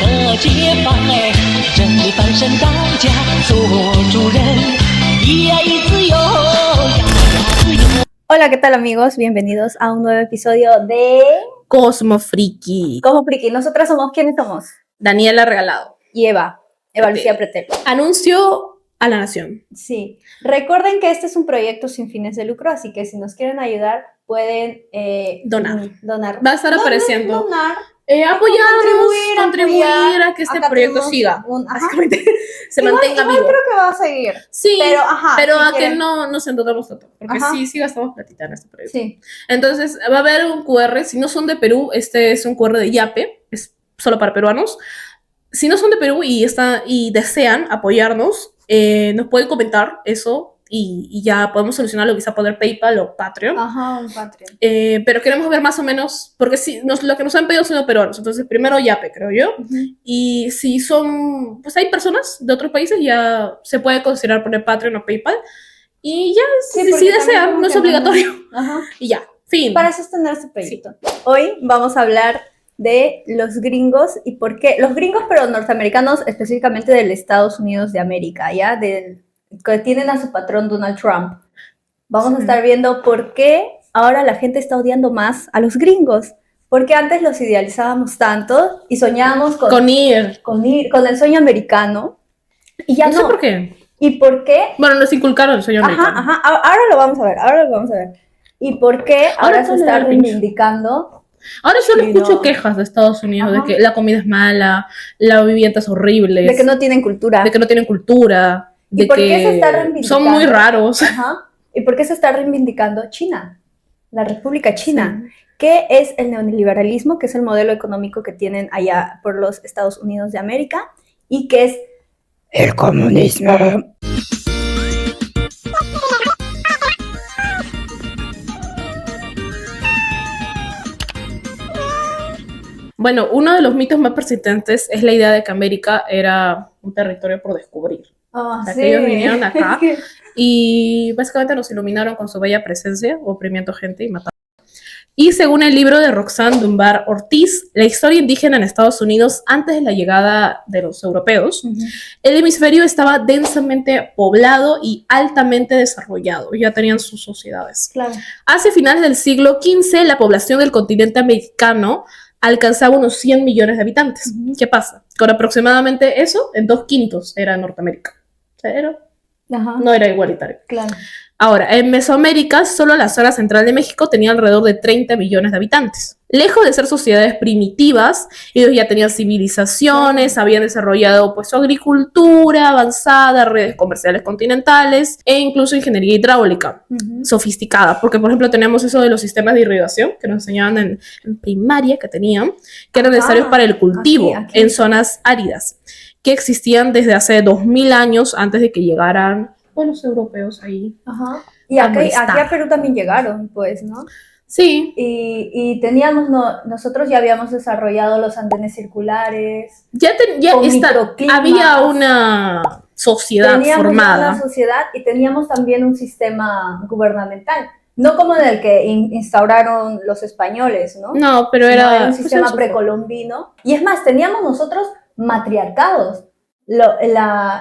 的解放哎，这里翻身当家做主人，咿呀咿自由，呀呀自由。Hola, ¿qué tal amigos? Bienvenidos a un nuevo episodio de Cosmo Friki. Como Friki. Nosotras somos, ¿quiénes somos? Daniela Regalado. Y Eva Lucía Pretel. Anuncio a la nación. Sí. Recuerden que este es un proyecto sin fines de lucro, así que si nos quieren ayudar, pueden donar. Va a estar apareciendo. Donar. Apoyarnos, contribuir a que este Acá proyecto tenemos siga. Básicamente. Se mantenga igual vivo. creo que va a seguir. Sí, pero si a quieren. que no nos endeudemos tanto. Porque sí gastamos platita en este proyecto. Sí. Entonces, va a haber un QR. Si no son de Perú, este es un QR de Yape. Es solo para peruanos. Si no son de Perú y desean apoyarnos, nos pueden comentar eso y ya podemos solucionarlo, quizá poner PayPal o Patreon. Ajá, un Patreon. Pero queremos ver más o menos, porque lo que nos han pedido son los peruanos, entonces primero Yape, creo yo. Y si son, pues hay personas de otros países, ya se puede considerar poner Patreon o PayPal. Y ya, si desean, no es obligatorio. Ajá. Y ya, fin. Para sostener este proyecto. Sí. Hoy vamos a hablar de los gringos y por qué, los gringos pero norteamericanos, específicamente del Estados Unidos de América, ¿ya? Que tienen a su patrón Donald Trump. Vamos a estar viendo por qué ahora la gente está odiando más a los gringos, porque antes los idealizábamos tanto y soñábamos con el sueño americano, y ya no. No sé por qué. ¿Y por qué? Bueno, nos inculcaron el sueño americano. Ajá, ahora lo vamos a ver. ¿Y por qué ahora se está reivindicando? Ahora solo escucho quejas de Estados Unidos, de que la comida es mala, la vivienda es horrible, de que no tienen cultura, de que son muy raros. Ajá. ¿Y por qué se está reivindicando China? La República China. Sí. ¿Qué es el neoliberalismo? Que es el modelo económico que tienen allá por los Estados Unidos de América. ¿Y qué es el comunismo? Bueno, uno de los mitos más persistentes es la idea de que América era un territorio por descubrir. Oh, sí. Ellos vinieron acá y básicamente nos iluminaron con su bella presencia, oprimiendo gente y matando. Y según el libro de Roxanne Dunbar Ortiz, la historia indígena en Estados Unidos antes de la llegada de los europeos, el hemisferio estaba densamente poblado y altamente desarrollado. Ya tenían sus sociedades. Claro. Hacia finales del siglo XV, la población del continente americano alcanzaba unos 100 millones de habitantes. ¿Qué pasa? Con aproximadamente eso, en 2/5 era Norteamérica. Pero no era igualitario. Claro. Ahora, en Mesoamérica, solo la zona central de México tenía alrededor de 30 millones de habitantes. Lejos de ser sociedades primitivas, ellos ya tenían civilizaciones, habían desarrollado pues su agricultura avanzada, redes comerciales continentales e incluso ingeniería hidráulica sofisticada. Porque, por ejemplo, tenemos eso de los sistemas de irrigación que nos enseñaban en primaria que tenían, que eran necesarios para el cultivo en zonas áridas, que existían desde hace 2000 años antes de que llegaran los europeos ahí. Ajá. Y aquí a Perú también llegaron, pues, ¿no? Sí. Y teníamos, nosotros ya habíamos desarrollado los andenes circulares. Había una sociedad formada. Una sociedad y teníamos también un sistema gubernamental. No como el que instauraron los españoles, ¿no? No, pero era un sistema precolombino. Y es más, teníamos nosotros matriarcados.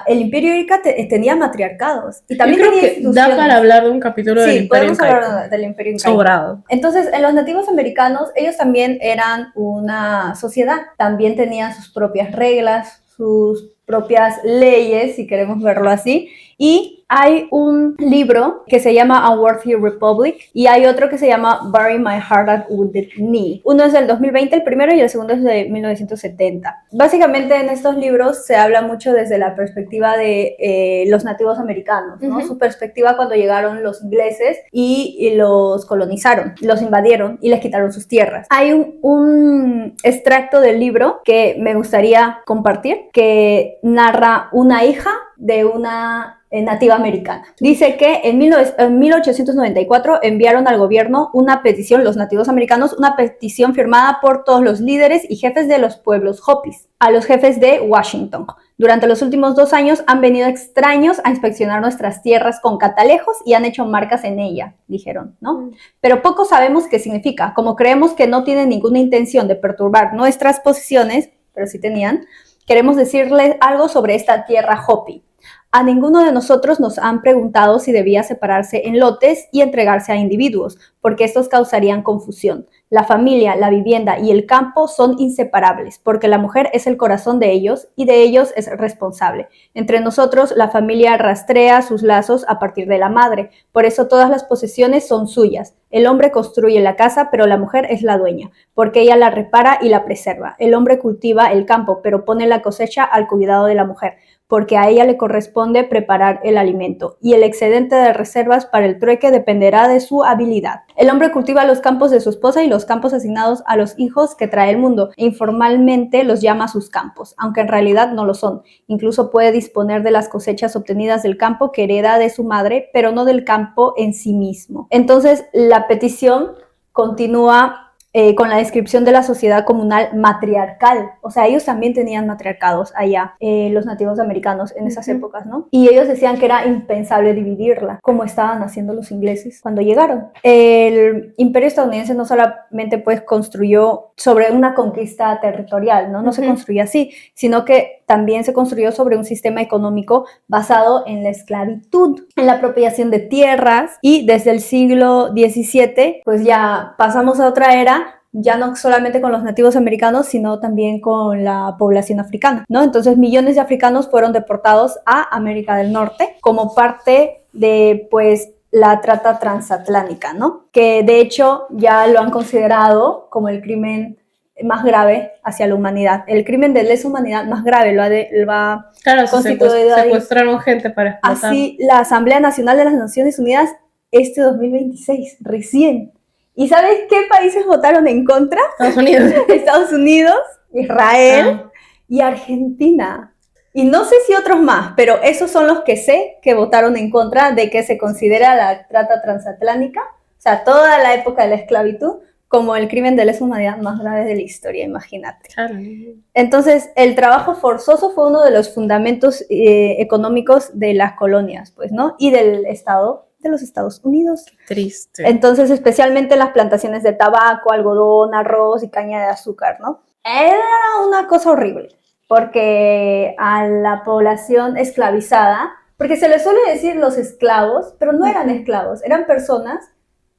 El Imperio Inca tenía matriarcados y también creo tenía que instituciones. Da para hablar de un capítulo del Imperio Inca. Sí, podemos hablar del Imperio Inca. Sobrado. Entonces, en los nativos americanos, ellos también eran una sociedad. También tenían sus propias reglas, sus propias leyes, si queremos verlo así. Y hay un libro que se llama Unworthy Republic y hay otro que se llama Bury My Heart at Wounded Knee. Uno es del 2020, el primero, y el segundo es de 1970. Básicamente en estos libros se habla mucho desde la perspectiva de los nativos americanos, ¿no? Su perspectiva cuando llegaron los ingleses y los colonizaron, los invadieron y les quitaron sus tierras. Hay un extracto del libro que me gustaría compartir que narra una hija de una nativa americana. Dice que en 1894 enviaron al gobierno una petición, los nativos americanos, una petición firmada por todos los líderes y jefes de los pueblos Hopis, a los jefes de Washington. Durante los últimos 2 años han venido extraños a inspeccionar nuestras tierras con catalejos y han hecho marcas en ella, dijeron, ¿no? Pero poco sabemos qué significa. Como creemos que no tienen ninguna intención de perturbar nuestras posiciones, pero sí tenían, queremos decirles algo sobre esta tierra Hopi. A ninguno de nosotros nos han preguntado si debía separarse en lotes y entregarse a individuos, porque estos causarían confusión. La familia, la vivienda y el campo son inseparables, porque la mujer es el corazón de ellos y de ellos es responsable. Entre nosotros, la familia rastrea sus lazos a partir de la madre, por eso todas las posesiones son suyas. El hombre construye la casa, pero la mujer es la dueña, porque ella la repara y la preserva. El hombre cultiva el campo, pero pone la cosecha al cuidado de la mujer, porque a ella le corresponde preparar el alimento, y el excedente de reservas para el trueque dependerá de su habilidad. El hombre cultiva los campos de su esposa y los campos asignados a los hijos que trae el mundo, e informalmente los llama sus campos, aunque en realidad no lo son. Incluso puede disponer de las cosechas obtenidas del campo que hereda de su madre, pero no del campo en sí mismo. Entonces, la petición continúa con la descripción de la sociedad comunal matriarcal. O sea, ellos también tenían matriarcados allá, los nativos americanos en esas épocas, ¿no? Y ellos decían que era impensable dividirla, como estaban haciendo los ingleses cuando llegaron. El imperio estadounidense no solamente pues construyó sobre una conquista territorial, ¿no? No se construyó así, sino que también se construyó sobre un sistema económico basado en la esclavitud, en la apropiación de tierras, y desde el siglo XVII pues ya pasamos a otra era, ya no solamente con los nativos americanos, sino también con la población africana, ¿no? Entonces millones de africanos fueron deportados a América del Norte como parte de pues la trata transatlántica, ¿no? Que de hecho ya lo han considerado como el crimen más grave hacia la humanidad. El crimen de lesa humanidad más grave lo ha Claro, constituido secuestraron gente para explotar. así la Asamblea Nacional de las Naciones Unidas este 2026, recién. ¿Y sabes qué países votaron en contra? Estados Unidos. Estados Unidos, Israel y Argentina. Y no sé si otros más, pero esos son los que sé que votaron en contra de que se considera la trata transatlántica, o sea, toda la época de la esclavitud, como el crimen de lesa humanidad más grave de la historia, imagínate. Claro. Entonces, el trabajo forzoso fue uno de los fundamentos económicos de las colonias, pues, ¿no? Y del Estado de los Estados Unidos. Triste. Entonces, especialmente las plantaciones de tabaco, algodón, arroz y caña de azúcar, ¿no? Era una cosa horrible, porque a la población esclavizada, porque se les suele decir los esclavos, pero no eran esclavos, eran personas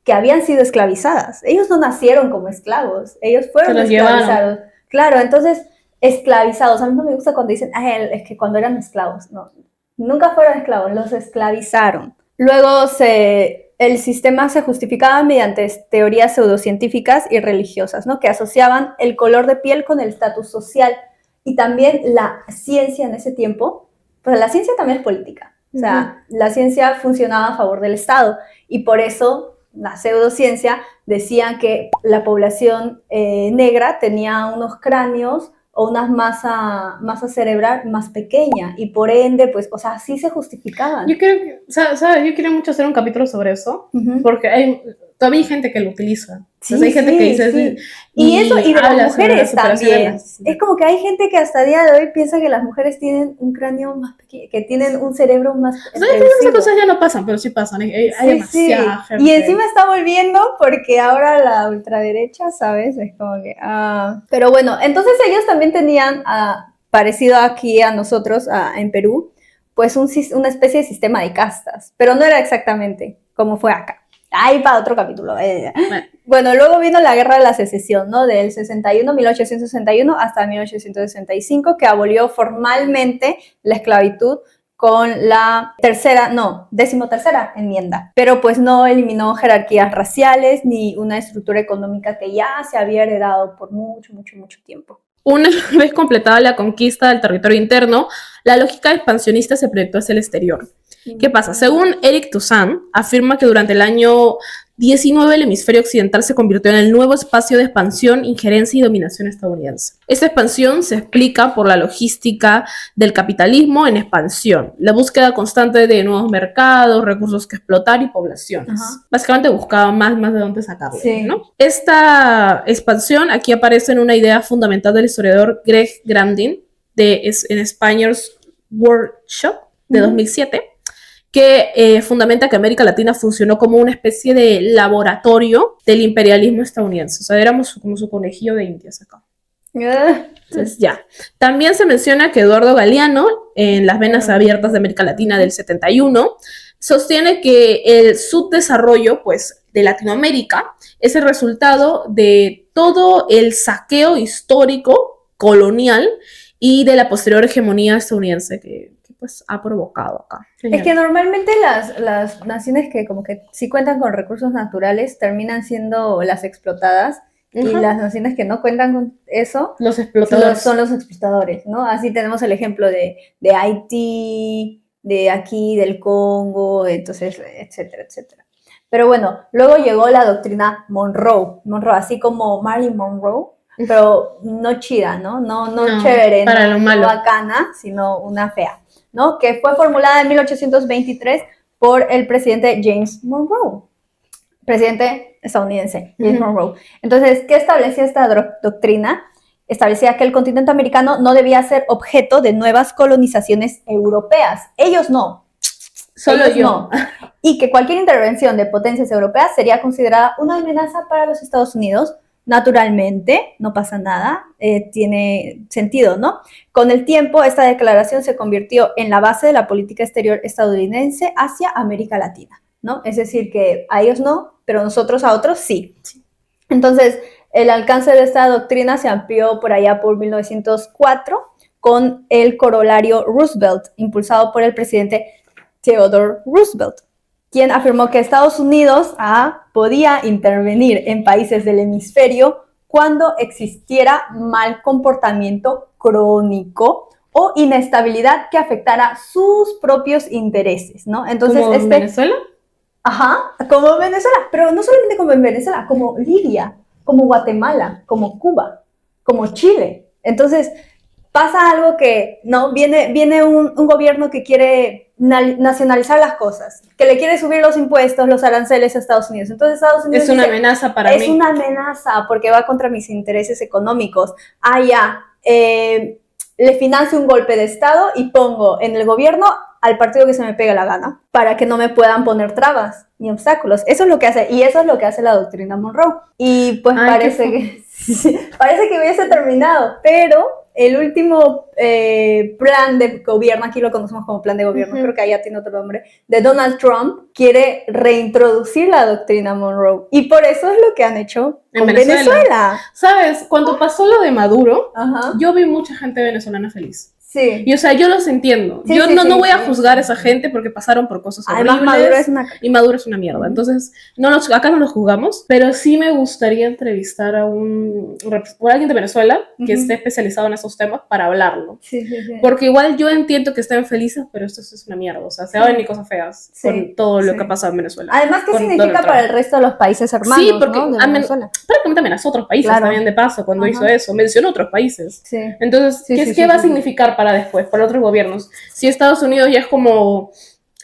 que habían sido esclavizadas. Ellos no nacieron como esclavos, ellos fueron esclavizados. Claro, entonces, esclavizados. A mí no me gusta cuando dicen, es que cuando eran esclavos. No, nunca fueron esclavos, los esclavizaron. Luego el sistema se justificaba mediante teorías pseudocientíficas y religiosas, ¿no? Que asociaban el color de piel con el estatus social. Y también la ciencia en ese tiempo, pues la ciencia también es política. O sea, la ciencia funcionaba a favor del Estado, y por eso la pseudociencia decían que la población negra tenía unos cráneos o una masa cerebral más pequeña, y por ende, pues, o sea, así se justificaban. Yo creo que, ¿sabes? Yo quiero mucho hacer un capítulo sobre eso, porque todavía hay gente que lo utiliza. Sí, hay gente que dice... Sí. Y de las mujeres también. Es como que hay gente que hasta el día de hoy piensa que las mujeres tienen un cráneo más pequeño, que tienen un cerebro más reducido. Esas cosas ya no pasan, pero sí pasan. Hay demasiada gente. Y encima está volviendo porque ahora la ultraderecha, ¿sabes? Es como que... Pero bueno, entonces ellos también tenían, parecido aquí a nosotros, en Perú, pues una especie de sistema de castas, pero no era exactamente como fue acá. Ahí para otro capítulo. Bueno, luego vino la Guerra de la Secesión, ¿no? Del 1861 hasta 1865, que abolió formalmente la esclavitud con la 13ª enmienda. Pero pues no eliminó jerarquías raciales ni una estructura económica que ya se había heredado por mucho tiempo. Una vez completada la conquista del territorio interno, la lógica expansionista se proyectó hacia el exterior. ¿Qué pasa? Según Eric Toussaint, afirma que durante el año 19 el hemisferio occidental se convirtió en el nuevo espacio de expansión, injerencia y dominación estadounidense. Esta expansión se explica por la logística del capitalismo en expansión, la búsqueda constante de nuevos mercados, recursos que explotar y poblaciones. Básicamente buscaban más de dónde sacarlo, ¿no? Esta expansión aquí aparece en una idea fundamental del historiador Greg Grandin en Spaniards Workshop de 2007, que fundamenta que América Latina funcionó como una especie de laboratorio del imperialismo estadounidense. O sea, éramos como su conejillo de indias acá. Entonces, ya. También se menciona que Eduardo Galeano, en Las Venas Abiertas de América Latina del 71, sostiene que el subdesarrollo, pues, de Latinoamérica es el resultado de todo el saqueo histórico colonial y de la posterior hegemonía estadounidense que pues ha provocado acá. Es que normalmente las naciones que como que sí cuentan con recursos naturales terminan siendo las explotadas. Y las naciones que no cuentan con eso los explotadores son los explotadores, ¿no? Así tenemos el ejemplo de Haití, de aquí, del Congo, entonces, etcétera, etcétera. Pero bueno, luego llegó la doctrina Monroe, así como Marilyn Monroe, pero no chida, ¿no? No chévere, para lo malo. No bacana, sino una fea, ¿no? Que fue formulada en 1823 por el presidente James Monroe, presidente estadounidense, James Monroe. Entonces, ¿qué establecía esta doctrina? Establecía que el continente americano no debía ser objeto de nuevas colonizaciones europeas. Ellos no. Solo ellos yo. No. Y que cualquier intervención de potencias europeas sería considerada una amenaza para los Estados Unidos. Naturalmente, no pasa nada, tiene sentido, ¿no? Con el tiempo, esta declaración se convirtió en la base de la política exterior estadounidense hacia América Latina, ¿no? Es decir, que a ellos no, pero nosotros a otros sí. Entonces, el alcance de esta doctrina se amplió por allá por 1904 con el corolario Roosevelt, impulsado por el presidente Theodore Roosevelt, quien afirmó que Estados Unidos podía intervenir en países del hemisferio cuando existiera mal comportamiento crónico o inestabilidad que afectara sus propios intereses, ¿no? Entonces, ¿Como Venezuela? Ajá, como Venezuela, pero no solamente como en Venezuela, como Libia, como Guatemala, como Cuba, como Chile. Entonces, pasa algo que, ¿no? Viene un gobierno que quiere nacionalizar las cosas, que le quiere subir los impuestos, los aranceles a Estados Unidos. Entonces, Estados Unidos es una amenaza para mí. Es una amenaza porque va contra mis intereses económicos. Le financio un golpe de Estado y pongo en el gobierno al partido que se me pegue la gana, para que no me puedan poner trabas ni obstáculos. Eso es lo que hace, y eso es lo que hace la doctrina Monroe. Y pues parece que hubiese terminado, pero el último plan de gobierno, aquí lo conocemos como plan de gobierno, creo que allá tiene otro nombre, de Donald Trump, quiere reintroducir la doctrina Monroe. Y por eso es lo que han hecho con Venezuela. ¿Sabes? Cuando pasó lo de Maduro, yo vi mucha gente venezolana feliz. Sí. Y o sea, yo los entiendo. Yo no voy a juzgar a esa gente porque pasaron por cosas horribles. Y Maduro es una mierda. Entonces, acá no los juzgamos, pero sí me gustaría entrevistar a alguien de Venezuela que esté especializado en esos temas para hablarlo. Sí. Porque igual yo entiendo que estén felices, pero esto es una mierda. O sea, se van a venir cosas feas con todo lo que ha pasado en Venezuela. Además, ¿qué significa para el resto de los países hermanos? Sí, porque ¿no? prácticamente amenazó a otros países también de paso cuando hizo eso. Mencionó otros países. Sí. Entonces, ¿qué va a significar para después, para otros gobiernos? Si Estados Unidos ya es como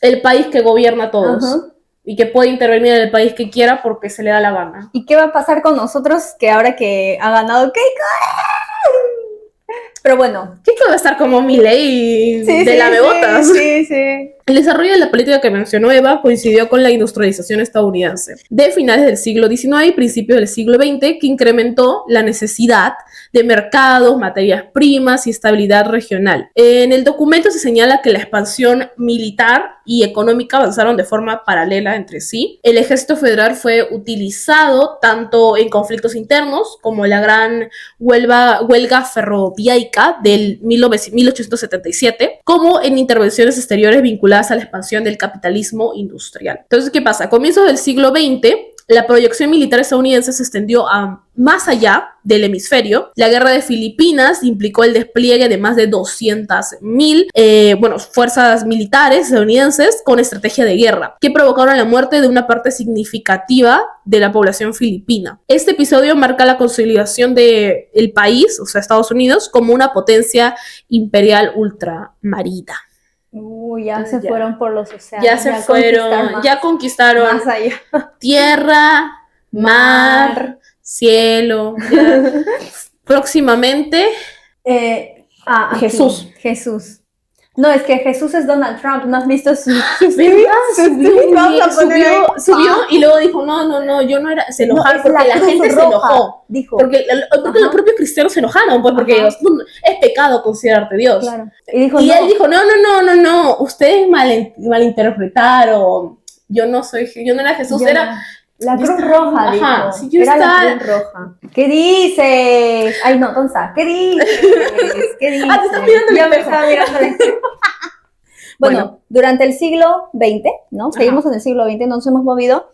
el país que gobierna a todos y que puede intervenir en el país que quiera porque se le da la gana. ¿Y qué va a pasar con nosotros que ahora que ha ganado Keiko? Pero bueno, Keiko va a estar como Milei de lamebotas. Sí. El desarrollo de la política que mencionó Eva coincidió con la industrialización estadounidense de finales del siglo XIX y principios del siglo XX, que incrementó la necesidad de mercados, materias primas y estabilidad regional. En el documento se señala que la expansión militar y económica avanzaron de forma paralela entre sí. El ejército federal fue utilizado tanto en conflictos internos como la gran huelga ferroviárica del 1877, como en intervenciones exteriores vinculadas a la expansión del capitalismo industrial. Entonces, ¿qué pasa? A comienzos del siglo XX, la proyección militar estadounidense se extendió a más allá del hemisferio. La guerra de Filipinas implicó el despliegue de más de 200,000 fuerzas militares estadounidenses con estrategia de guerra, que provocaron la muerte de una parte significativa de la población filipina. Este episodio marca la consolidación del país, o sea, Estados Unidos, como una potencia imperial ultramarina. Ya se fueron por los océanos. Ya conquistaron más allá. Tierra, mar, cielo. Próximamente, Jesús. No, es que Jesús es Donald Trump, ¿no has visto sus ¿Verdad? sus tweets? Vamos a poner ahí. Subió y luego dijo, no, yo no era, se No, enojaron es porque la Cruz gente se Roja, enojó. dijo. Porque Ajá. los propios cristianos se enojaron, pues porque Ajá. es pecado considerarte Dios. Claro. Y dijo, Y no, él dijo, no, ustedes malinterpretaron, yo no era Jesús, yo era... no. La yo Cruz estaba- Roja, ajá, dijo. sí, yo Era estaba- la Cruz Roja. ¿Qué dices? Ay, no, Tonsa, ¿qué dices? ¿Qué dices? Ah, te estás mirando el Ya me espejo. estaba mirando el espejo. Bueno, durante el siglo XX, ¿no? Seguimos en el siglo XX, no nos hemos movido,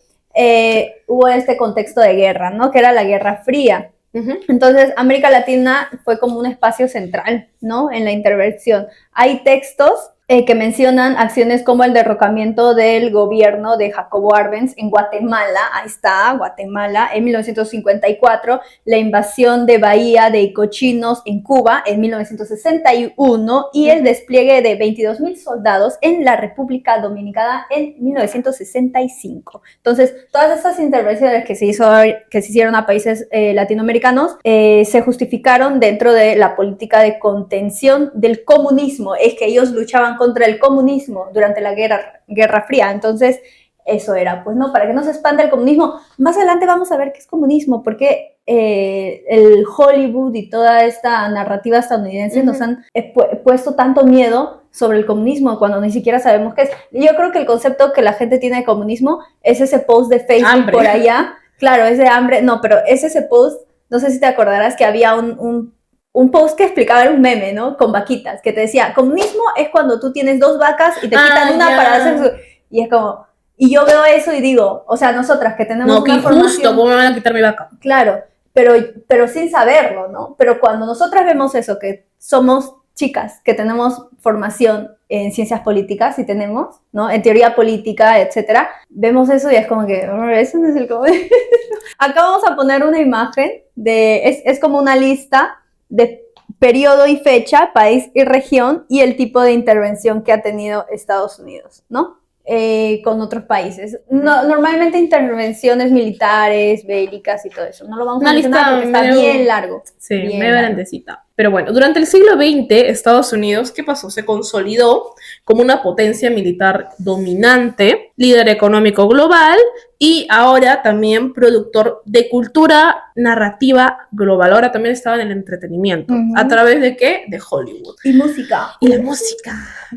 hubo este contexto de guerra, ¿no? Que era la Guerra Fría. Ujú. Entonces, América Latina fue como un espacio central, ¿no? En la intervención. Hay textos que mencionan acciones como el derrocamiento del gobierno de Jacobo Arbenz en Guatemala, ahí está, Guatemala, en 1954, la invasión de Bahía de Cochinos en Cuba en 1961 y el despliegue de 22,000 soldados en la República Dominicana en 1965. Entonces, todas estas intervenciones que se hicieron a países latinoamericanos se justificaron dentro de la política de contención del comunismo. Es que ellos luchaban contra el comunismo durante la Guerra Fría. Entonces, eso era, pues no, para que no se expanda el comunismo. Más adelante vamos a ver qué es comunismo, porque el Hollywood y toda esta narrativa estadounidense nos han puesto tanto miedo sobre el comunismo cuando ni siquiera sabemos qué es. Yo creo que el concepto que la gente tiene de comunismo es ese post de Facebook Hambre. por allá. Claro, es de hambre. No, pero es ese post, no sé si te acordarás que había un post que explicaba, era un meme, ¿no? Con vaquitas, que te decía, comunismo es cuando tú tienes 2 vacas y te quitan una ya. para hacer su... Y es como... Y yo veo eso y digo, o sea, nosotras que tenemos No, qué una injusto, formación... ¿cómo me van a quitar mi vaca? Claro, pero sin saberlo, ¿no? Pero cuando nosotras vemos eso, que somos chicas, que tenemos formación en ciencias políticas, y tenemos, ¿no? En teoría política, etcétera, vemos eso y es como que, oh, eso no es el comunismo. Acá vamos a poner una imagen es como una lista de periodo y fecha, país y región, y el tipo de intervención que ha tenido Estados Unidos, ¿no? Con otros países. No, normalmente intervenciones militares, bélicas y todo eso. No lo vamos a Una mencionar lista porque está medio- bien largo. Sí, Bien medio largo. grandecita. Pero bueno, durante el siglo XX, Estados Unidos, ¿qué pasó? Se consolidó como una potencia militar dominante, líder económico global y ahora también productor de cultura narrativa global. Ahora también estaba en el entretenimiento. Ujú. ¿A través de qué? De Hollywood. Y música. Y la música.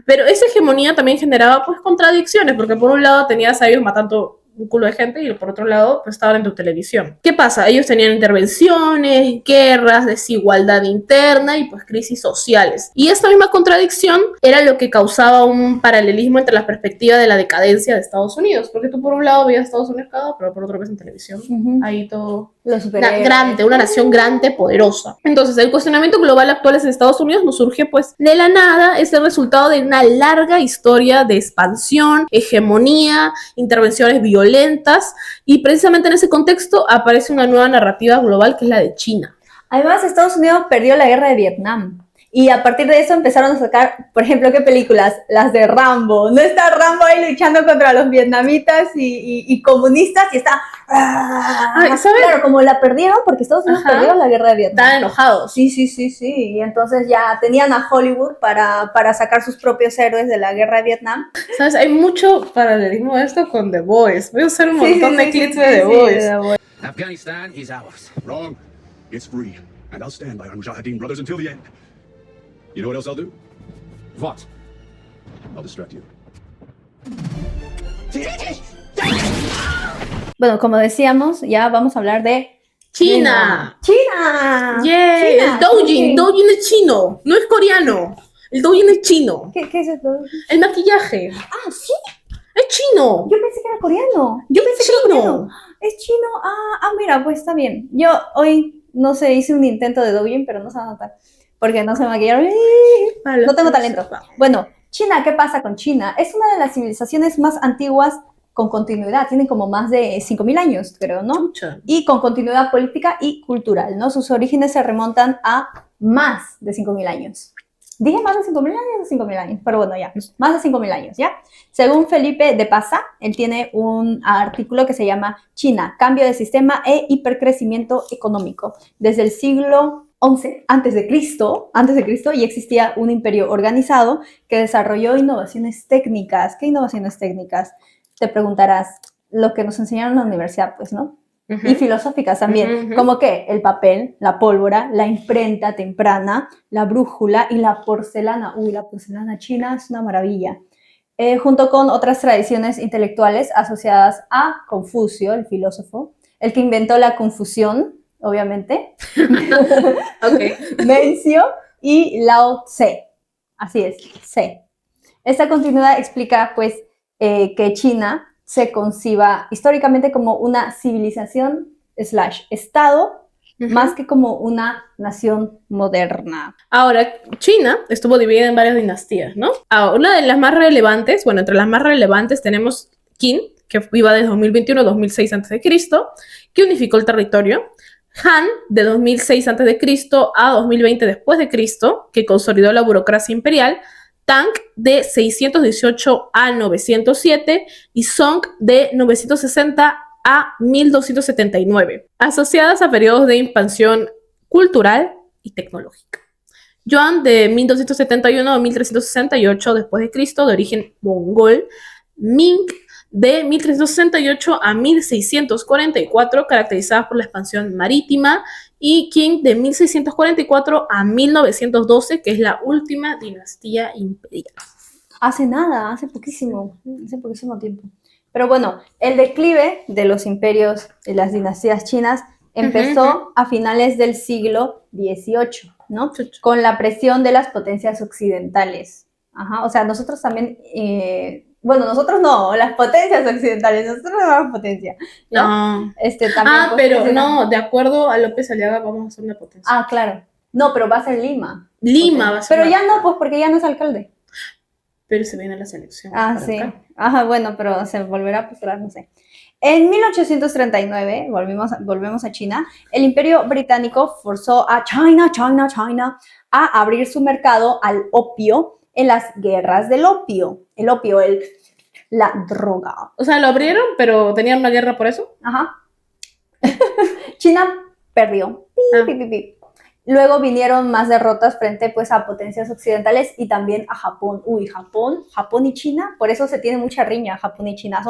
Pero esa hegemonía también generaba pues contradicciones, porque por un lado tenías a ellos matando un culo de gente y por otro lado pues estaban en tu televisión. ¿Qué pasa? Ellos tenían intervenciones, guerras, desigualdad interna y pues crisis sociales. Y esta misma contradicción era lo que causaba un paralelismo entre la perspectiva de la decadencia de Estados Unidos, porque tú por un lado veías a Estados Unidos cagado, pero por otro ves en televisión. Ujú. Ahí todo Los superhéroes. grande, una nación grande, poderosa. Entonces, el cuestionamiento global actual en Estados Unidos nos surge, pues, de la nada, es el resultado de una larga historia de expansión, hegemonía, intervenciones violentas, y precisamente en ese contexto aparece una nueva narrativa global que es la de China. Además, Estados Unidos perdió la guerra de Vietnam. Y a partir de eso empezaron a sacar, por ejemplo, ¿qué películas? Las de Rambo. No está Rambo ahí luchando contra los vietnamitas y comunistas y está... Ay, ¿sabes? Claro, como la perdieron porque Estados Unidos Ajá. perdió la guerra de Vietnam. Estaban enojados. Sí. Y entonces ya tenían a Hollywood para sacar sus propios héroes de la guerra de Vietnam. ¿Sabes? Hay mucho paralelismo de esto con The Boys. Voy a usar un montón de clips de The Boys. Afghanistan is ours. Wrong. It's free. And I'll stand by our Mujahideen brothers until the end. You know what else I'll do? What? I'll distract you. Bueno, como decíamos, ya vamos a hablar de China. ¡China! ¡Yay! China, El Doujin. sí. Doujin es chino. No es coreano. El Doujin es chino. ¿Qué es eso? El maquillaje. Ah, sí. Es chino. Yo pensé que era coreano. chino. Es chino. Mira, pues está bien. Yo hoy, no sé, hice un intento de Douyin, pero no se va a notar. Porque no se maquillaron. No tengo talento. Bueno, China, ¿qué pasa con China? Es una de las civilizaciones más antiguas con continuidad. Tienen como más de 5,000 años, creo, ¿no? Mucho. Y con continuidad política y cultural, ¿no? Sus orígenes se remontan a más de 5,000 años. Dije más de 5,000 años o 5,000 años, pero bueno, ya, más de 5,000 años, ¿ya? Según Felipe de Pasa, él tiene un artículo que se llama China, cambio de sistema e hipercrecimiento económico. Desde el siglo 11 antes de Cristo, ya existía un imperio organizado que desarrolló innovaciones técnicas. ¿Qué innovaciones técnicas? Te preguntarás, lo que nos enseñaron en la universidad, pues, ¿no? Ujú. Y filosóficas también, Ujú. como que el papel, la pólvora, la imprenta temprana, la brújula y la porcelana. Uy, la porcelana china es una maravilla. Junto con otras tradiciones intelectuales asociadas a Confucio, el filósofo, el que inventó la confusión, obviamente, Ok. Mencio y Lao Tse. Así es, Tse. Esta continuidad explica, pues, que China se conciba históricamente como una civilización / estado, Ujú. más que como una nación moderna. Ahora, China estuvo dividida en varias dinastías, ¿no? Una de las más relevantes, bueno, entre las más relevantes tenemos Qin, que iba de 2021 a 2006 a.C., que unificó el territorio. Han, de 2006 a.C. a 2020 después de Cristo, que consolidó la burocracia imperial. Tang, de 618 a 907, y Song, de 960 a 1279, asociadas a periodos de expansión cultural y tecnológica. Yuan, de 1271 a 1368 después de Cristo, de origen mongol. Ming, de 1368 a 1644, caracterizadas por la expansión marítima. Y Qing, de 1644 a 1912, que es la última dinastía imperial. Hace nada, hace poquísimo tiempo. Pero bueno, el declive de los imperios de las dinastías chinas empezó a finales del siglo XVIII, ¿no? Con la presión de las potencias occidentales. Ajá, o sea, nosotros también, bueno, nosotros no, las potencias occidentales, nosotros no somos potencia, ¿ya? No. También, pues, pero presiona. no, de acuerdo a López Aliaga vamos a hacer una potencia. Ah, claro. No, pero va a ser Lima. Lima va a ser. Pero ya no, pues porque ya no es alcalde. Pero se viene la selección. Ah, sí. Ajá, bueno, pero se volverá a postular, no sé. En 1839, volvemos a China, el Imperio Británico forzó a China a abrir su mercado al opio en las guerras del opio. El opio, la droga. O sea, lo abrieron, pero tenían una guerra por eso. Ajá. China perdió. Luego vinieron más derrotas frente, pues, a potencias occidentales y también a Japón. Uy, Japón y China, por eso se tiene mucha riña, Japón y China.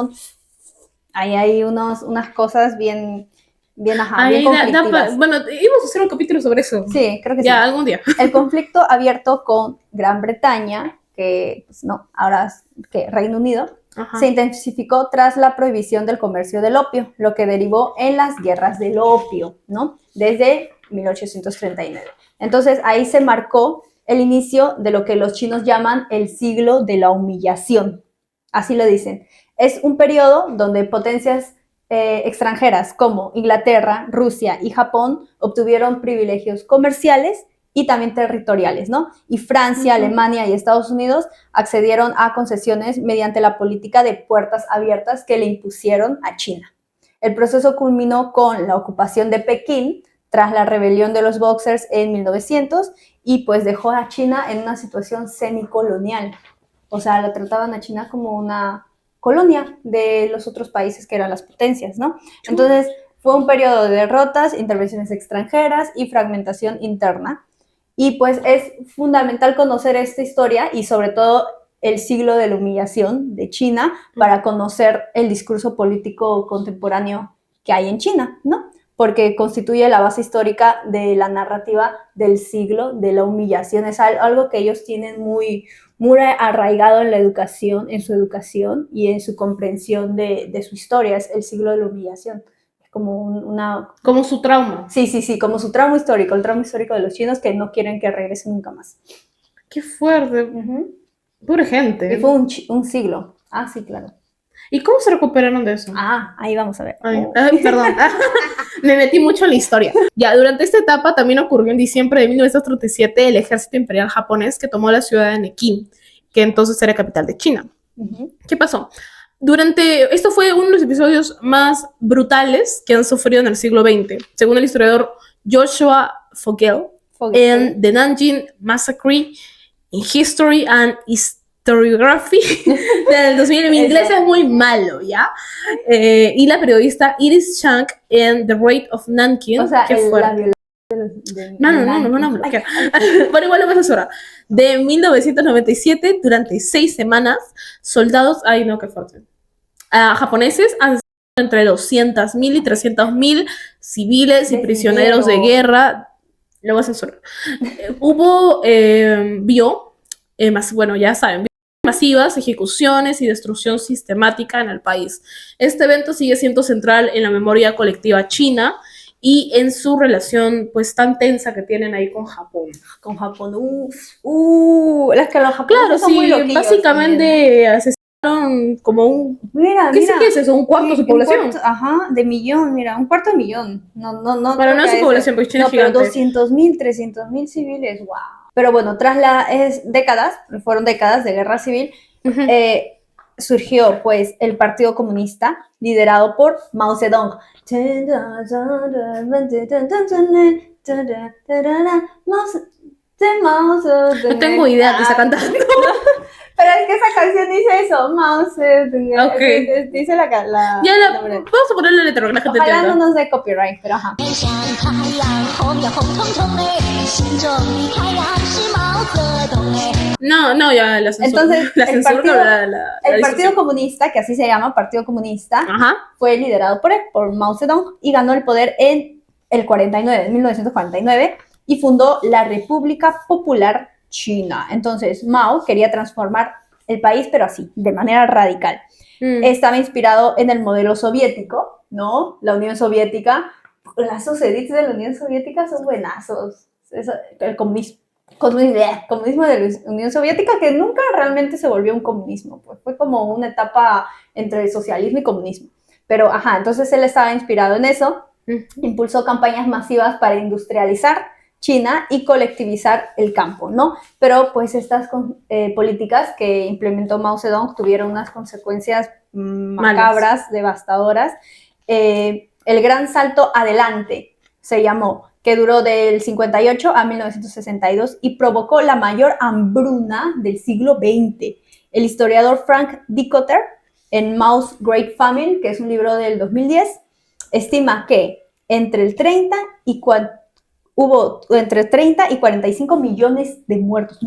Ahí hay unas cosas bien conflictivas. Bueno, íbamos a hacer un capítulo sobre eso. Sí, creo que sí. Ya, algún día. El conflicto abierto con Gran Bretaña, que, pues, no, ahora que Reino Unido, Ajá. se intensificó tras la prohibición del comercio del opio, lo que derivó en las guerras del opio, ¿no? Desde 1839. Entonces, ahí se marcó el inicio de lo que los chinos llaman el siglo de la humillación. Así lo dicen. Es un periodo donde potencias extranjeras como Inglaterra, Rusia y Japón obtuvieron privilegios comerciales y también territoriales, ¿no? Y Francia, Alemania y Estados Unidos accedieron a concesiones mediante la política de puertas abiertas que le impusieron a China. El proceso culminó con la ocupación de Pekín tras la rebelión de los Boxers en 1900 y pues dejó a China en una situación semicolonial. O sea, lo trataban a China como una colonia de los otros países que eran las potencias, ¿no? Entonces, fue un periodo de derrotas, intervenciones extranjeras y fragmentación interna. Y pues es fundamental conocer esta historia y sobre todo el siglo de la humillación de China para conocer el discurso político contemporáneo que hay en China, ¿no? Porque constituye la base histórica de la narrativa del siglo de la humillación. Es algo que ellos tienen muy arraigado en la educación, en su educación y en su comprensión de su historia. Es el siglo de la humillación. Como su trauma. Sí, como su trauma histórico, el trauma histórico de los chinos que no quieren que regrese nunca más. Qué fuerte. Pobre gente. Y fue un siglo. Ah, sí, claro. ¿Y cómo se recuperaron de eso? Ah, ahí vamos a ver. Perdón. Me metí mucho en la historia. Ya, durante esta etapa también ocurrió en diciembre de 1937 el ejército imperial japonés que tomó la ciudad de Nankín, que entonces era capital de China. ¿Qué pasó? Esto fue uno de los episodios más brutales que han sufrido en el siglo XX, según el historiador Joshua Fogel, en The Nanjing Massacre in History and Historiography del 2000. Mi inglés es muy malo, ¿ya? Y la periodista Iris Chang en The Raid of Nanking. O sea, la violación No, me bloquea. Bueno, igual lo vas a cerrar. De 1997, durante 6 semanas, soldados, ay no, qué fuerte, japoneses han entre 200.000 y 300.000 civiles y prisioneros de guerra. Lo vas a censurar. Hubo, bueno, ya saben, masivas, ejecuciones y destrucción sistemática en el país. Este evento sigue siendo central en la memoria colectiva china y en su relación pues tan tensa que tienen ahí con Japón. Con Japón, las que los japoneses Claro, son muy sí, loquillos básicamente asesinaron como un... Mira, ¿Qué es eso? ¿Un cuarto de su población? De millón, mira, un cuarto de millón. No. Bueno, no es su población, porque China es pero gigante. 200.000, 300.000 civiles, wow. Pero bueno, tras fueron décadas de guerra civil, surgió pues el Partido Comunista liderado por Mao Zedong. No tengo idea de esa cantando. Pero es que esa canción dice eso, Mao Zedong. Ok. Dice la Vamos a ponerle letra para que la gente Ojalá entienda. no nos dé copyright, pero ajá. No, ya la censura. Entonces, la censura el Partido Comunista, que así se llama, Partido Comunista, Ajá. fue liderado por él, por Mao Zedong, y ganó el poder en el 1949, y fundó la República Popular China. Entonces, Mao quería transformar el país, pero así, de manera radical. Estaba inspirado en el modelo soviético, ¿no? La Unión Soviética, las sociedades de la Unión Soviética son buenazos. El comunismo de la Unión Soviética, que nunca realmente se volvió un comunismo, pues fue como una etapa entre socialismo y comunismo. Pero, entonces él estaba inspirado en eso, impulsó campañas masivas para industrializar China y colectivizar el campo, ¿no? Pero pues estas políticas que implementó Mao Zedong tuvieron unas consecuencias macabras, devastadoras. El Gran Salto Adelante se llamó, que duró del 58 a 1962 y provocó la mayor hambruna del siglo XX. El historiador Frank Dikötter, en Mao's Great Famine, que es un libro del 2010, estima que entre 30 y 45 millones de muertos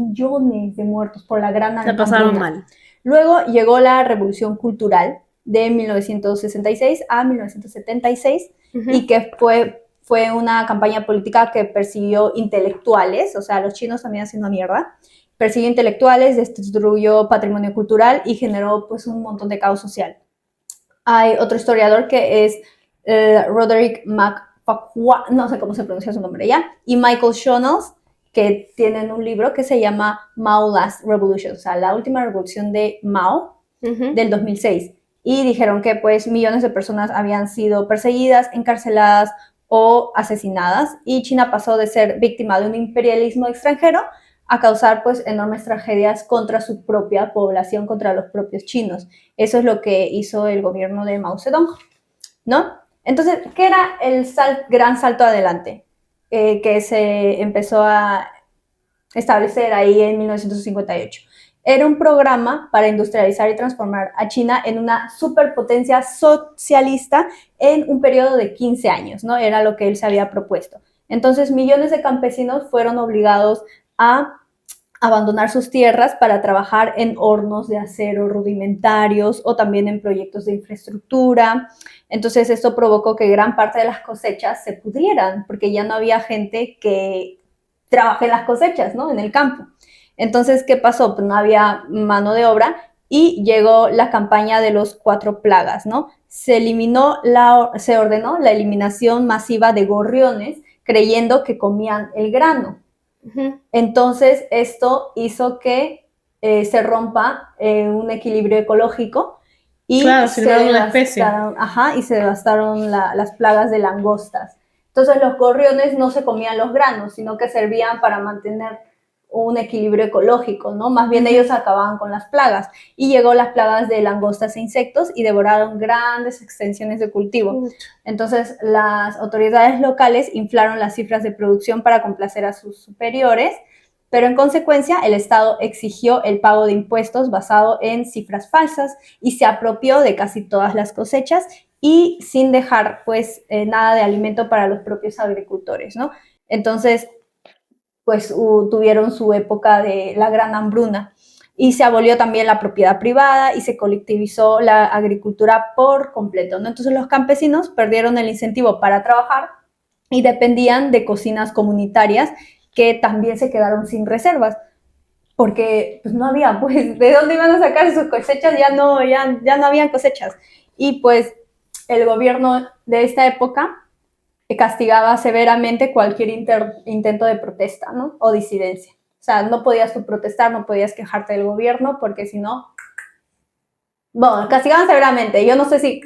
por la gran hambruna. Se pasaron mal. Luego llegó la Revolución Cultural de 1966 a 1976, y que fue una campaña política que persiguió intelectuales, o sea, los chinos también haciendo mierda, persiguió intelectuales, destruyó patrimonio cultural y generó pues un montón de caos social. Hay otro historiador que es Roderick McFarquhar, no sé cómo se pronuncia su nombre ya, y Michael Shonels, que tienen un libro que se llama Mao Last Revolution, o sea, la última revolución de Mao, del 2006. Y dijeron que pues millones de personas habían sido perseguidas, encarceladas o asesinadas, y China pasó de ser víctima de un imperialismo extranjero a causar pues enormes tragedias contra su propia población, contra los propios chinos. Eso es lo que hizo el gobierno de Mao Zedong, ¿no? Entonces, ¿qué era el gran salto adelante? Que se empezó a establecer ahí en 1958. Era un programa para industrializar y transformar a China en una superpotencia socialista en un periodo de 15 años, ¿no? Era lo que él se había propuesto. Entonces, millones de campesinos fueron obligados a abandonar sus tierras para trabajar en hornos de acero rudimentarios o también en proyectos de infraestructura. Entonces, esto provocó que gran parte de las cosechas se pudrieran, porque ya no había gente que trabaje en las cosechas, ¿no? En el campo. Entonces, ¿qué pasó? Pues no había mano de obra y llegó la campaña de los 4 plagas, ¿no? Se ordenó la eliminación masiva de gorriones, creyendo que comían el grano. Entonces, esto hizo que se rompa un equilibrio ecológico y se devastaron las plagas de langostas. Entonces, los gorriones no se comían los granos, sino que servían para mantener un equilibrio ecológico, ¿no? Más bien ellos acababan con las plagas, y llegó las plagas de langostas e insectos y devoraron grandes extensiones de cultivo. Entonces las autoridades locales inflaron las cifras de producción para complacer a sus superiores, pero en consecuencia el Estado exigió el pago de impuestos basado en cifras falsas y se apropió de casi todas las cosechas y sin dejar pues nada de alimento para los propios agricultores, ¿no? Entonces, pues tuvieron su época de la gran hambruna y se abolió también la propiedad privada y se colectivizó la agricultura por completo, ¿no? Entonces los campesinos perdieron el incentivo para trabajar y dependían de cocinas comunitarias que también se quedaron sin reservas, porque pues no había, pues, ¿de dónde iban a sacar sus cosechas? Ya no habían cosechas. Y pues el gobierno de esta época castigaba severamente cualquier intento de protesta, ¿no? O disidencia. O sea, no podías tú protestar, no podías quejarte del gobierno, porque si no, bueno, castigaban severamente. Yo no sé si,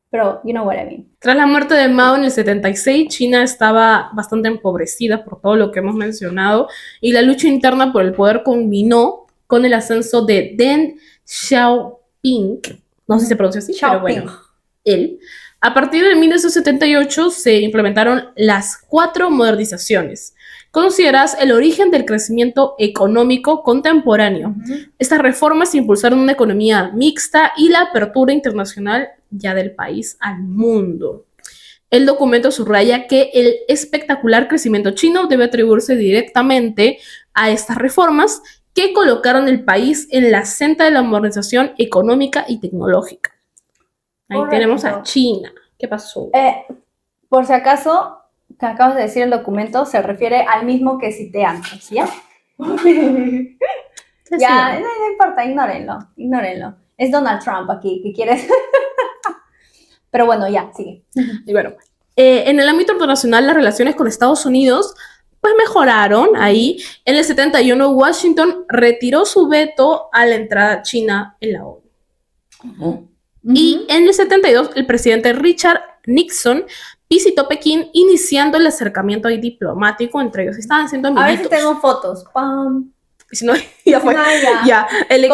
pero you know what I mean. Tras la muerte de Mao en el 76, China estaba bastante empobrecida por todo lo que hemos mencionado y la lucha interna por el poder culminó con el ascenso de Deng Xiaoping, no sé si se pronuncia así, Xiaoping. pero bueno, él. A partir de 1978 se implementaron las 4 modernizaciones, consideradas el origen del crecimiento económico contemporáneo. Estas reformas impulsaron una economía mixta y la apertura internacional ya del país al mundo. El documento subraya que el espectacular crecimiento chino debe atribuirse directamente a estas reformas que colocaron el país en la senda de la modernización económica y tecnológica. Ahí Correcto. tenemos a China. ¿Qué pasó? Por si acaso, que acabas de decir el documento se refiere al mismo que cité antes, ¿ya? Ya, no importa, ignórenlo. Es Donald Trump aquí, ¿qué quieres? Pero bueno, ya, sigue. Y bueno, en el ámbito internacional, las relaciones con Estados Unidos pues mejoraron ahí. En el 71, Washington retiró su veto a la entrada china en la ONU. Y en el 72, el presidente Richard Nixon visitó Pekín, iniciando el acercamiento ahí diplomático entre ellos. Estaban haciendo A ver amiguitos. si tengo fotos. ¡Pam! Si no, ya fue. Ya. El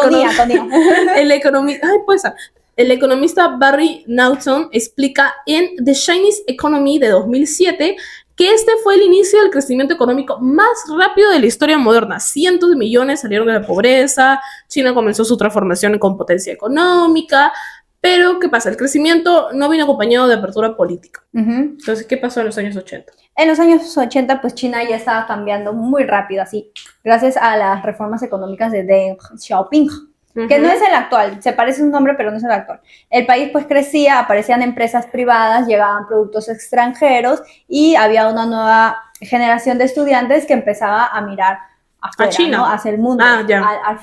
economista Barry Naughton explica en The Chinese Economy de 2007 que este fue el inicio del crecimiento económico más rápido de la historia moderna. Cientos de millones salieron de la pobreza, China comenzó su transformación con potencia económica, pero ¿qué pasa? El crecimiento no vino acompañado de apertura política. Entonces, ¿qué pasó en los años 80? En los años 80, pues China ya estaba cambiando muy rápido, así, gracias a las reformas económicas de Deng Xiaoping, que no es el actual, se parece un nombre, pero no es el actual. El país pues crecía, aparecían empresas privadas, llegaban productos extranjeros y había una nueva generación de estudiantes que empezaba a mirar afuera, a China, ¿no? Hacia el mundo,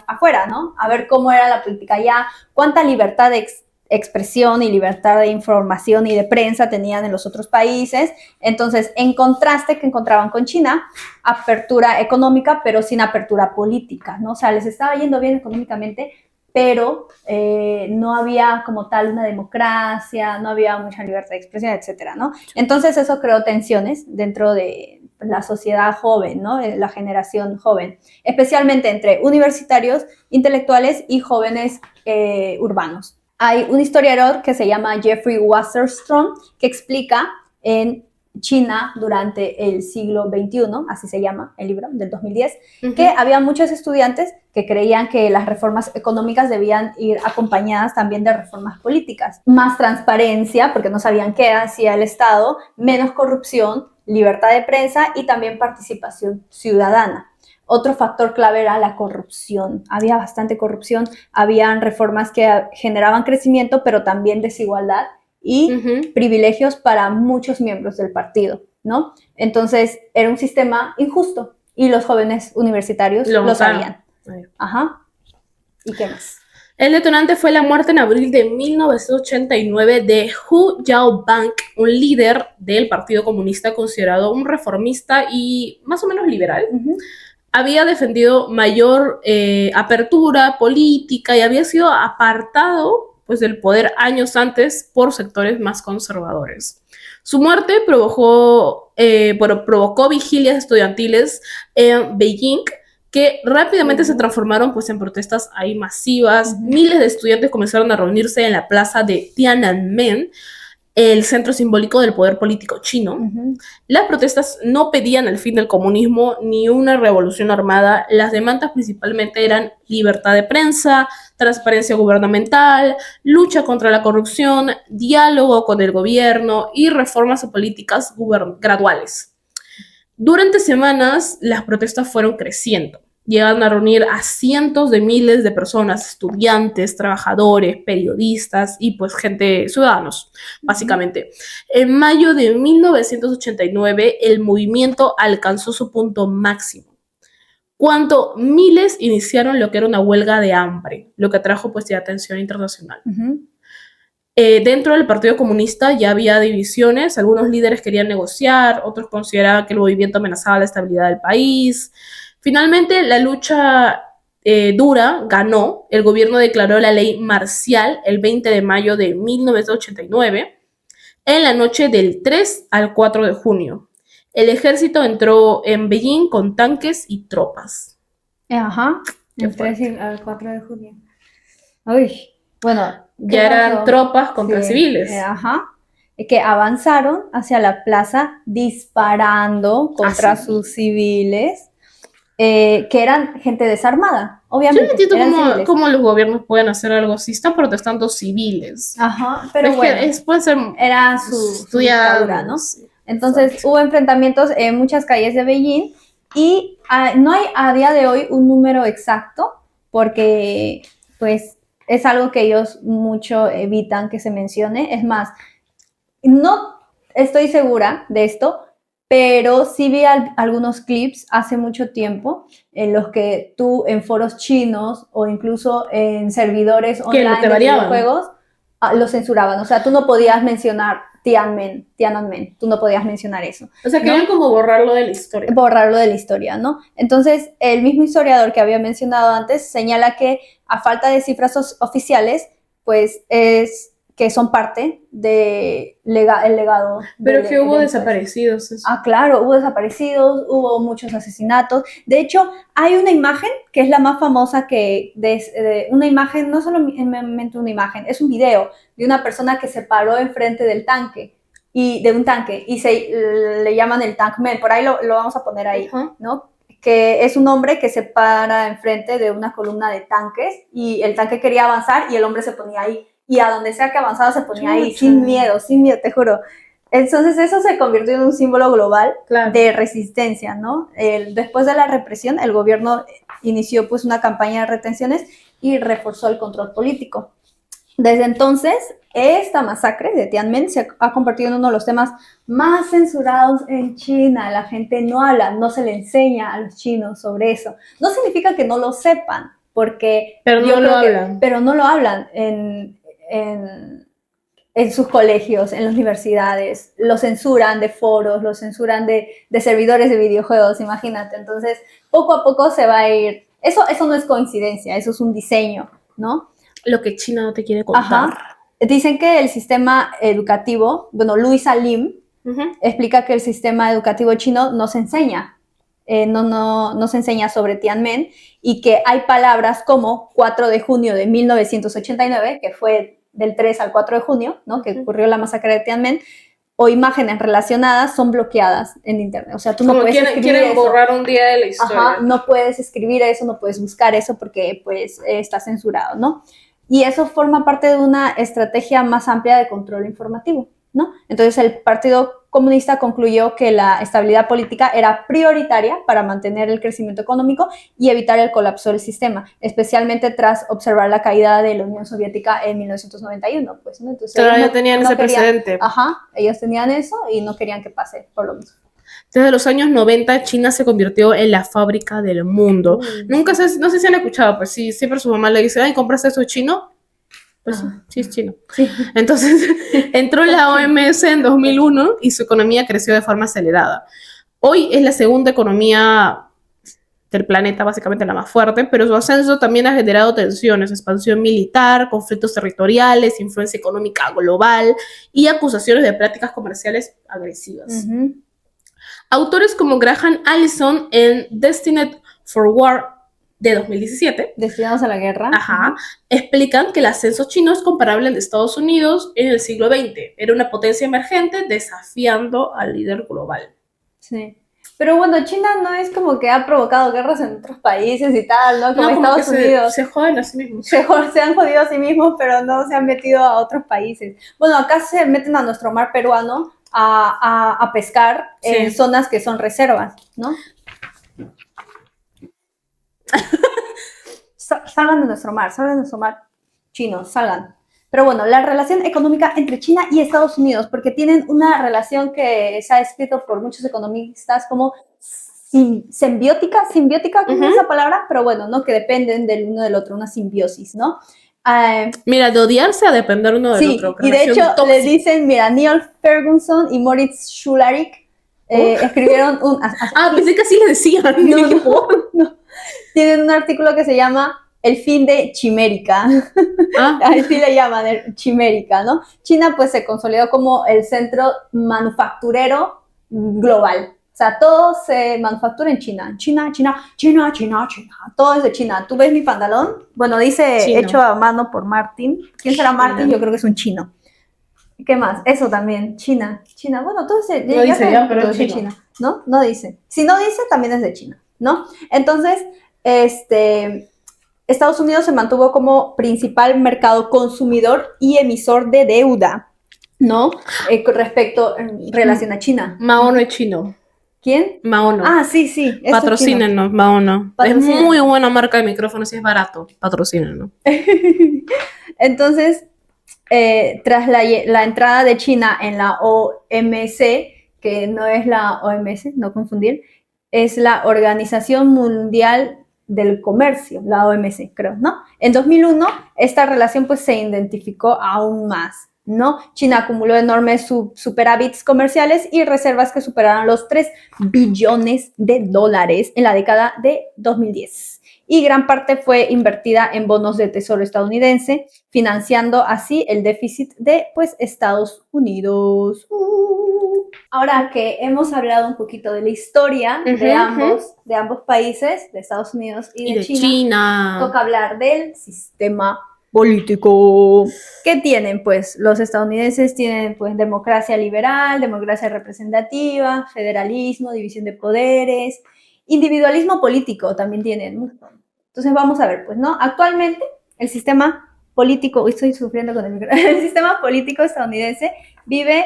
afuera, ¿no? A ver cómo era la política allá, cuánta libertad de expresión y libertad de información y de prensa tenían en los otros países. Entonces, en contraste que encontraban con China, apertura económica, pero sin apertura política, ¿no? O sea, les estaba yendo bien económicamente, pero no había como tal una democracia, no había mucha libertad de expresión, etcétera, ¿no? Entonces, eso creó tensiones dentro de la sociedad joven, ¿no? La generación joven, especialmente entre universitarios, intelectuales y jóvenes urbanos. Hay un historiador que se llama Jeffrey Wasserstrom que explica en China durante el siglo XXI, así se llama el libro del 2010, que había muchos estudiantes que creían que las reformas económicas debían ir acompañadas también de reformas políticas. Más transparencia, porque no sabían qué hacía el Estado, menos corrupción, libertad de prensa y también participación ciudadana. Otro factor clave era la corrupción. Había bastante corrupción, habían reformas que generaban crecimiento, pero también desigualdad y privilegios para muchos miembros del partido, ¿no? Entonces, era un sistema injusto y los jóvenes universitarios lo sabían. Ajá. ¿Y qué más? El detonante fue la muerte en abril de 1989 de Hu Yaobang, un líder del Partido Comunista considerado un reformista y más o menos liberal. Había defendido mayor apertura política y había sido apartado pues, del poder años antes por sectores más conservadores. Su muerte provocó vigilias estudiantiles en Beijing que rápidamente se transformaron pues, en protestas ahí masivas. Miles de estudiantes comenzaron a reunirse en la plaza de Tiananmen, el centro simbólico del poder político chino. Las protestas no pedían el fin del comunismo ni una revolución armada. Las demandas principalmente eran libertad de prensa, transparencia gubernamental, lucha contra la corrupción, diálogo con el gobierno y reformas políticas graduales. Durante semanas, las protestas fueron creciendo. Llegaron a reunir a cientos de miles de personas, estudiantes, trabajadores, periodistas y pues gente, ciudadanos, básicamente. En mayo de 1989, el movimiento alcanzó su punto máximo, cuando miles iniciaron lo que era una huelga de hambre, lo que atrajo pues ya atención internacional. Dentro del Partido Comunista ya había divisiones, algunos líderes querían negociar, otros consideraban que el movimiento amenazaba la estabilidad del país. Finalmente, la lucha dura ganó, el gobierno declaró la ley marcial el 20 de mayo de 1989, en la noche del 3 al 4 de junio. El ejército entró en Beijing con tanques y tropas. Ajá, Qué el 3 al 4 de junio. Uy, bueno, Ya eran pasó? tropas contra Sí, civiles. Ajá. Que avanzaron hacia la plaza disparando contra sí. sus civiles, que eran gente desarmada, Yo no obviamente. entiendo eran civiles. cómo los gobiernos pueden hacer algo así. Están protestando civiles. Ajá, pero Es que bueno, puede ser era su dictadura, ¿no? sí. Entonces Exacto. hubo enfrentamientos en muchas calles de Beijing y no hay a día de hoy un número exacto porque pues es algo que ellos mucho evitan que se mencione. Es más, no estoy segura de esto, pero sí vi algunos clips hace mucho tiempo en los que tú en foros chinos o incluso en servidores Que online no te de variaban. videojuegos lo censuraban. O sea, tú no podías mencionar Tiananmen, tú no podías mencionar eso. O sea, querían como borrarlo de la historia. Borrarlo de la historia, ¿no? Entonces, el mismo historiador que había mencionado antes señala que a falta de cifras oficiales, pues es que son parte del legado. Pero que hubo del desaparecidos. Eso. Ah, claro, hubo desaparecidos, hubo muchos asesinatos. De hecho, hay una imagen que es la más famosa una imagen, no solamente una imagen, es un video de una persona que se paró enfrente del tanque, de un tanque, y le llaman el Tankman, por ahí lo vamos a poner ahí, ¿no? Que es un hombre que se para enfrente de una columna de tanques y el tanque quería avanzar y el hombre se ponía ahí. Y a donde sea que avanzaba se ponía ahí, sin miedo, te juro. Entonces eso se convirtió en un símbolo global de resistencia, ¿no? Después de la represión, el gobierno inició pues una campaña de retenciones y reforzó el control político. Desde entonces, esta masacre de Tiananmen se ha convertido en uno de los temas más censurados en China. La gente no habla, no se le enseña a los chinos sobre eso. No significa que no lo sepan, porque pero no lo hablan. Pero no lo hablan en sus colegios, en las universidades, lo censuran de foros, lo censuran de servidores de videojuegos, imagínate. Entonces, poco a poco se va a ir. Eso no es coincidencia, eso es un diseño, ¿no? Lo que China no te quiere contar. Ajá. Dicen que el sistema educativo, Luisa Lim explica que el sistema educativo chino no se enseña, no se enseña sobre Tiananmen y que hay palabras como 4 de junio de 1989, que fue del 3 al 4 de junio, ¿no? Que ocurrió la masacre de Tiananmen, o imágenes relacionadas son bloqueadas en internet. O sea, tú no puedes escribir quieren eso. borrar un día de la historia. Ajá, no puedes escribir eso, no puedes buscar eso porque pues está censurado, ¿no? Y eso forma parte de una estrategia más amplia de control informativo, ¿no? Entonces el Partido Comunista concluyó que la estabilidad política era prioritaria para mantener el crecimiento económico y evitar el colapso del sistema, especialmente tras observar la caída de la Unión Soviética en 1991, pues, ¿no? Entonces, pero ya tenían ese precedente. Ajá, ellos tenían eso y no querían que pase por lo mismo. Desde los años 90, China se convirtió en la fábrica del mundo. No sé si han escuchado, pues sí, siempre su mamá le dice, ay, ¿compraste eso chino? Pues sí, es chino. Sí. Entonces, entró la OMS en 2001 y su economía creció de forma acelerada. Hoy es la segunda economía del planeta, básicamente la más fuerte, pero su ascenso también ha generado tensiones, expansión militar, conflictos territoriales, influencia económica global y acusaciones de prácticas comerciales agresivas. Autores como Graham Allison en Destined for War de 2017, Destinados a la guerra, explican que el ascenso chino es comparable al de Estados Unidos en el siglo XX. Era una potencia emergente desafiando al líder global. Sí. Pero bueno, China no es como que ha provocado guerras en otros países y tal, ¿no? Como Estados Unidos. Se joden a sí mismos. Se han jodido a sí mismos, pero no se han metido a otros países. Bueno, acá se meten a nuestro mar peruano a pescar en Sí. zonas que son reservas, ¿no? Salgan de nuestro mar, chinos, salgan. Pero bueno, la relación económica entre China y Estados Unidos, porque tienen una relación que se ha descrito por muchos economistas como simbiótica, ¿cómo es esa palabra? Pero bueno, ¿no? Que dependen del uno del otro, una simbiosis, ¿no? Mira, de odiarse a depender uno del Sí, otro. y de relación hecho tóxica. le dicen, mira, Neil Ferguson y Moritz Schularik escribieron un... Pensé que así le decían. No, no. Tienen un artículo que se llama El fin de Chimérica. Ah, Así le llaman, Chimérica, ¿no? China pues se consolidó como el centro manufacturero global. O sea, todo se manufactura en China. China. Todo es de China. ¿Tú ves mi pantalón? Bueno, dice Chino. hecho a mano por Martin. ¿Quién será Martin? Chino. Yo creo que es un chino. ¿Qué más? Eso también, China. Bueno, todo es No dice saben ya, que pero todo es de chino. China, ¿no? No dice. Si no dice, también es de China, ¿no? Entonces, Estados Unidos se mantuvo como principal mercado consumidor y emisor de deuda, ¿no? Con respecto en relación a China. Maono es chino. ¿Quién? Maono. Ah, sí, esto es chino. Patrocínenos, Maono. Patrocínenos. Es muy buena marca de micrófonos y es barato. Patrocínenos. Entonces, tras la entrada de China en la OMC, que no es la OMS, no confundir, es la Organización Mundial del Comercio, la OMC, creo, ¿no? En 2001, esta relación pues se identificó aún más, ¿no? China acumuló enormes superávits comerciales y reservas que superaron los 3 billones de dólares en la década de 2010. Y gran parte fue invertida en bonos de tesoro estadounidense, financiando así el déficit de pues, Estados Unidos. Ahora que hemos hablado un poquito de la historia de ambos países, de Estados Unidos y de China, toca hablar del sistema político. ¿Qué tienen? Pues los estadounidenses tienen pues democracia liberal, democracia representativa, federalismo, división de poderes, individualismo político también tienen. Entonces vamos a ver, pues, ¿no? Actualmente el sistema político, estoy sufriendo con el micrófono, el sistema político estadounidense vive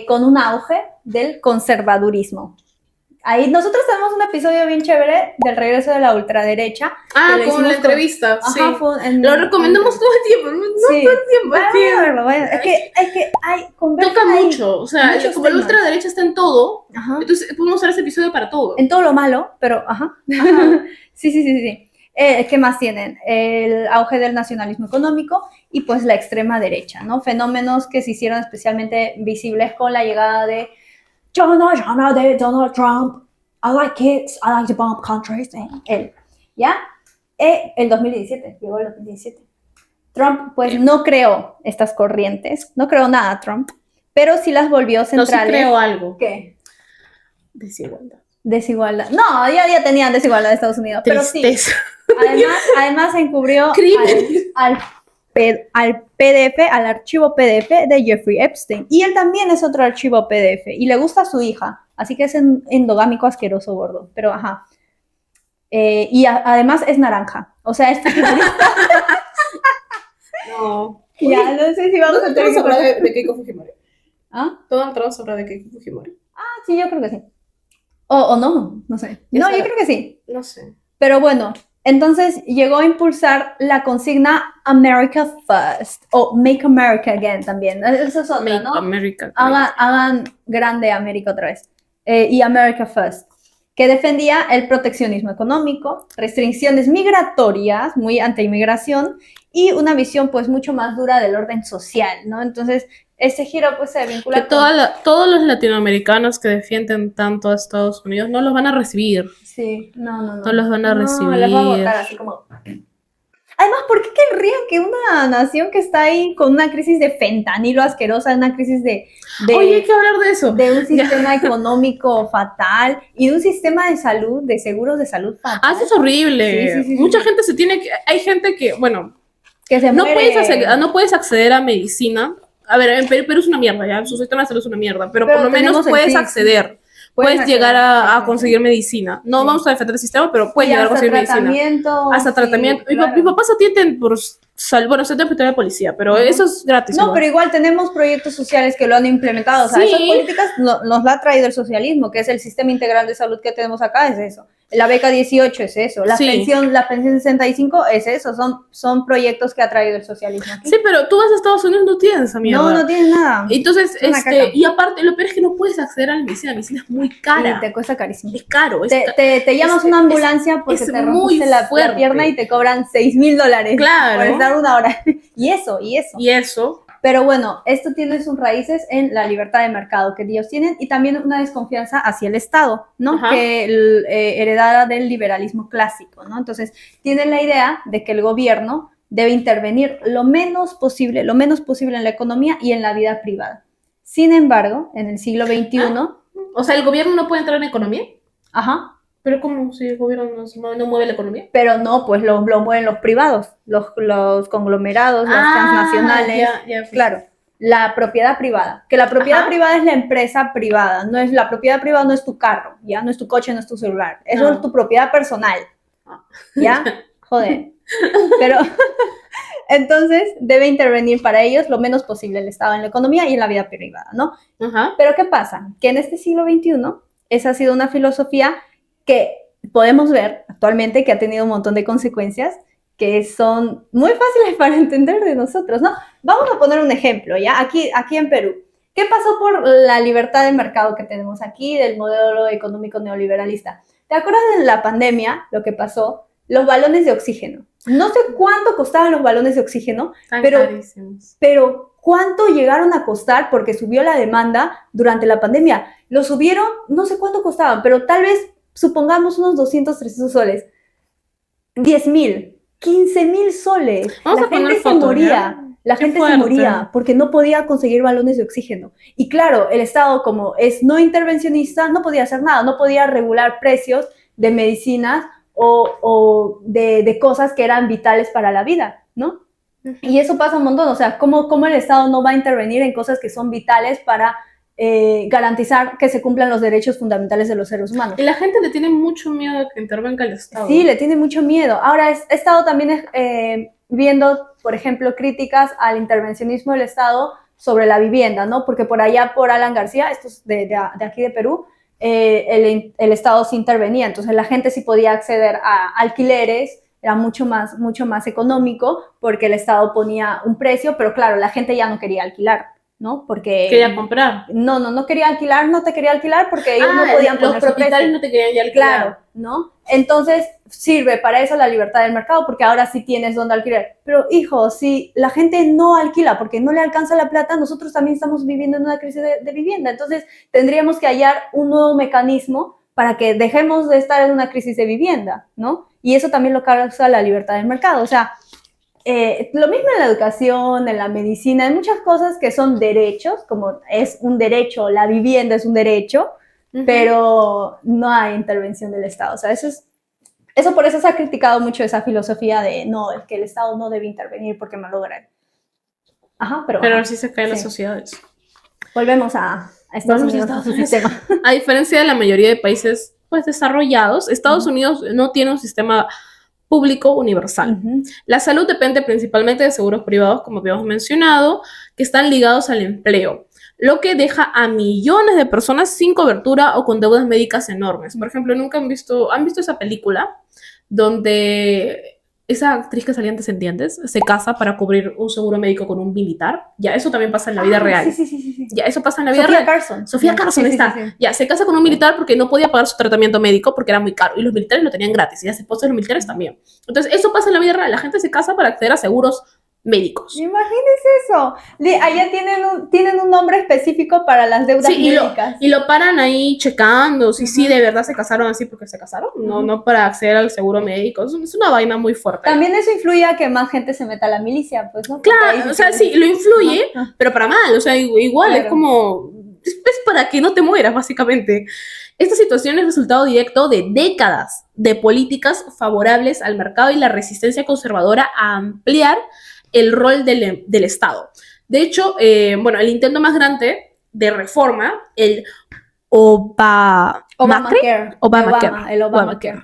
con un auge del conservadurismo. Ahí nosotros tenemos un episodio bien chévere del regreso de la ultraderecha. Con la entrevista, sí. Lo recomendamos todo el tiempo, no sí. todo el tiempo. Vayan a verlo, vayan. Es que hay toca mucho, o sea, como la ultraderecha está en todo, entonces podemos usar ese episodio para todo. En todo lo malo, pero sí. ¿Qué más tienen? El auge del nacionalismo económico y pues la extrema derecha, ¿no? Fenómenos que se hicieron especialmente visibles con la llegada de Donald Trump. I like kids, I like to bomb countries. Él, ¿ya? El 2017, llegó el 2017. Trump pues no creó estas corrientes, no creó nada Trump, pero sí las volvió centrales. No, sí creó algo. ¿Qué? Desigualdad. No, ya tenían desigualdad en Estados Unidos. Tristeza. Pero sí. Además encubrió al PDF, al archivo PDF de Jeffrey Epstein. Y él también es otro archivo PDF. Y le gusta a su hija. Así que es endogámico asqueroso gordo. Pero y además es naranja. O sea, este No. Ya, no sé si vamos a tener que hablar de Keiko Fujimori. ¿Ah? Todo entramos a hablar de Keiko Fujimori. Sí, yo creo que sí. O no sé. No, yo creo que sí. No sé. Pero bueno, entonces llegó a impulsar la consigna America First o Make America Again también. Eso es otra, ¿no? America. Hagan grande América otra vez. Y America First, que defendía el proteccionismo económico, restricciones migratorias, muy anti-inmigración, y una visión pues mucho más dura del orden social, ¿no? Entonces, este giro pues se vincula que todos los latinoamericanos que defienden tanto a Estados Unidos no los van a recibir. Sí, no. No los van a recibir. Les va a votar así como... Además, ¿por qué querrían que una nación que está ahí con una crisis de fentanilo asquerosa, una crisis de Oye, hay que hablar de eso. De un sistema económico fatal y de un sistema de salud, de seguros de salud fatal? Eso es horrible. Sí. Mucha gente se tiene que... Hay gente que, bueno... Que se muere. No puedes acceder a medicina. A ver, en Perú es una mierda, ya. Su sistema de salud es una mierda. Pero por lo menos puedes acceder. puedes llegar a sí, conseguir medicina. No sí. vamos a defender el sistema, pero puedes Y llegar a hasta conseguir medicina. tratamiento. Hasta sí, tratamiento. claro. Mi papá se atiende por bueno, se atiende por la policía, pero Ajá. eso es gratis. No, igual. pero igual tenemos proyectos sociales que lo han implementado. O sea, Sí. esas políticas nos la ha traído el socialismo, que es el sistema integral de salud que tenemos acá, es eso. La beca 18 es eso. La Sí. pensión 65 es eso. Son proyectos que ha traído el socialismo aquí. Sí, pero tú vas a Estados Unidos, no tienes esa mierda. No tienes nada. Entonces, Es una caca. y aparte, lo peor es que no puedes acceder a la medicina es muy cara. Y te cuesta carísimo. Es caro. Te llamas una ambulancia porque es te muy rompiste la fuerte. pierna y te cobran $6,000 Claro. por estar una hora. Y eso. Y eso, Pero bueno, esto tiene sus raíces en la libertad de mercado que ellos tienen y también una desconfianza hacia el Estado, ¿no? Ajá. Que heredada del liberalismo clásico, ¿no? Entonces, tienen la idea de que el gobierno debe intervenir lo menos posible en la economía y en la vida privada. Sin embargo, en el siglo XXI, o sea, el gobierno no puede entrar en economía. ajá, Pero ¿cómo si el gobierno no mueve la economía? pero no, pues lo mueven los privados, los conglomerados, las transnacionales. Ya, pues. Claro, la propiedad privada. Que la propiedad Ajá. privada es la empresa privada. La propiedad privada no es tu carro, ¿ya? No es tu coche, no es tu celular. Eso No. es tu propiedad personal. Ah. ¿Ya? Joder. Pero entonces debe intervenir para ellos lo menos posible el Estado en la economía y en la vida privada, ¿no? Ajá. Pero ¿qué pasa? Que en este siglo XXI esa ha sido una filosofía que podemos ver actualmente que ha tenido un montón de consecuencias que son muy fáciles para entender de nosotros, ¿no? Vamos a poner un ejemplo, ¿ya? Aquí en Perú. ¿Qué pasó por la libertad de mercado que tenemos aquí, del modelo económico neoliberalista? ¿Te acuerdas de la pandemia, lo que pasó? Los balones de oxígeno. No sé cuánto costaban los balones de oxígeno, Están pero carísimos. pero ¿cuánto llegaron a costar? Porque subió la demanda durante la pandemia. Lo subieron, no sé cuánto costaban, pero tal vez, supongamos, unos 200, 300 soles. 10,000, 15,000 soles. Vamos La a poner gente se fotos, moría. ¿ya? La Qué gente fuerte. se moría porque no podía conseguir balones de oxígeno. Y claro, el Estado, como es no intervencionista, no podía hacer nada, no podía regular precios de medicinas o de cosas que eran vitales para la vida, ¿no? Y eso pasa un montón, o sea, ¿cómo el Estado no va a intervenir en cosas que son vitales para garantizar que se cumplan los derechos fundamentales de los seres humanos? Y la gente le tiene mucho miedo de que intervenga el Estado. Sí, le tiene mucho miedo. Ahora, he estado también viendo, por ejemplo, críticas al intervencionismo del Estado sobre la vivienda, ¿no? Porque por allá, por Alan García, esto es de aquí de Perú, el Estado sí intervenía, entonces la gente sí podía acceder a alquileres, era mucho más económico porque el Estado ponía un precio, pero claro, la gente ya no quería alquilar, ¿no? Porque Quería comprar. no quería alquilar, no te quería alquilar porque ellos no podían los poner su propietarios precio. no te querían ya alquilar. Claro, ¿no? Entonces sirve para eso la libertad del mercado porque ahora sí tienes dónde alquilar. Pero hijo, si la gente no alquila porque no le alcanza la plata, nosotros también estamos viviendo en una crisis de vivienda. Entonces tendríamos que hallar un nuevo mecanismo para que dejemos de estar en una crisis de vivienda, ¿no? Y eso también lo causa la libertad del mercado. O sea, lo mismo en la educación, en la medicina, hay muchas cosas que son derechos, como es un derecho, la vivienda es un derecho, pero no hay intervención del Estado. O sea, eso por eso se ha criticado mucho esa filosofía de no, es que el Estado no debe intervenir porque malogran. Ajá, pero Pero así se caen las sí. sociedades. Volvemos a Estados Volvemos a Unidos, Estados a su Unidos. sistema. A diferencia de la mayoría de países pues desarrollados, Estados Unidos no tiene un sistema público universal. Ujú. La salud depende principalmente de seguros privados, como habíamos mencionado, que están ligados al empleo, lo que deja a millones de personas sin cobertura o con deudas médicas enormes. Por ejemplo, ¿han visto esa película donde esa actriz que salía en Descendientes se casa para cubrir un seguro médico con un militar? Ya, eso también pasa en la vida real. Sí. Ya, eso pasa en la vida Sofía real. Carson. Sofía Carson Sí. está. Ya, se casa con un militar porque no podía pagar su tratamiento médico porque era muy caro. Y los militares lo tenían gratis. Y las esposas de los militares también. Entonces, eso pasa en la vida real. La gente se casa para acceder a seguros médicos. Imagínense eso. Allá tienen un nombre específico para las deudas Sí, médicas. y lo paran ahí checando si sí de verdad se casaron así porque se casaron, no para acceder al seguro médico. Es una vaina muy fuerte. También eso influye a que más gente se meta a la milicia, pues, ¿no? Porque ahí Claro, o sea, sí, lo influye, pero para mal, o sea, igual Claro. es como, es para que no te mueras, básicamente. Esta situación es resultado directo de décadas de políticas favorables al mercado y la resistencia conservadora a ampliar el rol del Estado. De hecho, el intento más grande de reforma, el Obamacare. Obamacare. El Obamacare.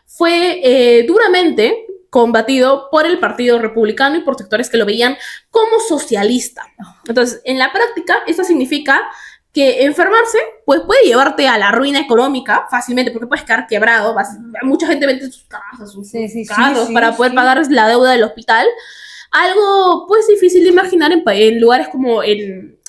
Fue duramente combatido por el Partido Republicano y por sectores que lo veían como socialista. Entonces, en la práctica, esto significa que enfermarse pues puede llevarte a la ruina económica fácilmente, porque puedes quedar quebrado. Mucha gente vende sus casas, sus carros para poder pagar la deuda del hospital. Algo pues difícil de imaginar en lugares como en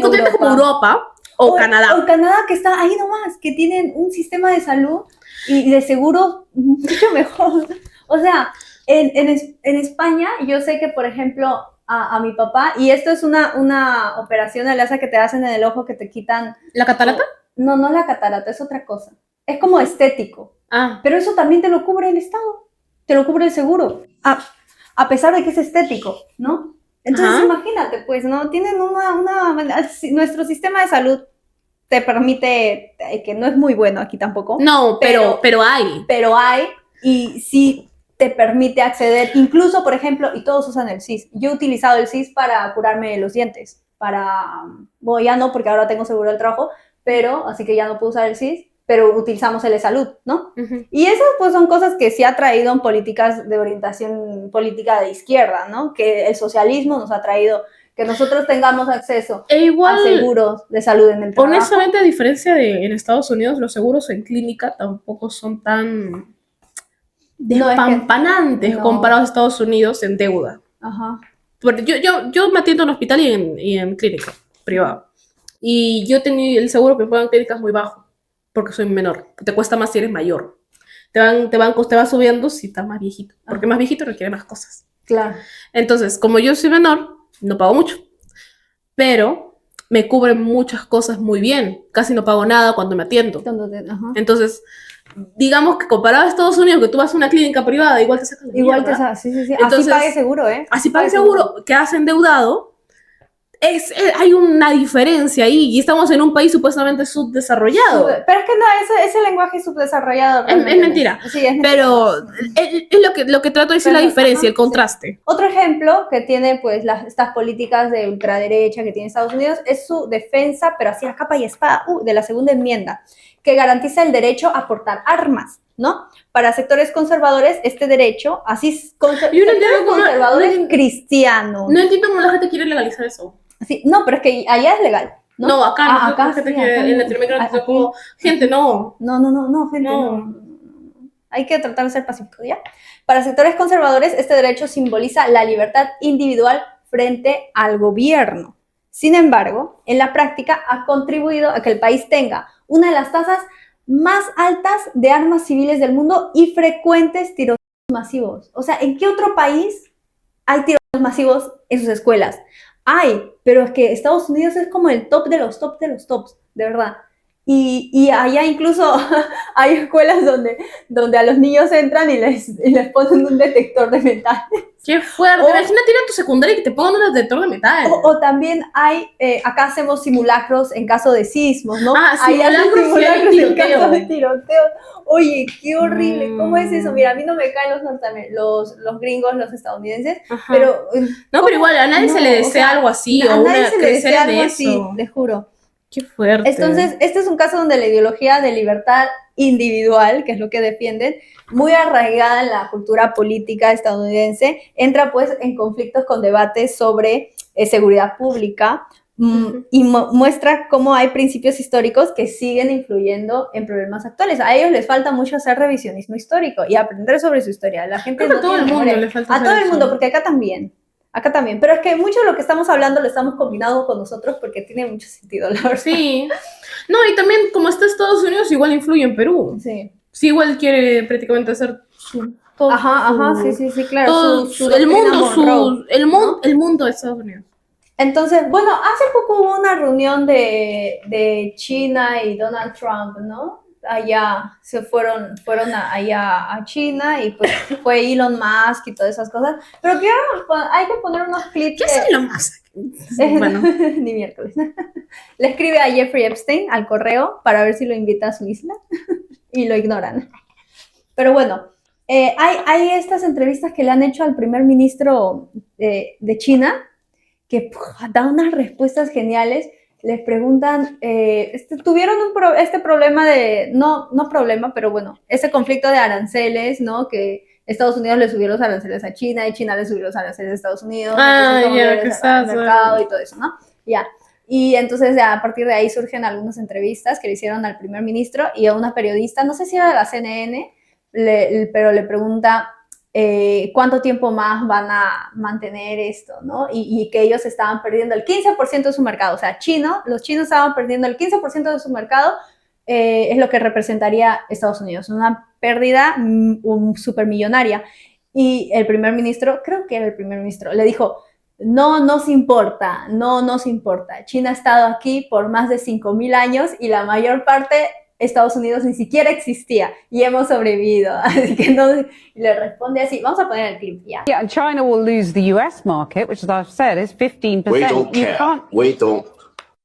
continentes como Europa o Canadá. O Canadá, que está ahí nomás, que tienen un sistema de salud y de seguro mucho mejor. O sea, en España yo sé que, por ejemplo, a mi papá, y esto es una operación de láser que te hacen en el ojo, que te quitan... ¿La catarata? No, no la catarata, es otra cosa. Es como estético. Pero eso también te lo cubre el Estado, te lo cubre el seguro, a pesar de que es estético, ¿no? Entonces imagínate, pues, ¿no? Tienen nuestro sistema de salud te permite, que no es muy bueno aquí tampoco. No, pero hay. Pero hay, y sí te permite acceder, incluso, por ejemplo, y todos usan el SIS. Yo he utilizado el SIS para curarme los dientes, bueno, ya no, porque ahora tengo seguro del trabajo, pero, así que ya no puedo usar el SIS, pero utilizamos el de salud, ¿no? Y esas pues son cosas que sí ha traído en políticas de orientación política de izquierda, ¿no? Que el socialismo nos ha traído que nosotros tengamos acceso a seguros de salud en el trabajo. Honestamente, a diferencia de en Estados Unidos, los seguros en clínica tampoco son tan despampanantes comparados a Estados Unidos en deuda. Porque yo me atiendo en hospital y en clínica privada. Y yo tenía el seguro que me pagan en clínicas muy bajo, porque soy menor. Te cuesta más si eres mayor. Te va subiendo si estás más viejito, porque más viejito requiere más cosas. Claro. Entonces, como yo soy menor, no pago mucho, pero me cubren muchas cosas muy bien. Casi no pago nada cuando me atiendo. Entonces, digamos que comparado a Estados Unidos, que tú vas a una clínica privada, igual te sacan la mierda. Sí. Entonces, así pague seguro, ¿eh? Así pague seguro, que has endeudado. Hay una diferencia ahí, y estamos en un país supuestamente subdesarrollado. Pero es que no, ese lenguaje subdesarrollado es mentira. Sí, es mentira. Pero es lo que trato de decir, la diferencia, el contraste. Sí. Otro ejemplo que tiene pues estas políticas de ultraderecha que tiene Estados Unidos es su defensa, pero así a capa y espada, de la segunda enmienda, que garantiza el derecho a portar armas, ¿no? Para sectores conservadores, este derecho, conservadores cristianos. No entiendo cómo la gente quiere legalizar eso. Sí, no, pero es que allá es legal. No, acá no. Acá gente en Latinoamérica gente, no. No, gente, no. Hay que tratar de ser pacíficos, ¿ya? Para sectores conservadores, este derecho simboliza la libertad individual frente al gobierno. Sin embargo, en la práctica ha contribuido a que el país tenga una de las tasas más altas de armas civiles del mundo y frecuentes tiroteos masivos. O sea, ¿en qué otro país hay tiroteos masivos en sus escuelas? Hay, pero es que Estados Unidos es como el top de los top de los tops, de verdad. Y allá incluso hay escuelas donde a los niños entran y les ponen un detector de metal. ¡Qué fuerte! Imagínate ir a tu secundaria y que te pongan un detector de metal. O también hay, acá hacemos simulacros en caso de sismos, ¿no? Simulacros en caso de tiroteos. Oye, qué horrible. ¿Cómo es eso? Mira, a mí no me caen los gringos, los estadounidenses, pero... No, pero igual a nadie se le desea algo así, o una crecer de eso. Así, te juro. Qué fuerte. Entonces, este es un caso donde la ideología de libertad individual, que es lo que defienden, muy arraigada en la cultura política estadounidense, entra pues en conflictos con debates sobre seguridad pública y muestra cómo hay principios históricos que siguen influyendo en problemas actuales. A ellos les falta mucho hacer revisionismo histórico y aprender sobre su historia. La gente creo que a todo el mundo le falta a todo el mundo, porque acá también, pero es que mucho de lo que estamos hablando lo estamos combinando con nosotros porque tiene mucho sentido, la verdad. Sí. No, y también como está Estados Unidos, igual influye en Perú. Sí. Sí, igual quiere prácticamente hacer todo. Sí, claro. El mundo de Estados Unidos. Entonces, bueno, hace poco hubo una reunión de China y Donald Trump, ¿no? Allá se fueron allá a China y pues fue Elon Musk y todas esas cosas. Pero hay que poner unos clips. ¿Qué es Elon Musk? Bueno. Ni miércoles. Le escribe a Jeffrey Epstein al correo para ver si lo invita a su isla y lo ignoran. Pero bueno, hay estas entrevistas que le han hecho al primer ministro de China que da unas respuestas geniales. les preguntan, tuvieron este problema no problema, pero bueno, ese conflicto de aranceles, ¿no? Que Estados Unidos le subió los aranceles a China y China le subió los aranceles a Estados Unidos. Ya, que al mercado y todo eso, ¿no? Ya. Y entonces ya a partir de ahí surgen algunas entrevistas que le hicieron al primer ministro y a una periodista, no sé si era de la CNN, pero le pregunta cuánto tiempo más van a mantener esto, ¿no? Y que ellos estaban perdiendo el 15% de su mercado, o sea, los chinos estaban perdiendo el 15% de su mercado, es lo que representaría Estados Unidos, una pérdida supermillonaria. Y el primer ministro, creo que era el primer ministro, le dijo, no nos importa, no nos importa. China ha estado aquí por más de 5,000 años y la mayor parte Estados Unidos ni siquiera existía y hemos sobrevivido. Así que no, le responde así. Vamos a poner el clip ya. Yeah, and China will lose the US market, which, as I've said, is 15%. We don't You care. can't.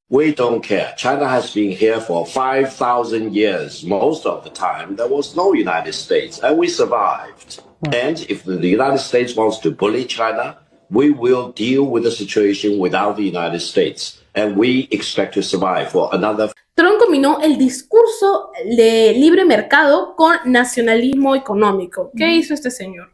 We don't care. China has been here for 5,000 years. Most of the time, there was no United States, and we survived. And if the United States wants to bully China, we will deal with the situation without the United States. And we expect to survive for another. Trump combinó el discurso de libre mercado con nacionalismo económico. ¿Qué hizo este señor?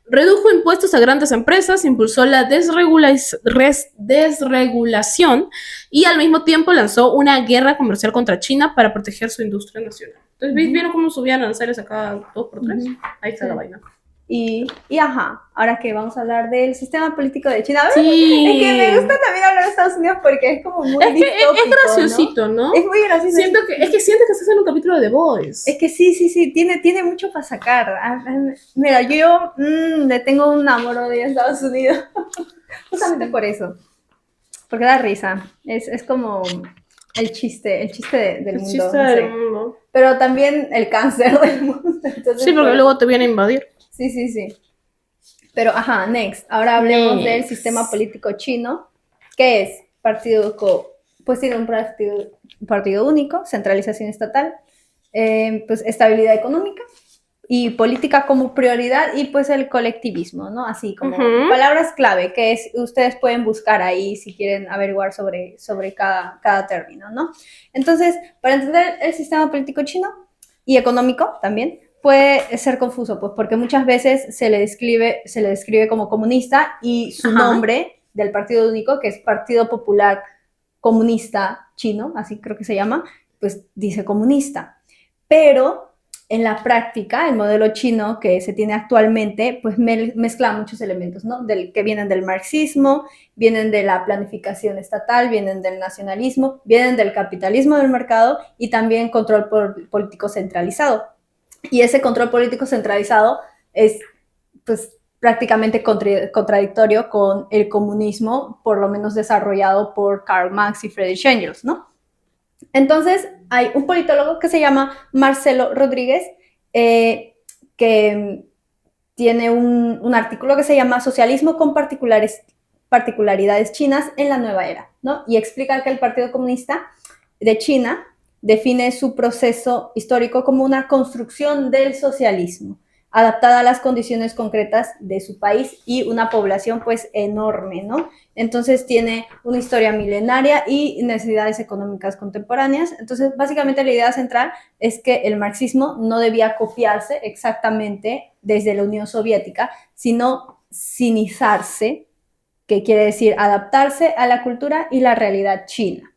Redujo impuestos a grandes empresas, impulsó la desregulación y al mismo tiempo lanzó una guerra comercial contra China para proteger su industria nacional. Entonces, ¿vieron cómo subían aranceles acá 2x3? Ahí está la vaina. Y ajá, ahora que vamos a hablar del sistema político de China. Sí. Es que me gusta también hablar de Estados Unidos porque es como muy es graciosito, ¿no? Es muy gracioso. Siento que estás en un capítulo de The Voice. Es que sí, tiene mucho para sacar. Mira, yo le tengo un amor-odio a Estados Unidos. Justamente por eso. Porque da risa. Es como el chiste del mundo. Chiste del mundo. Pero también el cáncer del mundo. Entonces, sí, porque luego te viene a invadir. Sí. Pero, ajá, next. Ahora hablemos del sistema político chino. ¿Qué es? Pues tiene un partido único, centralización estatal, pues estabilidad económica y política como prioridad y pues el colectivismo, ¿no? Así como palabras clave que ustedes pueden buscar ahí si quieren averiguar sobre cada término, ¿no? Entonces, para entender el sistema político chino y económico también, puede ser confuso, pues porque muchas veces se le describe como comunista y su nombre del partido único, que es Partido Popular Comunista Chino, así creo que se llama, pues dice comunista. Pero en la práctica, el modelo chino que se tiene actualmente, pues mezcla muchos elementos, ¿no? Que vienen del marxismo, vienen de la planificación estatal, vienen del nacionalismo, vienen del capitalismo del mercado y también control político centralizado. Y ese control político centralizado es, pues, prácticamente contradictorio con el comunismo, por lo menos desarrollado por Karl Marx y Friedrich Engels, ¿no? Entonces, hay un politólogo que se llama Marcelo Rodríguez, que tiene un artículo que se llama Socialismo con particularidades chinas en la nueva era, ¿no? Y explica que el Partido Comunista de China define su proceso histórico como una construcción del socialismo, adaptada a las condiciones concretas de su país y una población pues enorme, ¿no? Entonces tiene una historia milenaria y necesidades económicas contemporáneas. Entonces básicamente la idea central es que el marxismo no debía copiarse exactamente desde la Unión Soviética, sino sinizarse, que quiere decir adaptarse a la cultura y la realidad china.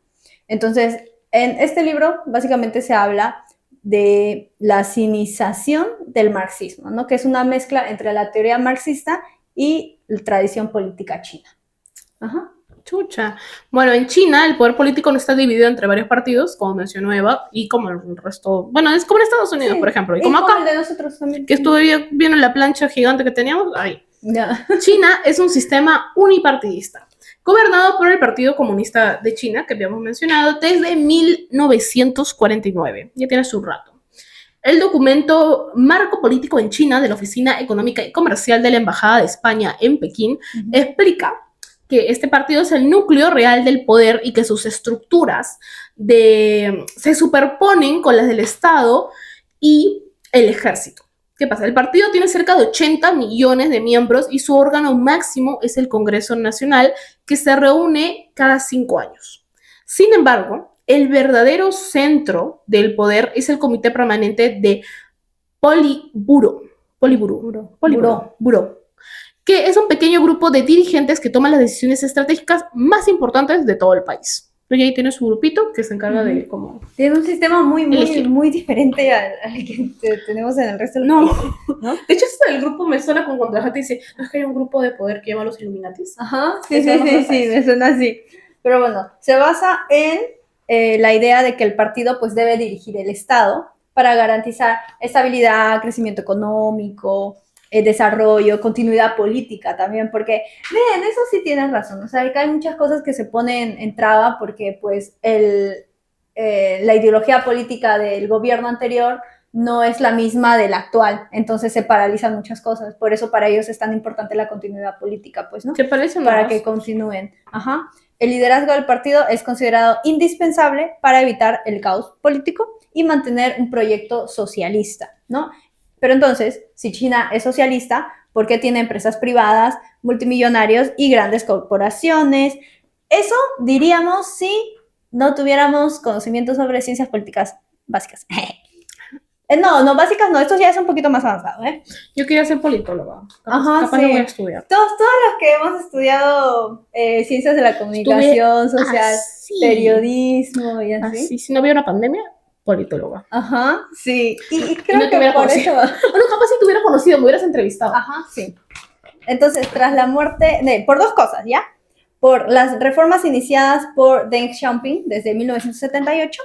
Entonces, en este libro básicamente se habla de la sinización del marxismo, ¿no? Que es una mezcla entre la teoría marxista y la tradición política china. Ajá. Chucha. Bueno, en China el poder político no está dividido entre varios partidos, como mencionó Eva, y como el resto, bueno, es como en Estados Unidos, por ejemplo, y como acá, el de nosotros también. que estuve viendo la plancha gigante que teníamos, ahí. Ya. China es un sistema unipartidista, gobernado por el Partido Comunista de China, que habíamos mencionado, desde 1949. Ya tiene su rato. El documento Marco Político en China de la Oficina Económica y Comercial de la Embajada de España en Pekín explica que este partido es el núcleo real del poder y que sus estructuras se superponen con las del Estado y el ejército. ¿Qué pasa? El partido tiene cerca de 80 millones de miembros y su órgano máximo es el Congreso Nacional, que se reúne cada 5 años. Sin embargo, el verdadero centro del poder es el Comité Permanente de Politburo, que es un pequeño grupo de dirigentes que toman las decisiones estratégicas más importantes de todo el país. Entonces ahí tiene su grupito que se encarga de como... Tiene un sistema muy elegir. diferente al que tenemos en el resto del No. país, ¿no? De hecho, esto del grupo me suena como cuando la gente dice, no, es que hay un grupo de poder que llama los Illuminatis. Ajá, sí, Eso no pasa me suena así. Pero bueno, se basa en la idea de que el partido pues debe dirigir el Estado para garantizar estabilidad, crecimiento económico, desarrollo, continuidad política también, porque, ven, eso sí tienes razón, o sea, que hay muchas cosas que se ponen en traba porque pues la ideología política del gobierno anterior no es la misma del actual, entonces se paralizan muchas cosas, por eso para ellos es tan importante la continuidad política, pues, ¿no? Que parece Para más. que continúen. Ajá. El liderazgo del partido es considerado indispensable para evitar el caos político y mantener un proyecto socialista, ¿no? Pero entonces, si China es socialista, ¿por qué tiene empresas privadas, multimillonarios y grandes corporaciones? Eso diríamos si no tuviéramos conocimientos sobre ciencias políticas básicas. No, básicas no, esto ya es un poquito más avanzado, ¿eh? Yo quería ser politóloga. Ajá, Capaz sí. lo voy a estudiar. Todos los que hemos estudiado ciencias de la comunicación social, así. periodismo y así. Así, si no hubiera una pandemia, politóloga. Ajá, sí. Y no creo te que hubiera por conocido. eso... Bueno, capaz si te hubiera conocido, me hubieras entrevistado. Ajá, sí. Entonces, tras la muerte, por dos cosas, ¿ya? Por las reformas iniciadas por Deng Xiaoping desde 1978,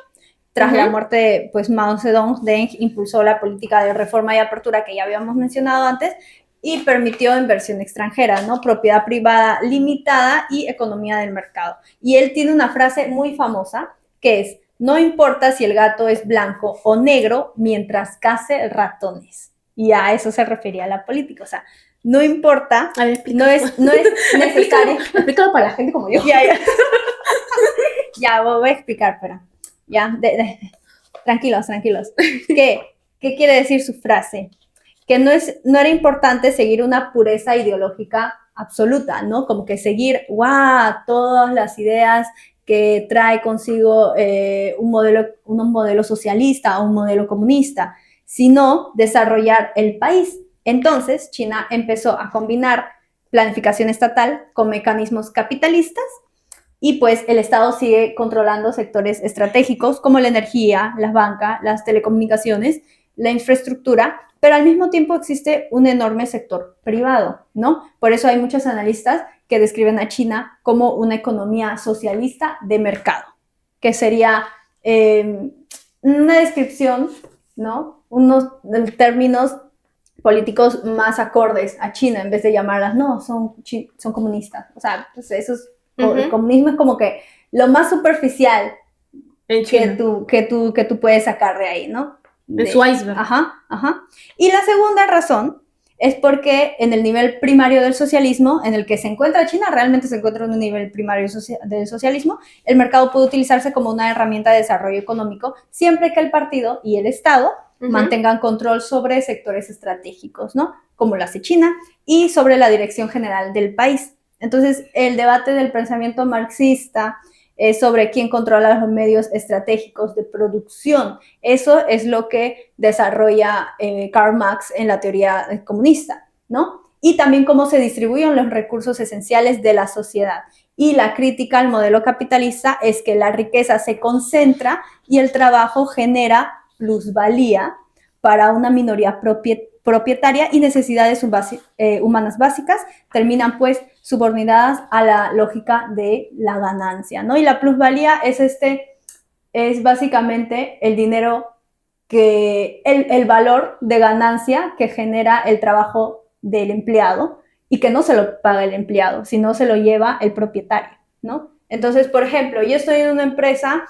tras la muerte, pues Mao Zedong, Deng impulsó la política de reforma y apertura que ya habíamos mencionado antes y permitió inversión extranjera, ¿no? Propiedad privada limitada y economía del mercado. Y él tiene una frase muy famosa que es: no importa si el gato es blanco o negro mientras case ratones. Y a eso se refería la política, o sea, no importa, A ver, no es necesario. Explícalo para la gente como yo. Ya. Ya, voy a explicar, pero ya, tranquilos. ¿Qué quiere decir su frase? Que no era importante seguir una pureza ideológica absoluta, ¿no? Como que seguir, todas las ideas que trae consigo un modelo socialista o un modelo comunista, sino desarrollar el país. Entonces, China empezó a combinar planificación estatal con mecanismos capitalistas y pues el Estado sigue controlando sectores estratégicos como la energía, las bancas, las telecomunicaciones, la infraestructura, pero al mismo tiempo existe un enorme sector privado, ¿no? Por eso hay muchos analistas que describen a China como una economía socialista de mercado, que sería una descripción, ¿no? Unos términos políticos más acordes a China, en vez de llamarlas, no, son comunistas. O sea, pues eso es, el comunismo es como que lo más superficial que tú puedes sacar de ahí, ¿no? De su iceberg. Ajá. Y la segunda razón es porque en el nivel primario del socialismo, en el que se encuentra China, realmente se encuentra en un nivel primario del socialismo, el mercado puede utilizarse como una herramienta de desarrollo económico siempre que el partido y el Estado mantengan control sobre sectores estratégicos, ¿no? Como lo hace China, y sobre la dirección general del país. Entonces, el debate del pensamiento marxista sobre quién controla los medios estratégicos de producción, eso es lo que desarrolla Karl Marx en la teoría comunista, ¿no? Y también cómo se distribuyen los recursos esenciales de la sociedad. Y la crítica al modelo capitalista es que la riqueza se concentra y el trabajo genera plusvalía para una minoría propietaria y necesidades humanas básicas terminan pues subordinadas a la lógica de la ganancia, ¿no? Y la plusvalía es básicamente el dinero el valor de ganancia que genera el trabajo del empleado y que no se lo paga el empleado, sino se lo lleva el propietario, ¿no? Entonces, por ejemplo, yo estoy en una empresa,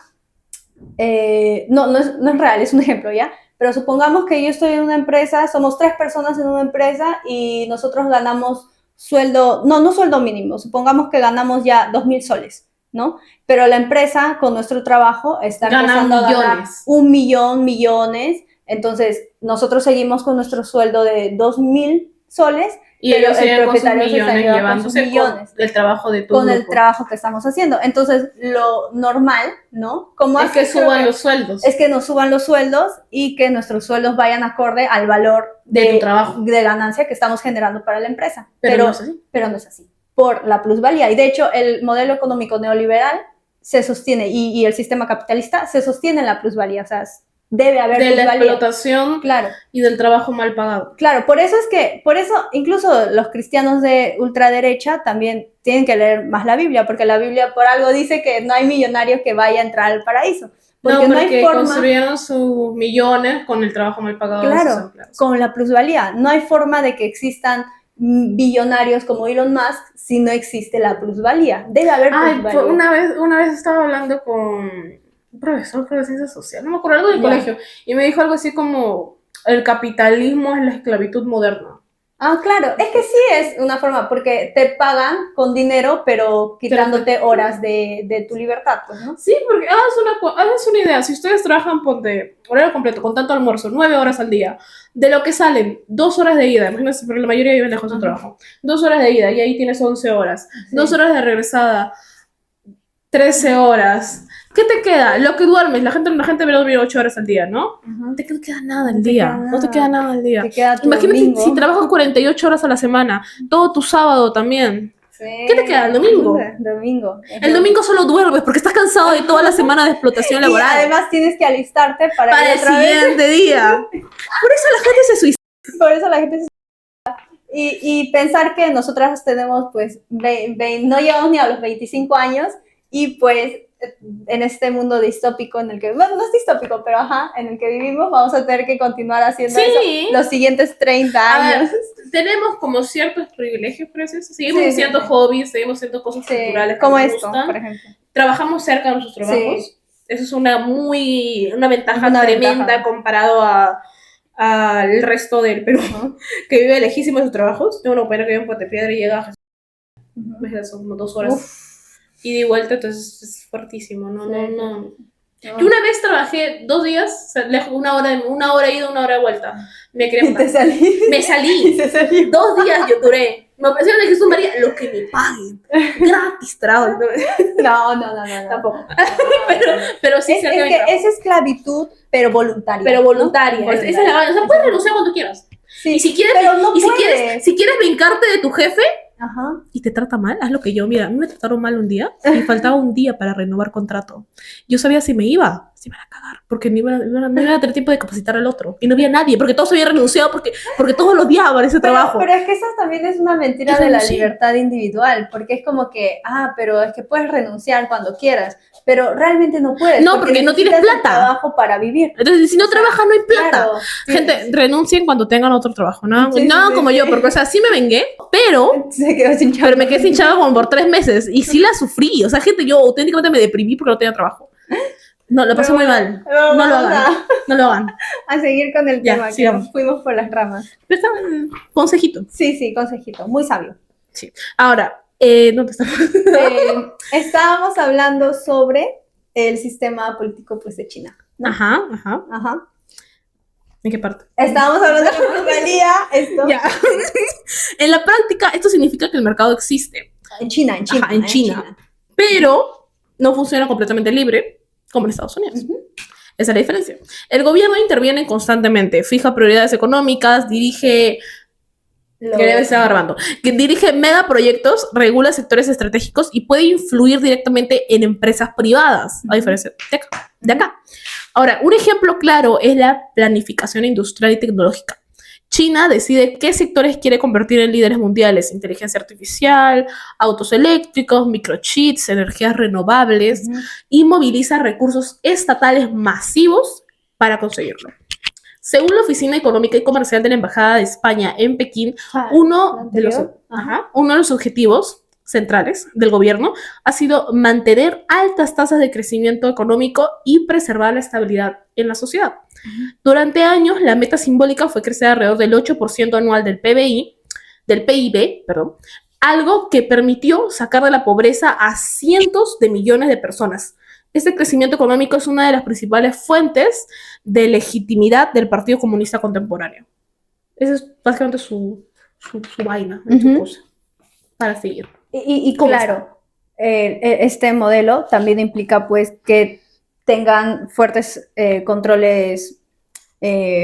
no es real, es un ejemplo, ¿ya? Pero supongamos que yo estoy en una empresa, somos 3 personas en una empresa y nosotros ganamos sueldo, no sueldo mínimo, supongamos que ganamos ya 2,000 soles, ¿no? Pero la empresa con nuestro trabajo está empezando a ganar 1 millón, millones, entonces nosotros seguimos con nuestro sueldo de 2,000 soles Y pero ellos el siguen con sus propietario se millones, salió con llevándose sus millones. con el trabajo de tu con el grupo. trabajo que estamos haciendo. Entonces, lo normal, ¿no? Como Es que así creo suban que- los sueldos. es que nos suban los sueldos y que nuestros sueldos vayan acorde al valor De tu trabajo. de ganancia que estamos generando para la empresa. Pero no es así. Pero no es así. Por la plusvalía. Y de hecho, el modelo económico neoliberal se sostiene y el sistema capitalista se sostiene en la plusvalía. O sea, debe haber De la plusvalía. explotación Claro. y del trabajo mal pagado. Claro, por eso incluso los cristianos de ultraderecha también tienen que leer más la Biblia, porque la Biblia por algo dice que no hay millonario que vaya a entrar al paraíso. Porque no hay porque forma, construyeron sus millones con el trabajo mal pagado de sus claro, empleados. con la plusvalía. No hay forma de que existan billonarios como Elon Musk si no existe la plusvalía. Debe haber Ay, plusvalía. una vez estaba hablando con un profesor creo, de ciencias sociales, no me acuerdo, algo del Ya. colegio, y me dijo algo así como, el capitalismo es la esclavitud moderna. Ah, claro, es que sí es una forma, porque te pagan con dinero, pero quitándote horas de tu libertad, pues, ¿no? Sí, porque hagas una idea, si ustedes trabajan, ponte, horario completo, con tanto almuerzo, 9 horas al día, de lo que salen 2 horas de ida, imagínense, porque la mayoría viven lejos de su trabajo, 2 horas de ida, y ahí tienes 11 horas, Sí. 2 horas de regresada, 13 horas. ¿Qué te queda? Lo que duermes, la gente debe dormir 8 horas al día, ¿no? Ajá. No te queda nada al No te día, queda no te nada. queda nada al día. Te queda tu Imagínate domingo. si trabajas 48 horas a la semana, todo tu sábado también. Sí. ¿Qué te queda? ¿El domingo? Domingo. El domingo solo duermes porque estás cansado de toda la semana de explotación Y laboral. además tienes que alistarte para Para ir el otra vez. siguiente día. Por eso la gente se suicida. Por eso la gente se... Y pensar que nosotras tenemos, pues, no llegamos ni a los 25 años y pues en este mundo distópico en el que, bueno, no es distópico, pero ajá, en el que vivimos, vamos a tener que continuar haciendo Sí. eso los siguientes 30 A ver, años. tenemos como ciertos privilegios, preciosos. Seguimos Sí, haciendo sí. hobbies, seguimos haciendo cosas Sí, culturales que como nos esto, gustan. por ejemplo. Trabajamos cerca de nuestros trabajos. Sí. Eso es una ventaja Una tremenda ventaja. comparado al resto del Perú, que vive lejísimo de sus trabajos. Tengo una compañera que vive en Puente Piedra y llega a Jesús. Imagínate, son como 2 horas. Ida y vuelta, entonces es fuertísimo. No. Yo una vez trabajé 2 días, una hora ida, 1 hora de vuelta. Me quería Y te matar. salí. Me salí. Y se salió. 2 días yo duré. Me ofrecieron de Jesús María lo que me paguen. Gratis trabajo. No. Tampoco. pero sí Es se que es esclavitud, pero voluntaria. pero voluntaria. ¿no? Esa es la vaina. O sea, puedes renunciar cuando quieras. Sí, Y si quieres, pero no y si puedes. quieres brincarte de tu jefe Ajá. y te trata mal, haz lo que yo. Mira, a mí me trataron mal un día y faltaba un día para renovar contrato. Yo sabía si me iban a cagar, porque no iban a tener tiempo de capacitar al otro. Y no había nadie, porque todos habían renunciado, porque todos lo odiaban ese trabajo. Pero es que esa también es una mentira Es de la renunciar. libertad individual, porque es como que, pero es que puedes renunciar cuando quieras, pero realmente no puedes. No, porque no tienes necesitas el plata. trabajo para vivir. Entonces, si no trabajas, no hay plata. Claro, Gente, renuncien cuando tengan otro trabajo, ¿no? Sí, No sí, como sí. yo, porque, o sea, sí me vengué, pero se quedó sin chamba. me quedé sin chava como por 3 meses y sí la sufrí. O sea, gente, yo auténticamente me deprimí porque no tenía trabajo. No, lo pasé muy mal. Pero No lo vamos hagan. No lo hagan. a seguir con el Ya, tema, que sigamos. nos fuimos por las ramas. Pero está consejito. Sí, consejito, muy sabio. Sí. Ahora, ¿dónde está? Estábamos hablando sobre el sistema político pues, de China, ¿no? Ajá. Ajá. ¿En qué parte? Estábamos hablando de la plusvalía, esto. Ya. En la práctica, esto significa que el mercado existe, En China. Ajá, en China. pero no funciona completamente libre como en Estados Unidos. Esa es la diferencia. El gobierno interviene constantemente, fija prioridades económicas, dirige que dirige megaproyectos, regula sectores estratégicos y puede influir directamente en empresas privadas, a diferencia de acá. Ahora, un ejemplo claro es la planificación industrial y tecnológica. China decide qué sectores quiere convertir en líderes mundiales: inteligencia artificial, autos eléctricos, microchips, energías renovables, y moviliza recursos estatales masivos para conseguirlo. Según la Oficina Económica y Comercial de la Embajada de España en Pekín, uno de los objetivos centrales del gobierno ha sido mantener altas tasas de crecimiento económico y preservar la estabilidad en la sociedad. Durante años, la meta simbólica fue crecer alrededor del 8% anual del PIB, algo que permitió sacar de la pobreza a cientos de millones de personas. Este crecimiento económico es una de las principales fuentes de legitimidad del Partido Comunista Contemporáneo. Ese es básicamente su su vaina, su Ujú. cosa, para seguir. Y ¿Cómo claro, este modelo también implica pues que tengan fuertes controles,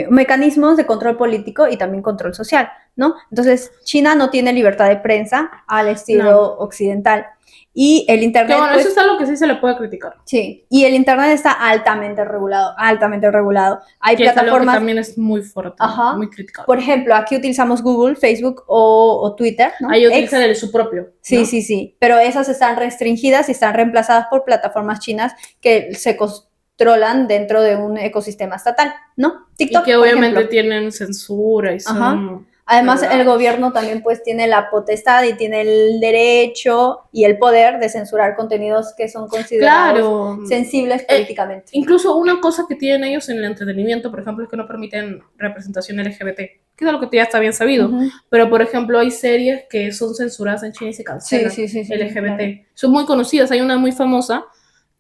mecanismos de control político y también control social, ¿no? Entonces, China no tiene libertad de prensa al estilo No. occidental. Y el Que Internet, bueno, pues, eso es algo que sí se le puede criticar. sí, y el Internet está altamente regulado, altamente regulado. Hay Que es algo que plataformas, también es muy fuerte, ajá, muy criticable. por ejemplo, aquí utilizamos Google, Facebook o Twitter, ¿no? Ahí utilizan X. su propio. Sí, ¿no? sí, sí, pero esas están restringidas y están reemplazadas por plataformas chinas que se controlan dentro de un ecosistema estatal, ¿no? Y TikTok, que por obviamente ejemplo. tienen censura y son. Ajá. Además, el regulados. gobierno también pues tiene la potestad y tiene el derecho y el poder de censurar contenidos que son considerados Claro. sensibles políticamente. Incluso una cosa que tienen ellos en el entretenimiento, por ejemplo, es que no permiten representación LGBT, que es algo que ya está bien sabido. Ujú. Pero, por ejemplo, hay series que son censuradas en China y se cancelan Sí, LGBT. claro. Son muy conocidas. Hay una muy famosa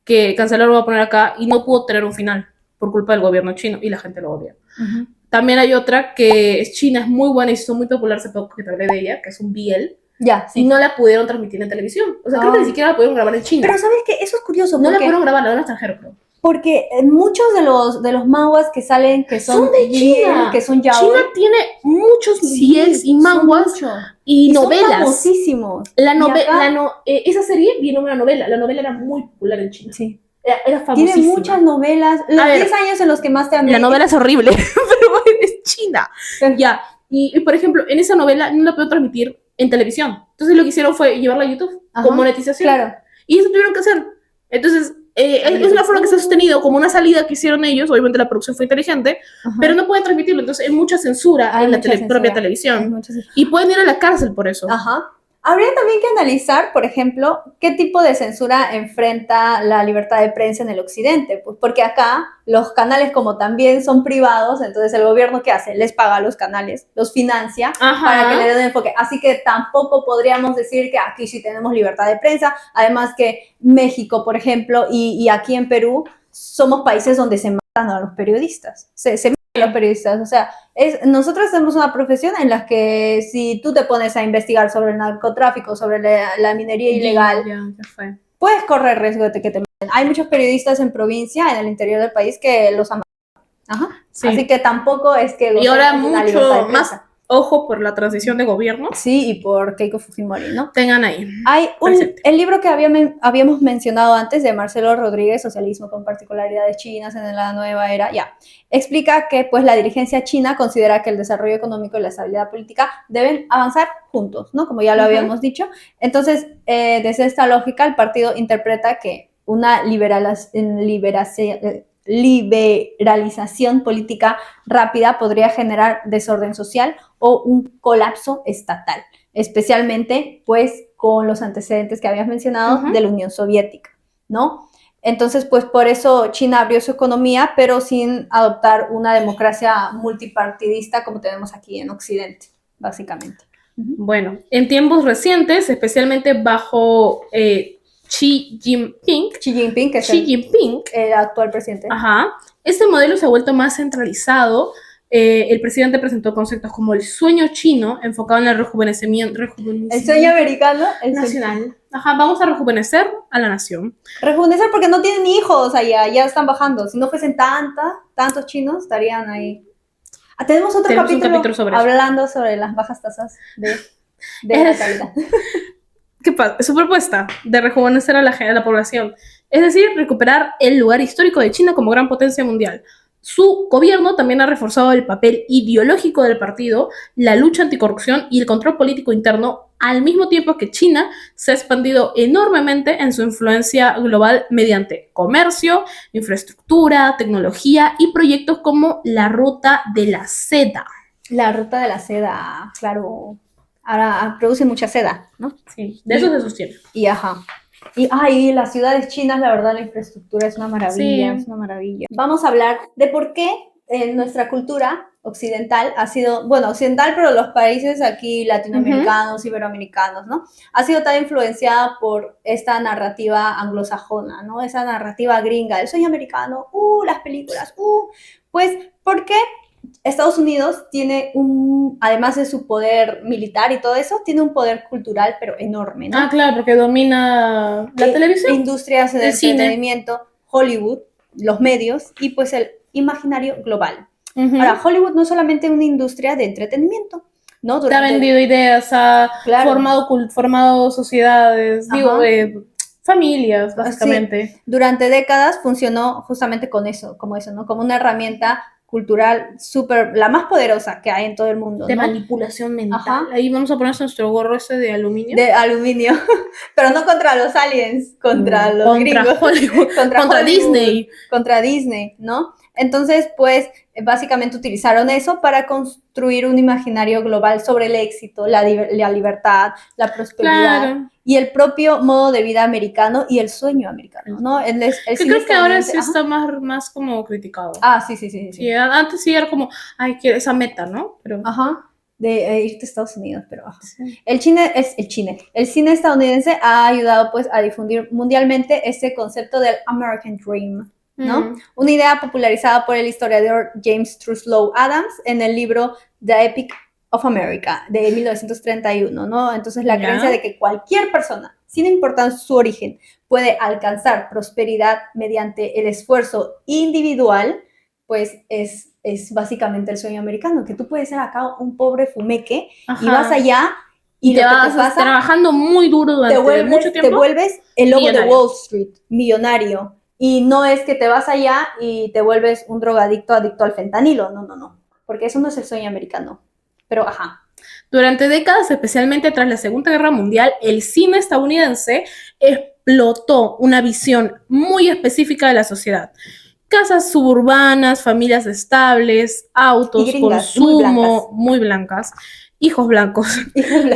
que cancelaron, voy a poner acá, y no pudo tener un final por culpa del gobierno chino y la gente lo odia. Ujú. También hay otra que es china, es muy buena y hizo muy popular hace poco que te hablé de ella, que es un BL, Ya, y sí. no la pudieron transmitir en televisión. O sea, creo que ni siquiera la pudieron grabar en China. Pero ¿sabes qué? Eso es curioso no la porque, pudieron grabar, la van extranjero, creo. porque muchos de los manhwas que salen que son de China. BL, que son yaoi, China tiene muchos sí, BLs y son manguas muchos. y Son novelas. famosísimos. La Y acá- esa serie viene de una novela. La novela era muy popular en China. Sí. Era famosísima. Tiene muchas novelas. Los A ver, 10 años en los que más te amé. La novela es horrible, pero es China. Ya. Y, por ejemplo, en esa novela no la pudieron transmitir en televisión. Entonces lo que hicieron fue llevarla a YouTube Ajá, con monetización. Claro. Y eso tuvieron que hacer. Entonces, es una forma que se ha sostenido como una salida que hicieron ellos. Obviamente la producción fue inteligente, Ajá. pero no pueden transmitirlo. Entonces hay mucha censura Hay en la mucha censura. propia Hay televisión. mucha censura. Y pueden ir a la cárcel por eso. Ajá. Habría también que analizar, por ejemplo, qué tipo de censura enfrenta la libertad de prensa en el occidente, pues porque acá los canales como también son privados, entonces el gobierno ¿qué hace? Les paga a los canales, los financia Ajá. para que le den enfoque. Así que tampoco podríamos decir que aquí sí tenemos libertad de prensa, además que México, por ejemplo, y aquí en Perú somos países donde se matan a los periodistas, se matan a los periodistas, o sea, nosotros tenemos una profesión en la que si tú te pones a investigar sobre el narcotráfico, sobre la minería ilegal, Ya fue. puedes correr riesgo de que te maten. Hay muchos periodistas en provincia, en el interior del país, que los han matado. Ajá. Sí. Así que tampoco es que... Y ahora gocemos de una libertad de mucho más prensa. ojo por la transición de gobierno. Sí, y por Keiko Fujimori, ¿no? Tengan ahí. Hay Presente. el libro que habíamos mencionado antes de Marcelo Rodríguez, Socialismo con particularidades chinas en la nueva era, ya, explica que pues la dirigencia china considera que el desarrollo económico y la estabilidad política deben avanzar juntos, ¿no? Como ya lo habíamos dicho. Entonces, desde esta lógica, el partido interpreta que una liberalización política rápida podría generar desorden social o un colapso estatal, especialmente pues con los antecedentes que habías mencionado de la Unión Soviética, ¿no? Entonces, pues por eso China abrió su economía, pero sin adoptar una democracia multipartidista como tenemos aquí en Occidente, básicamente. Bueno, en tiempos recientes, especialmente bajo Xi Jinping, Que es el actual presidente. Ajá, este modelo se ha vuelto más centralizado. El presidente presentó conceptos como el sueño chino, enfocado en el rejuvenecimiento El sueño americano, el nacional. Ajá, vamos a rejuvenecer a la nación. Rejuvenecer porque no tienen hijos allá, ya están bajando. Si no fuesen tantos chinos, estarían ahí. Tenemos un capítulo sobre hablando sobre las bajas tasas de natalidad. ¿Qué pasa? Su propuesta de rejuvenecer a la población, es decir, recuperar el lugar histórico de China como gran potencia mundial. Su gobierno también ha reforzado el papel ideológico del partido, la lucha anticorrupción y el control político interno, al mismo tiempo que China se ha expandido enormemente en su influencia global mediante comercio, infraestructura, tecnología y proyectos como la Ruta de la Seda. La Ruta de la Seda, claro. Ahora produce mucha seda, ¿no? Sí, de eso se sostiene. Y ajá. Y las ciudades chinas, la verdad, la infraestructura es una maravilla, Sí. es una maravilla. Vamos a hablar de por qué nuestra cultura occidental ha sido, bueno, occidental, pero los países aquí latinoamericanos, iberoamericanos, ¿no? Ha sido tan influenciada por esta narrativa anglosajona, ¿no? Esa narrativa gringa, el sueño americano, las películas, pues, ¿por qué? Estados Unidos tiene además de su poder militar y todo eso, tiene un poder cultural, pero enorme, ¿no? Ah, claro, porque domina la televisión. Industrias de el cine. entretenimiento, Hollywood, los medios y pues el imaginario global. Ujú. Ahora, Hollywood no es solamente una industria de entretenimiento, ¿no? Te ha vendido ideas, ha Claro. formado sociedades, Ajá. familias, básicamente. Durante décadas funcionó justamente con eso, como eso, ¿no? Como una herramienta cultural la más poderosa que hay en todo el mundo, De ¿no? manipulación mental. Ajá. Ahí vamos a poner nuestro gorro ese de aluminio. De aluminio, pero no contra los aliens, contra los contra gringos. Hollywood, contra Hollywood, Disney. Contra Disney, ¿no? Entonces, pues, básicamente utilizaron eso para construir un imaginario global sobre el éxito, la libertad, la prosperidad Claro. y el propio modo de vida americano y el sueño americano, ¿no? El Que cine creo que ahora sí estadounidense, está más como criticado. Ah, sí. Sí, antes sí era como, ay, quiero esa meta, ¿no? Pero Ajá. De irte a Estados Unidos, pero ajá. El cine estadounidense ha ayudado pues a difundir mundialmente este concepto del American Dream, ¿no? Una idea popularizada por el historiador James Truslow Adams en el libro The Epic of America de 1931, ¿no? Entonces la creencia de que cualquier persona, sin importar su origen, puede alcanzar prosperidad mediante el esfuerzo individual, pues es básicamente el sueño americano, que tú puedes ser acá un pobre fumeque y vas allá y te lo que vas te pasa, trabajando muy duro durante mucho tiempo. te vuelves el lobo de millonario. Wall Street, millonario. Y no es que te vas allá y te vuelves un drogadicto adicto al fentanilo, no, porque eso no es el sueño americano. Pero ajá. Durante décadas, especialmente tras la Segunda Guerra Mundial, el cine estadounidense explotó una visión muy específica de la sociedad. Casas suburbanas, familias estables, autos, Y gringas, consumo, muy blancas, hijos blancos,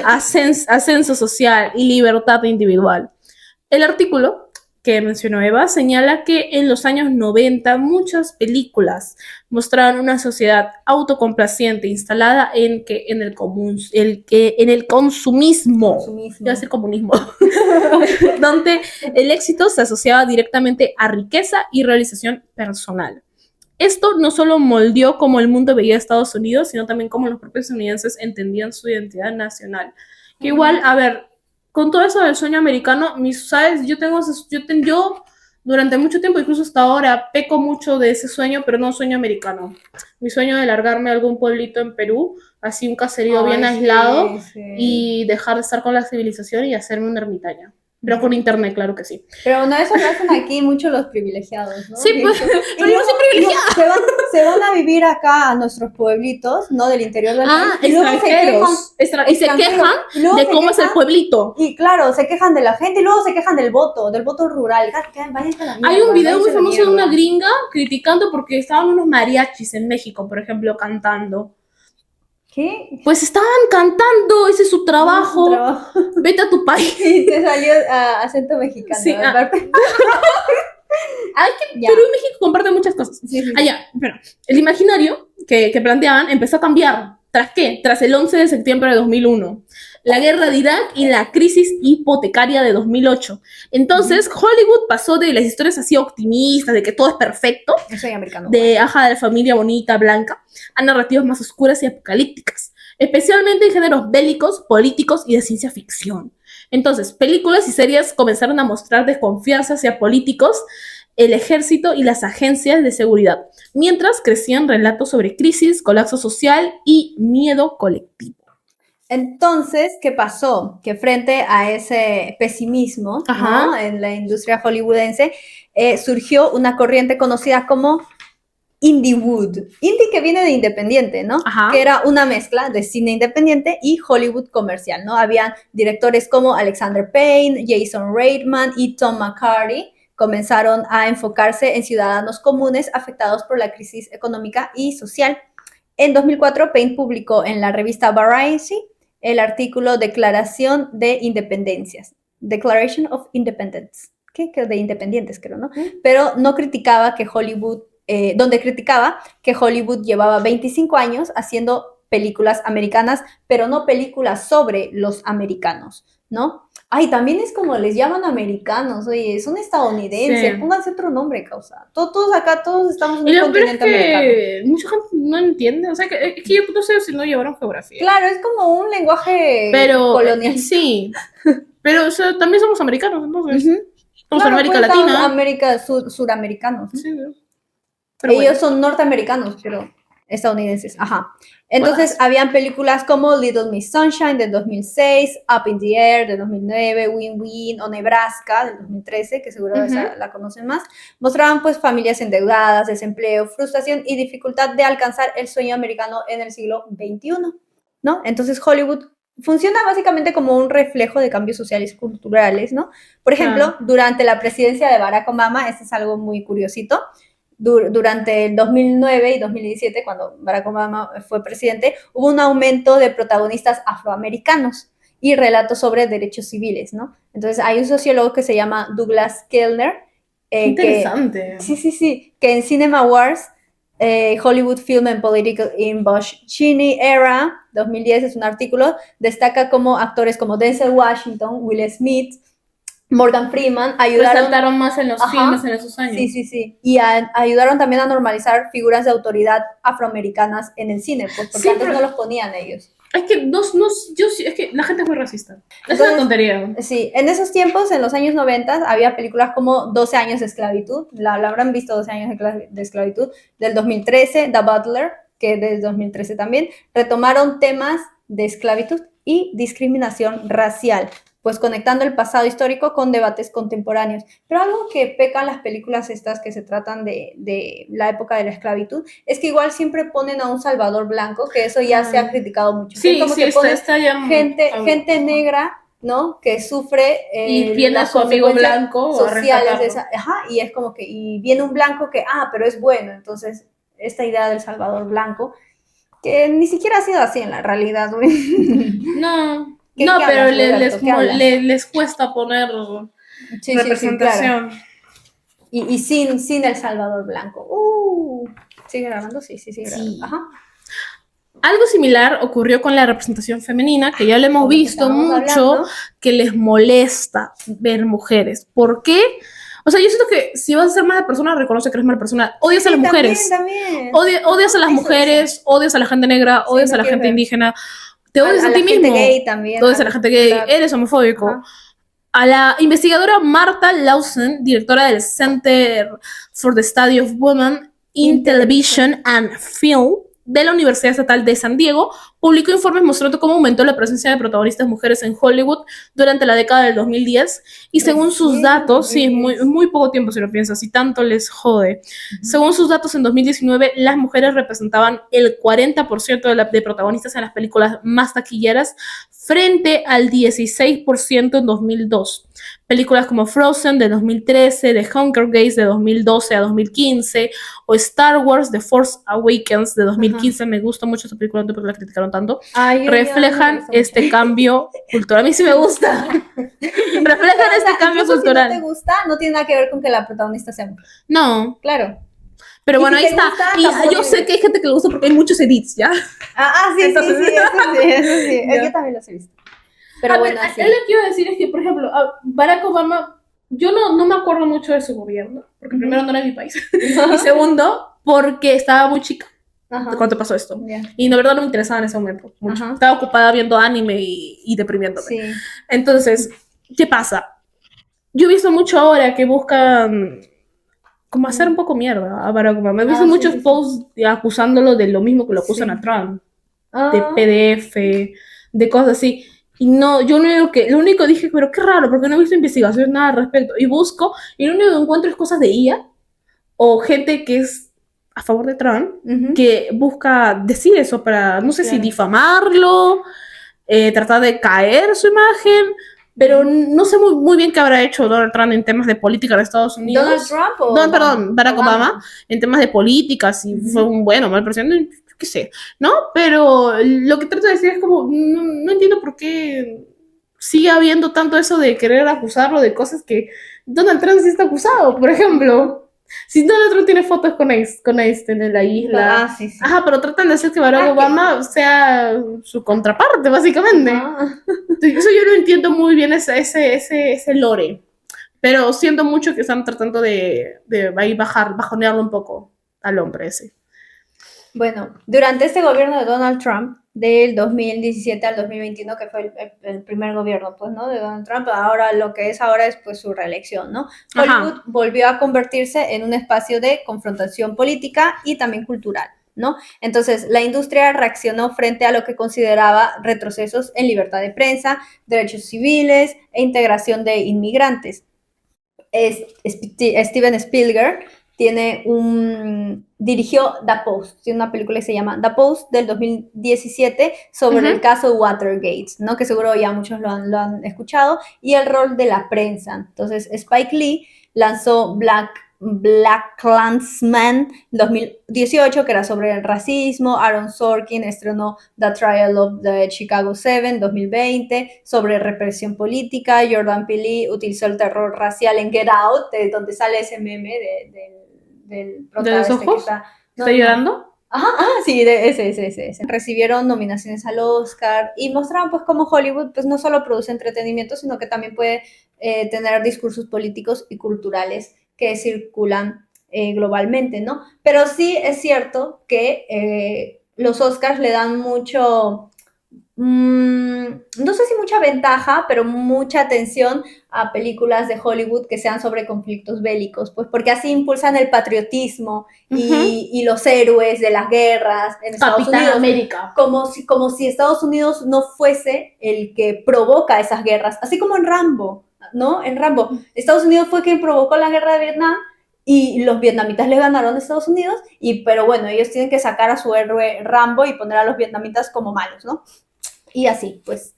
ascenso social y libertad individual. El artículo que mencionó Eva señala que en los años 90 muchas películas mostraban una sociedad autocomplaciente instalada en el consumismo. Iba a decir comunismo. Donde el éxito se asociaba directamente a riqueza y realización personal. Esto no solo moldeó cómo el mundo veía a Estados Unidos, sino también cómo los propios estadounidenses entendían su identidad nacional. Que igual, a ver, con todo eso del sueño americano, ¿sabes? Yo durante mucho tiempo, incluso hasta ahora, peco mucho de ese sueño, pero no sueño americano. Mi sueño de largarme a algún pueblito en Perú, así un caserío bien aislado, y dejar de estar con la civilización y hacerme una ermitaña. Pero por internet, claro que sí. Pero no, eso lo hacen aquí mucho los privilegiados, ¿no? Sí, pues, pero yo no soy privilegiada. Se van a vivir acá a nuestros puebllitos, ¿no? Del interior del país. Y luego y se quejan de cómo es el pueblito. Y claro, se quejan de la gente y luego se quejan del voto rural. Váyanse a la mierda, Hay un video muy famoso de mierda. una gringa criticando porque estaban unos mariachis en México, por ejemplo, cantando. ¿Qué? Pues estaban cantando, ese es su trabajo. Vete a tu país. Y te salió acento mexicano. Sí, Perú y México comparten muchas cosas. Sí. Pero el imaginario que planteaban empezó a cambiar. ¿Tras qué? Tras el 11 de septiembre de 2001, la guerra de Irak y la crisis hipotecaria de 2008. Entonces, Hollywood pasó de las historias así optimistas, de que todo es perfecto, soy americano. de la familia bonita, blanca, a narrativas más oscuras y apocalípticas, especialmente en géneros bélicos, políticos y de ciencia ficción. Entonces, películas y series comenzaron a mostrar desconfianza hacia políticos, el ejército y las agencias de seguridad, mientras crecían relatos sobre crisis, colapso social y miedo colectivo. Entonces, ¿qué pasó? Que frente a ese pesimismo, ¿no? En la industria hollywoodense, surgió una corriente conocida como Indiewood. Indie, que viene de independiente, ¿no? Que era una mezcla de cine independiente y Hollywood comercial, ¿no? Habían directores como Alexander Payne, Jason Reitman y Tom McCarthy. Comenzaron a enfocarse en ciudadanos comunes afectados por la crisis económica y social. En 2004, Payne publicó en la revista Variety el artículo Declaración de Independencias, Declaration of Independence, que de independientes, creo, ¿no? Pero no criticaba que Hollywood, donde criticaba que Hollywood llevaba 25 años haciendo películas americanas, pero no películas sobre los americanos, ¿no? Ay, también es como les llaman americanos, oye, son estadounidenses, Sí. pónganse otro nombre, causa. Todos acá, todos estamos en Y un lo peor es continente americano. que mucha gente no entiende, o sea, es que yo no sé si no llevaron geografía. Claro, es como un lenguaje Pero colonial. sí, pero o sea, también somos americanos, entonces. Ujú. Somos Claro, América pues, estamos Latina. América suramericanos, ¿no? Sí, ¿no? Pero Ellos bueno. son norteamericanos, pero estadounidenses. Ajá. Entonces, habían películas como Little Miss Sunshine del 2006, Up in the Air del 2009, Win Win o Nebraska del 2013, que seguro esa la conocen más. Mostraban pues familias endeudadas, desempleo, frustración y dificultad de alcanzar el sueño americano en el siglo XXI, ¿no? Entonces, Hollywood funciona básicamente como un reflejo de cambios sociales y culturales, ¿no? Por ejemplo, durante la presidencia de Barack Obama, esto es algo muy curiosito, durante el 2009 y 2017, cuando Barack Obama fue presidente, hubo un aumento de protagonistas afroamericanos y relatos sobre derechos civiles, ¿no? Entonces hay un sociólogo que se llama Douglas Kellner, Interesante. que en Cinema Wars, Hollywood Film and Political in Bush Cheney Era, 2010 es un artículo, destaca como actores como Denzel Washington, Will Smith, Morgan Freeman ayudaron... Resaltaron más en los filmes en esos años. Sí. Y ayudaron también a normalizar figuras de autoridad afroamericanas en el cine, pues, porque Sí, antes pero- no los ponían ellos. Es que es que la gente es muy racista. Es Entonces, una tontería. Sí, en esos tiempos, en los años 90, había películas como 12 años de esclavitud, la habrán visto 12 años de esclavitud, del 2013, The Butler, que es del 2013 también, retomaron temas de esclavitud y discriminación racial, pues conectando el pasado histórico con debates contemporáneos. Pero algo que pecan las películas estas que se tratan de la época de la esclavitud es que igual siempre ponen a un salvador blanco, que eso ya se ha criticado mucho. Sí, Es como sí, que ponen está ya gente negra, ¿no? Que sufre y viene las su amigo consecuencias blanco a sociales de rescatarlo. esa, ajá, y es como que, y viene un blanco que, pero es bueno, entonces esta idea del salvador blanco, que ni siquiera ha sido así en la realidad, güey. No, ¿Qué pero hablas, Roberto? ¿Qué hablas? les cuesta poner Sí, representación. claro. Y sin el salvador blanco. ¿Sigue grabando? Sí, sigue grabando. Sí. Ajá. Algo similar ocurrió con la representación femenina, que ya lo hemos Como que visto estábamos mucho, hablando. que les molesta ver mujeres. ¿Por qué? O sea, yo siento que si vas a ser mala persona, reconoce que eres mala persona. Odias a las mujeres. También. Odias a las Eso, mujeres, odias a la gente negra, Sí, odias no a la quiero gente ver. indígena. Te odias a ti la gente mismo. gay también. Odias a la gente gay. Claro. Eres homofóbico. Ajá. A la investigadora Martha Lawson, directora del Center for the Study of Women in Television and Film de la Universidad Estatal de San Diego, publicó informes mostrando cómo aumentó la presencia de protagonistas mujeres en Hollywood durante la década del 2010 y según sus datos, sí, es muy poco tiempo si lo piensas, y tanto les jode. Según sus datos, en 2019 las mujeres representaban el 40% de protagonistas en las películas más taquilleras frente al 16% en 2002. Películas como Frozen de 2013, The Hunger Games de 2012 a 2015 o Star Wars The Force Awakens de 2015, me gusta mucho esa película, no sé por qué la criticaron tanto, reflejan este cambio cultural. A mí sí me gusta. Reflejan este cambio cultural. Si no te gusta, no tiene nada que ver con que la protagonista sea mujer. No. Claro. Pero Y bueno, si ahí te está. gusta, Y tampoco yo sé que hay gente que le gusta porque hay muchos edits, ¿ya? Sí, Entonces- eso sí. Ya. Yo también los he visto. Pero bueno, ver, sí. Lo que iba a decir es que, por ejemplo, Barack Obama, yo no me acuerdo mucho de su gobierno, porque primero no era mi país, y segundo, porque estaba muy chica Ajá. cuando pasó esto. Ya. Y de verdad no me interesaba en ese momento mucho. Ajá. Estaba ocupada viendo anime y deprimiéndome. Sí. Entonces, ¿qué pasa? Yo he visto mucho ahora que buscan como hacer un poco mierda a Barack Obama. He visto muchos sí. posts acusándolo de lo mismo que lo acusan a Trump, de PDF, de cosas así. Y no, yo lo único dije, pero qué raro, porque no he visto investigación nada al respecto. Y busco, y lo único que encuentro es cosas de IA o gente que es a favor de Trump, que busca decir eso para, no sé si difamarlo, tratar de caer su imagen, pero no sé muy bien qué habrá hecho Donald Trump en temas de política de Estados Unidos. ¿Donald Trump o No, perdón, Barack Obama, en temas de política, si fue un bueno o mal presidente, qué sé, ¿no? Pero lo que trato de decir es como, no entiendo por qué sigue habiendo tanto eso de querer acusarlo de cosas que Donald Trump sí está acusado, por ejemplo. Si Donald Trump tiene fotos con Einstein en la isla. Ah, sí, sí. Ajá, pero tratan de hacer que Barack Obama sea su contraparte, básicamente. Ah. Eso yo no entiendo muy bien ese lore. Pero siento mucho que están tratando de ahí bajonearlo un poco al hombre ese. Bueno, durante este gobierno de Donald Trump, del 2017 al 2021, que fue el primer gobierno, pues, ¿no? De Donald Trump, ahora lo que es ahora es, pues, su reelección, ¿no? Hollywood volvió a convertirse en un espacio de confrontación política y también cultural, ¿no? Entonces, la industria reaccionó frente a lo que consideraba retrocesos en libertad de prensa, derechos civiles e integración de inmigrantes. Steven Spielberg dirigió The Post, tiene una película que se llama The Post del 2017 sobre el caso Watergate, ¿no? Que seguro ya muchos lo han escuchado, y el rol de la prensa. Entonces, Spike Lee lanzó BlacKkKlansman 2018, que era sobre el racismo. Aaron Sorkin estrenó The Trial of the Chicago 7 2020, sobre represión política. Jordan Peele utilizó el terror racial en Get Out, de donde sale ese meme del protagonista. ¿De los ojos? ¿Está llorando? Ajá, sí, ese. Recibieron nominaciones al Oscar y mostraron, pues, cómo Hollywood, pues, no solo produce entretenimiento, sino que también puede tener discursos políticos y culturales que circulan globalmente, ¿no? Pero sí es cierto que los Oscars le dan mucho, no sé si mucha ventaja, pero mucha atención a películas de Hollywood que sean sobre conflictos bélicos, pues porque así impulsan el patriotismo y los héroes de las guerras en Estados Unidos. América. Como si Estados Unidos no fuese el que provoca esas guerras, así como en Rambo, ¿no? En Rambo, Estados Unidos fue quien provocó la guerra de Vietnam y los vietnamitas le ganaron a Estados Unidos, pero bueno, ellos tienen que sacar a su héroe Rambo y poner a los vietnamitas como malos, ¿no? Y así, pues.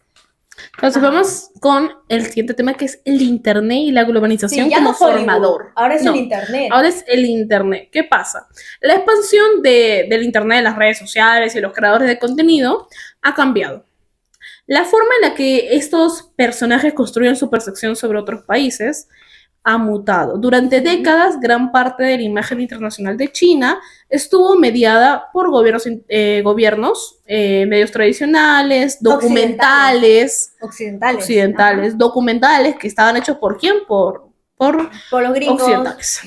Entonces vamos con el siguiente tema, que es el internet y la globalización como formador. Ahora es el internet. Ahora es el internet. ¿Qué pasa? La expansión del internet, las redes sociales y los creadores de contenido ha cambiado. La forma en la que estos personajes construyen su percepción sobre otros países ha mutado. Durante décadas, gran parte de la imagen internacional de China estuvo mediada por gobiernos, medios tradicionales, documentales, occidentales, documentales que estaban hechos ¿por quién? Por los gringos occidentales.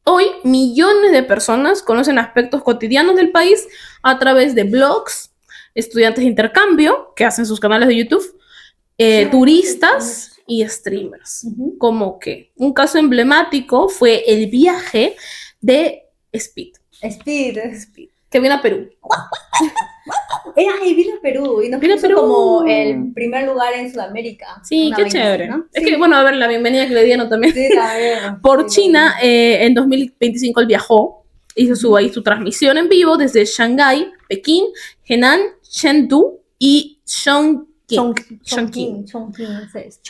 Hoy, millones de personas conocen aspectos cotidianos del país a través de blogs, estudiantes de intercambio que hacen sus canales de YouTube, turistas y streamers. Como que un caso emblemático fue el viaje de Speed, que viene a Perú. Vino a Perú y nos puso como el primer lugar en Sudamérica. Sí, qué chévere. ¿No? Es que, bueno, a ver, la bienvenida que le dieron también. Sí, también. Por China, en 2025 él viajó, hizo su transmisión en vivo desde Shanghái, Pekín, Henan, Chengdu y Chongqing,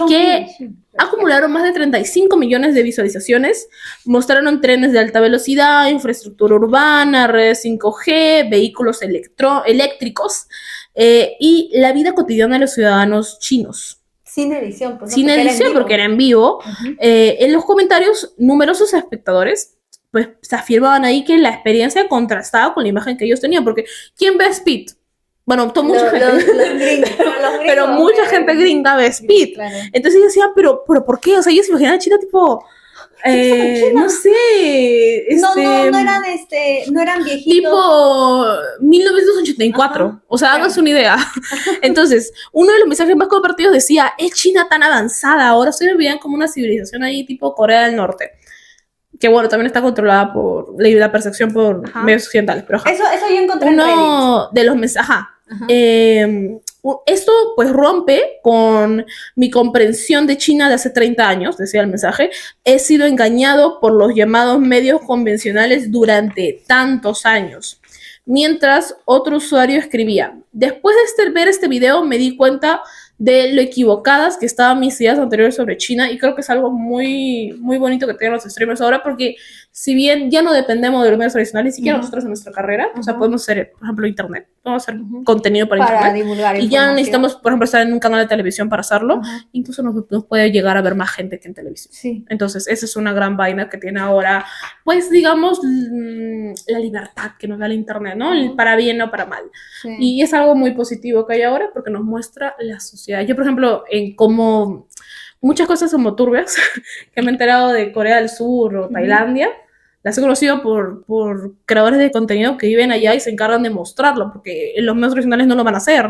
que acumularon más de 35 millones de visualizaciones. Mostraron trenes de alta velocidad, infraestructura urbana, redes 5G, vehículos eléctricos y la vida cotidiana de los ciudadanos chinos. Sin edición, pues, sin edición, porque era en vivo. En los comentarios, numerosos espectadores pues se afirmaban ahí que la experiencia contrastaba con la imagen que ellos tenían, porque ¿quién ve Speed? Bueno, mucha gente. Los gringos, pero mucha gente gringa ve Speed. Sí, claro. Entonces yo decía, ¿pero por qué? O sea, ellos se imaginan a China tipo... no sé. No eran viejitos. Tipo 1984. Ajá, o sea, háganse una idea. Entonces, uno de los mensajes más compartidos decía, ¿es China tan avanzada? Ahora se veían como una civilización ahí tipo Corea del Norte. Que bueno, también está controlada por la percepción por medios occidentales. Pero, eso yo encontré en uno de los mensajes... esto pues rompe con mi comprensión de China de hace 30 años, decía el mensaje. He sido engañado por los llamados medios convencionales durante tantos años. Mientras otro usuario escribía, después de ver este video me di cuenta de lo equivocadas que estaban mis ideas anteriores sobre China, y creo que es algo muy, muy bonito que tienen los streamers ahora, porque si bien ya no dependemos de los medios tradicionales, ni siquiera nosotros en nuestra carrera, o sea, podemos hacer, por ejemplo, internet, podemos hacer contenido para internet, divulgar y ya información. necesitamos, por ejemplo, estar en un canal de televisión para hacerlo, incluso nos puede llegar a ver más gente que en televisión. Sí. Entonces, esa es una gran vaina que tiene ahora, pues, digamos, la libertad que nos da el internet, ¿no? Para bien o para mal. Sí. Y es algo muy positivo que hay ahora porque nos muestra la sociedad. Yo, por ejemplo, en como muchas cosas como turbias que me he enterado de Corea del Sur o Tailandia, las he conocido por creadores de contenido que viven allá y se encargan de mostrarlo, porque los medios tradicionales no lo van a hacer.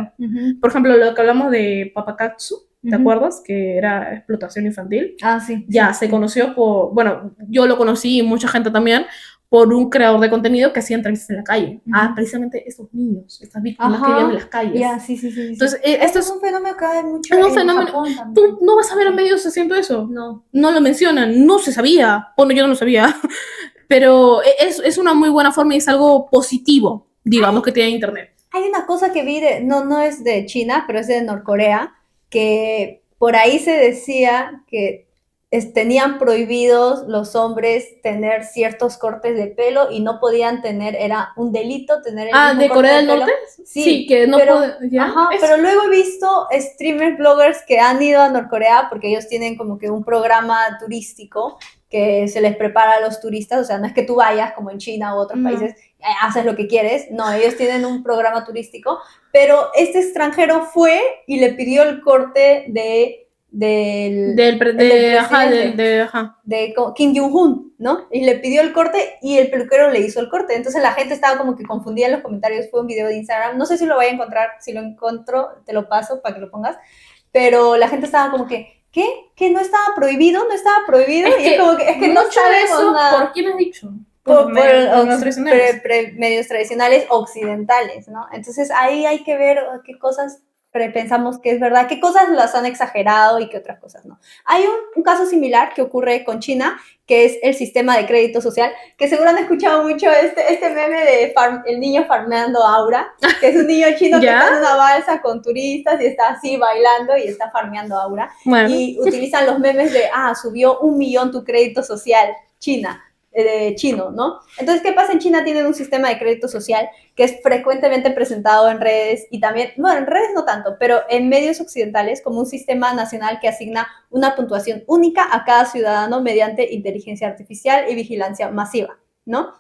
Por ejemplo, lo que hablamos de Papakatsu, ¿te acuerdas? Que era explotación infantil. Ah, sí. Ya, se conoció por, bueno, yo lo conocí y mucha gente también, por un creador de contenido que hacía entrevistas en la calle. Precisamente esos niños, estas víctimas que vivían en las calles. Ya, sí. Entonces, esto es un fenómeno que hay mucho es un en fenómeno. Japón también. Tú no vas a ver en medios haciendo eso. No. No lo mencionan, no se sabía. Bueno, yo no lo sabía. Pero es una muy buena forma y es algo positivo, digamos, que tiene Internet. Hay una cosa que vi no es de China, pero es de Norcorea, que por ahí se decía que tenían prohibidos los hombres tener ciertos cortes de pelo y no podían tener, era un delito tener el mismo ¿de corte Corea de del pelo. Norte? Sí, que no pero, puede, ¿ya? pero luego he visto streamers, bloggers que han ido a Norcorea porque ellos tienen como que un programa turístico que se les prepara a los turistas, o sea, no es que tú vayas como en China u otros países, haces lo que quieres, no, ellos tienen un programa turístico, pero este extranjero fue y le pidió el corte de Kim Jong-un, ¿no? Y le pidió el corte y el peluquero le hizo el corte. Entonces la gente estaba como que confundida en los comentarios. Fue un video de Instagram. No sé si lo voy a encontrar. Si lo encuentro, te lo paso para que lo pongas. Pero la gente estaba como que, ¿qué? ¿Que no estaba prohibido? ¿No estaba prohibido? Es que no sabemos eso, nada. ¿por quién has dicho? Por medios tradicionales. Medios tradicionales occidentales, ¿no? Entonces ahí hay que ver qué cosas pensamos que es verdad, qué cosas las han exagerado y qué otras cosas no. Hay un caso similar que ocurre con China, que es el sistema de crédito social, que seguro han escuchado mucho este meme de el niño farmeando aura, que es un niño chino que está en una balsa con turistas y está así bailando y está farmeando aura. Bueno. Y utilizan los memes de, subió 1 millón tu crédito social, chino, ¿no? Entonces, ¿qué pasa? En China tienen un sistema de crédito social que es frecuentemente presentado en redes y también, bueno, en redes no tanto, pero en medios occidentales como un sistema nacional que asigna una puntuación única a cada ciudadano mediante inteligencia artificial y vigilancia masiva, ¿no?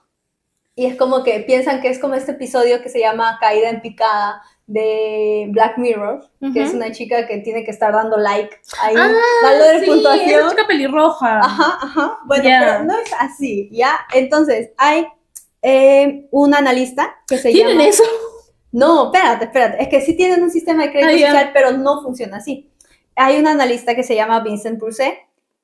Y es como que piensan que es como este episodio que se llama Caída en Picada de Black Mirror, que es una chica que tiene que estar dando like ahí, dándole puntuación. Es una chica pelirroja. Ajá. Bueno, pero no es así, ¿ya? Entonces, hay un analista que se llama... ¿Tienen eso? No, espérate. Es que sí tienen un sistema de crédito social, pero no funciona así. Hay un analista que se llama Vincent Purse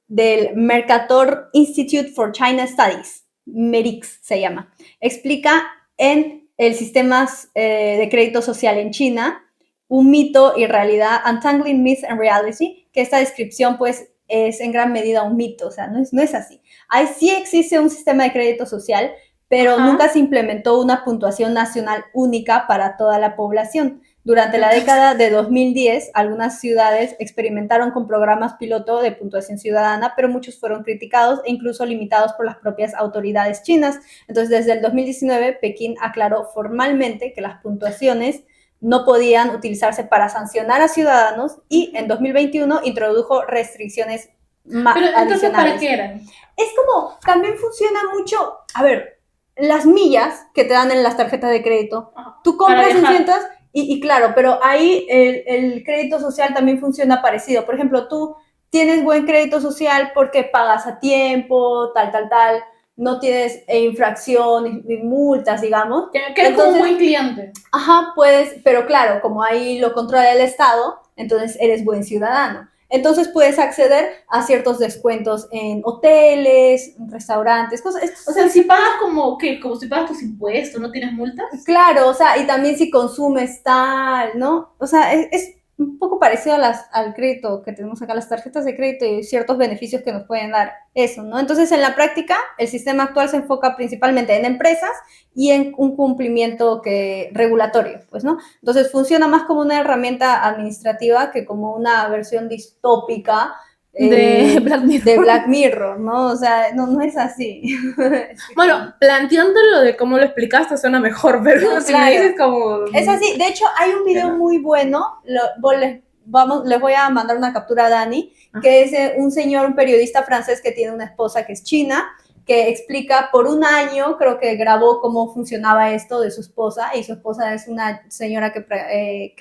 del Mercator Institute for China Studies, MERIX se llama. Explica en el sistema de crédito social en China, un mito y realidad, Untangling Myth and Reality, que esta descripción pues es en gran medida un mito, o sea, no es así. Ahí sí existe un sistema de crédito social, pero nunca se implementó una puntuación nacional única para toda la población. Durante la década de 2010, algunas ciudades experimentaron con programas piloto de puntuación ciudadana, pero muchos fueron criticados e incluso limitados por las propias autoridades chinas. Entonces, desde el 2019, Pekín aclaró formalmente que las puntuaciones no podían utilizarse para sancionar a ciudadanos y en 2021 introdujo restricciones adicionales. ¿Entonces para qué eran? Es como, también funciona mucho, a ver, las millas que te dan en las tarjetas de crédito. Tú compras en cientos... Y claro, pero ahí el crédito social también funciona parecido. Por ejemplo, tú tienes buen crédito social porque pagas a tiempo, tal, no tienes infracción ni multas, digamos. Que eres como un buen cliente. Puedes, pero claro, como ahí lo controla el Estado, entonces eres buen ciudadano. Entonces puedes acceder a ciertos descuentos en hoteles, restaurantes, cosas. O sea, si pagas como si pagas tus impuestos, ¿no tienes multas? Claro, o sea, y también si consumes tal, ¿no? O sea, es un poco parecido a al crédito que tenemos acá, las tarjetas de crédito y ciertos beneficios que nos pueden dar eso, ¿no? Entonces, en la práctica, el sistema actual se enfoca principalmente en empresas y en un cumplimiento regulatorio, pues, ¿no? Entonces, funciona más como una herramienta administrativa que como una versión distópica De Black Mirror. de Black Mirror, ¿no? O sea, no es así. Bueno, planteándolo de cómo lo explicaste suena mejor, pero No, si claro. me dices como... Es así. De hecho, hay un video muy bueno. Les voy a mandar una captura a Dani, que es un señor, un periodista francés que tiene una esposa que es china, que explica por un año, creo que grabó cómo funcionaba esto de su esposa, y su esposa es una señora que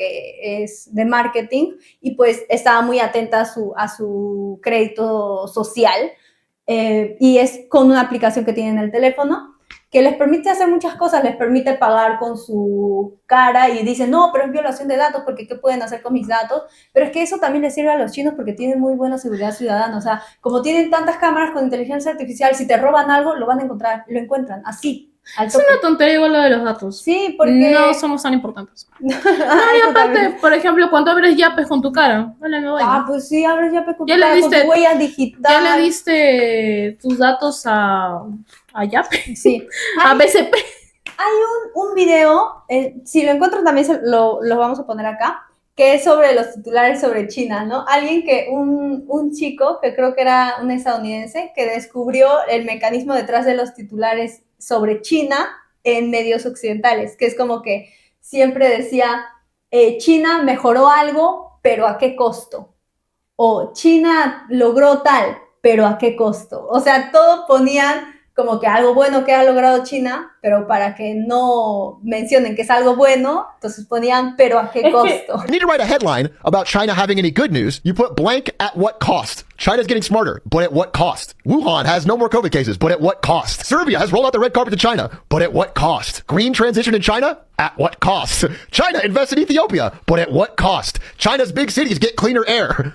es de marketing, y pues estaba muy atenta a su crédito social, y es con una aplicación que tiene en el teléfono, que les permite hacer muchas cosas, les permite pagar con su cara y dicen, no, pero es violación de datos, porque ¿qué pueden hacer con mis datos? Pero es que eso también les sirve a los chinos porque tienen muy buena seguridad ciudadana, o sea, como tienen tantas cámaras con inteligencia artificial, si te roban algo, lo van a encontrar, lo encuentran, así, al Es toque. una tontería igual lo de los datos. Sí, porque... No somos tan importantes. No, y aparte, por ejemplo, cuando abres Yapes con tu cara, hola, me voy. pues sí, abres ya con Ya le tu diste- huella digital. Ya le diste tus datos a Yape, Sí. a BCP. Un video, si lo encuentro también lo vamos a poner acá, que es sobre los titulares sobre China, ¿no? Un chico, que creo que era un estadounidense, que descubrió el mecanismo detrás de los titulares sobre China en medios occidentales, que es como que siempre decía, China mejoró algo, pero ¿a qué costo? O China logró tal, pero ¿a qué costo? O sea, todo ponían como que algo bueno que ha logrado China, pero para que no mencionen que es algo bueno, entonces ponían, pero ¿a qué costo? You need to write a headline about China having any good news. You put blank at what cost. China's getting smarter, but at what cost? Wuhan has no more COVID cases, but at what cost? Serbia has rolled out the red carpet to China, but at what cost? Green transition in China? At what cost? China invests in Ethiopia, but at what cost? China's big cities get cleaner air.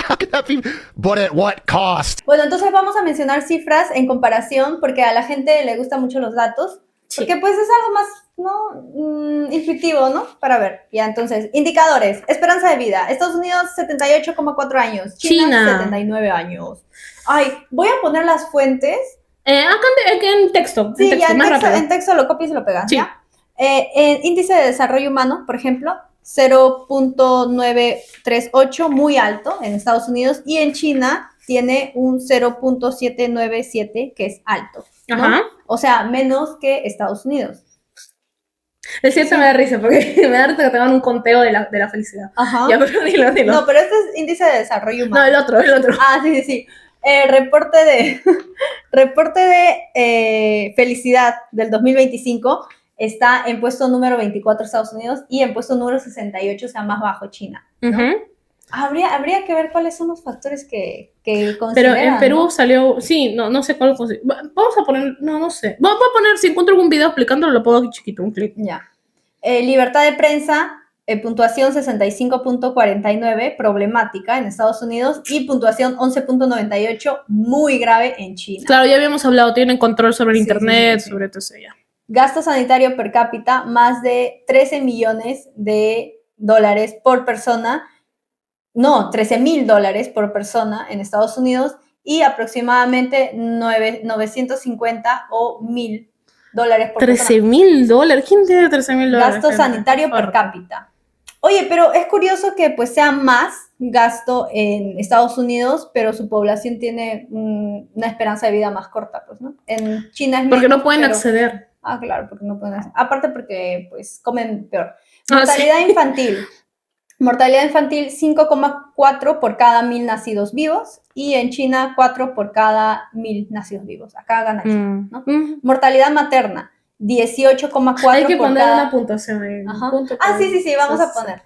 How could that be? But at what cost? Bueno, entonces vamos a mencionar cifras en comparación, porque a la gente le gustan mucho los datos, porque pues es algo más, ¿no? Intuitivo, ¿no? Para ver. Ya, entonces, indicadores. Esperanza de vida. Estados Unidos, 78,4 años. China, 79 años. Ay, voy a poner las fuentes. Acá en texto. Sí, en texto, ya más rápido. en texto lo copias y lo pegas, Sí. ¿ya? En índice de desarrollo humano, por ejemplo, 0.938, muy alto en Estados Unidos, y en China tiene un 0.797, que es alto, ¿no? Ajá. O sea, menos que Estados Unidos. Es cierto, me da risa, porque me da risa que tengan un conteo de la felicidad. Ajá. Ya, pero dilo. No, pero este es índice de desarrollo humano. No, el otro. Ah, sí. Reporte de felicidad del 2025 está en puesto número 24 Estados Unidos y en puesto número 68, o sea, más bajo China, ¿no? Ujú. Habría que ver cuáles son los factores que Pero consideran, en Perú ¿no? salió, sí, no sé cuál. Vamos a poner, no sé. Voy a poner, si encuentro algún video explicándolo, lo pongo aquí chiquito, un clip. Ya. Libertad de prensa, puntuación 65.49, problemática en Estados Unidos, y puntuación 11.98, muy grave en China. Claro, ya habíamos hablado, tienen control sobre el Sí, internet, sí. sobre todo eso ya. Gasto sanitario per cápita, más de 13 millones de dólares por persona. No, 13,000 dólares por persona en Estados Unidos, y aproximadamente 950 o 1,000 dólares por persona. $13,000. ¿Quién tiene $13,000? Gasto sanitario per cápita. Oye, pero es curioso que pues sea más gasto en Estados Unidos, pero su población tiene una esperanza de vida más corta, pues, ¿no? En China es Porque menos, no pueden pero... acceder. Ah, claro, porque no pueden acceder. Aparte porque, pues, comen peor. Ah, Mortalidad infantil. Mortalidad infantil, 5,4 por cada 1,000 nacidos vivos, y en China 4 por cada 1,000 nacidos vivos. Acá gana China, ¿no? Mortalidad materna, 18,4 Hay que por poner cada... una puntuación ahí. Ajá. Punto Ah, por- sí, vamos a poner.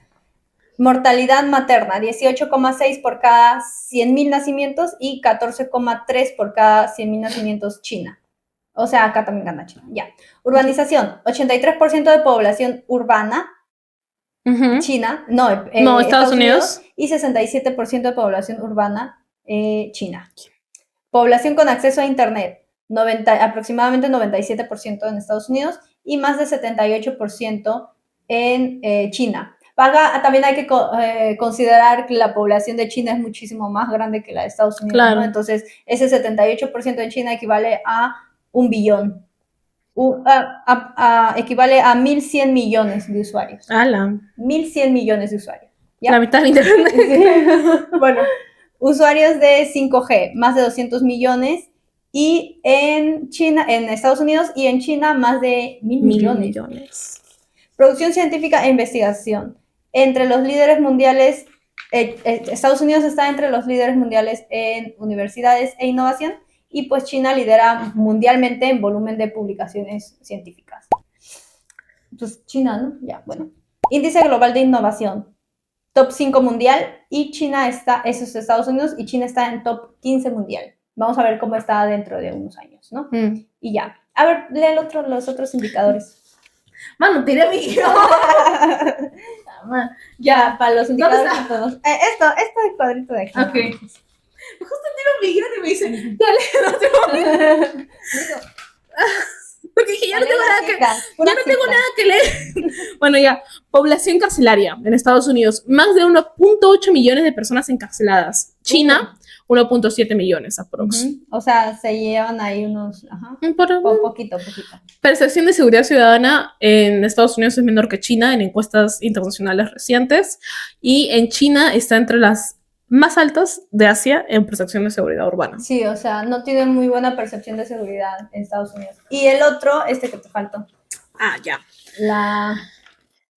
Mortalidad materna, 18,6 por cada 100,000 nacimientos y 14,3 por cada 100,000 nacimientos China. O sea, acá también gana China. Ya. Urbanización, 83% de población urbana, Ujú. China, Estados Unidos. Y 67% de población urbana, China. Población con acceso a Internet, aproximadamente 97% en Estados Unidos y más de 78% en China. También hay que considerar que la población de China es muchísimo más grande que la de Estados Unidos, Claro. ¿no? Entonces, ese 78% en China equivale a 1 billón. Equivale a 1.100 millones de usuarios. ¡Hala! 1.100 millones de usuarios. ¿Ya? La mitad del internet. Sí. Bueno, usuarios de 5G, más de 200 millones. Y en China, en Estados Unidos y en China, más de 1.000 millones. Producción científica e investigación. Entre los líderes mundiales, Estados Unidos está entre los líderes mundiales en universidades e innovación, y pues China lidera mundialmente en volumen de publicaciones científicas. Pues China, ¿no? Ya, bueno. Índice global de innovación. Top 5 mundial, y China está, eso es Estados Unidos, y China está en top 15 mundial. Vamos a ver cómo está dentro de unos años, ¿no? Y ya. A ver, lee los otros indicadores. Mano, tiré a mí. Ya, para los ¿Dónde indicadores. está? Todos. Esto es cuadrito de aquí. Ok. Justo tiro mi guión y me dice, dale, no tengo. Porque dije, ya no tengo nada que leer. Bueno, ya. Población carcelaria en Estados Unidos. Más de 1.8 millones de personas encarceladas. China, 1.7 millones aprox. O sea, se llevan ahí unos... Ajá. Poquito. Percepción de seguridad ciudadana en Estados Unidos es menor que China en encuestas internacionales recientes. Y en China está entre las más altas de Asia en percepción de seguridad urbana. Sí, o sea, no tienen muy buena percepción de seguridad en Estados Unidos. Y el otro, que te faltó. Ya. La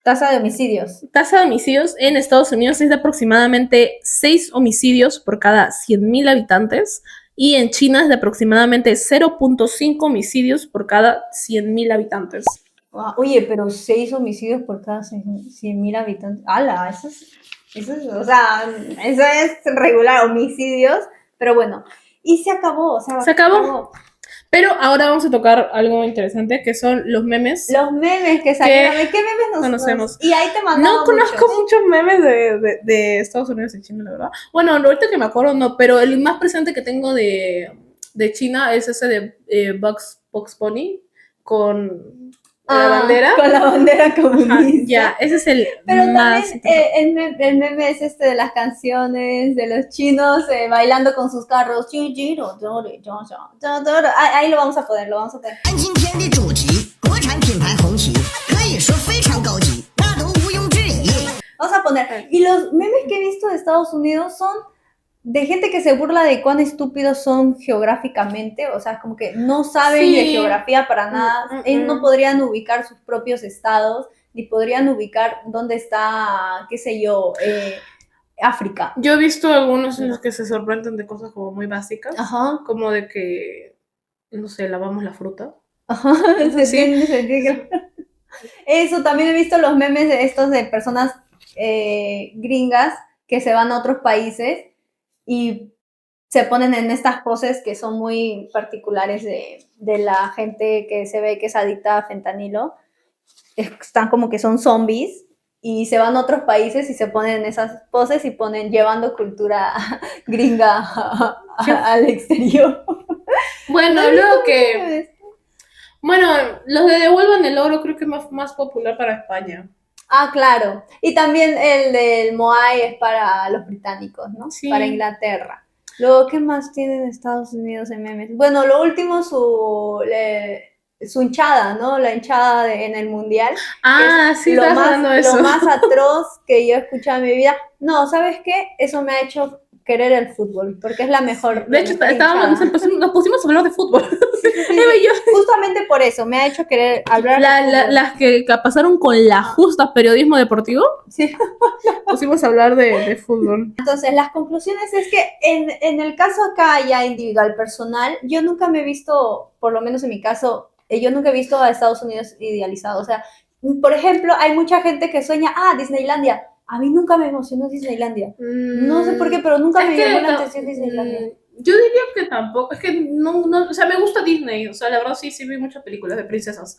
tasa de homicidios. Tasa de homicidios en Estados Unidos es de aproximadamente 6 homicidios por cada 100.000 habitantes, y en China es de aproximadamente 0.5 homicidios por cada 100.000 habitantes. Oye, pero 6 homicidios por cada 100.000 habitantes. ¡Hala! Eso es regular, homicidios, pero bueno. Y se acabó, Se acabó. Pero ahora vamos a tocar algo interesante, que son los memes. Los memes que salieron. ¿Qué memes nos conocemos? Y ahí te mandamos. No conozco muchos memes de Estados Unidos y China, la verdad. Bueno, ahorita que me acuerdo, no, pero el más presente que tengo de China es ese de Bugs Bunny con la bandera. Con la bandera comunista. Ya, ese es el pero más... también el meme es de las canciones de los chinos bailando con sus carros. Ahí lo vamos a poner, Vamos a poner. Y los memes que he visto de Estados Unidos son de gente que se burla de cuán estúpidos son geográficamente, o sea, como que no saben de geografía para nada. Ellos no podrían ubicar sus propios estados, ni podrían ubicar dónde está, qué sé yo, África. Yo he visto algunos en los que se sorprenden de cosas como muy básicas, Ajá. como de que, no sé, lavamos la fruta. Ajá, Eso, también he visto los memes de estos de personas gringas que se van a otros países y se ponen en estas poses que son muy particulares de la gente que se ve que es adicta a fentanilo. Están como que son zombies y se van a otros países y se ponen en esas poses y ponen llevando cultura gringa al exterior. Bueno, luego que... Bueno, los de Devuelvan el Oro creo que es más popular para España. Ah, claro. Y también el del Moai es para los británicos, ¿no? Sí. Para Inglaterra. Luego, ¿qué más tienen Estados Unidos en memes? Bueno, lo último, su hinchada, ¿no? La hinchada en el Mundial. Sí, estás hablando de eso. Lo más atroz que yo he escuchado en mi vida. No, ¿sabes qué? Eso me ha hecho querer el fútbol, porque es la mejor. De hecho, nos pusimos a hablar de fútbol. Sí. Justamente por eso, me ha hecho querer hablar de fútbol. Las que pasaron con la justa periodismo deportivo, sí. Pusimos a hablar de fútbol. Entonces, las conclusiones es que en el caso acá ya individual, personal, yo nunca me he visto, por lo menos en mi caso, yo nunca he visto a Estados Unidos idealizado. O sea, por ejemplo, hay mucha gente que sueña, Disneylandia. A mí nunca me emocionó Disneylandia. No sé por qué, pero nunca me llamó la atención Disneylandia. Yo diría que tampoco, es que no, o sea, me gusta Disney, o sea, la verdad sí vi muchas películas de princesas,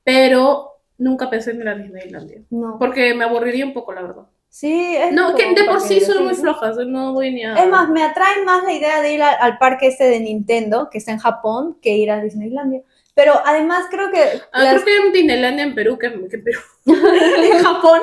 pero nunca pensé en ir a Disneylandia. No. Porque me aburriría un poco, la verdad. Sí, no, que de por sí son muy flojas, no voy ni a... Es más, me atrae más la idea de ir al parque de Nintendo, que está en Japón, que ir a Disneylandia. Pero además creo que... Creo que hay un Disneylandia en Perú que en Perú. En Japón.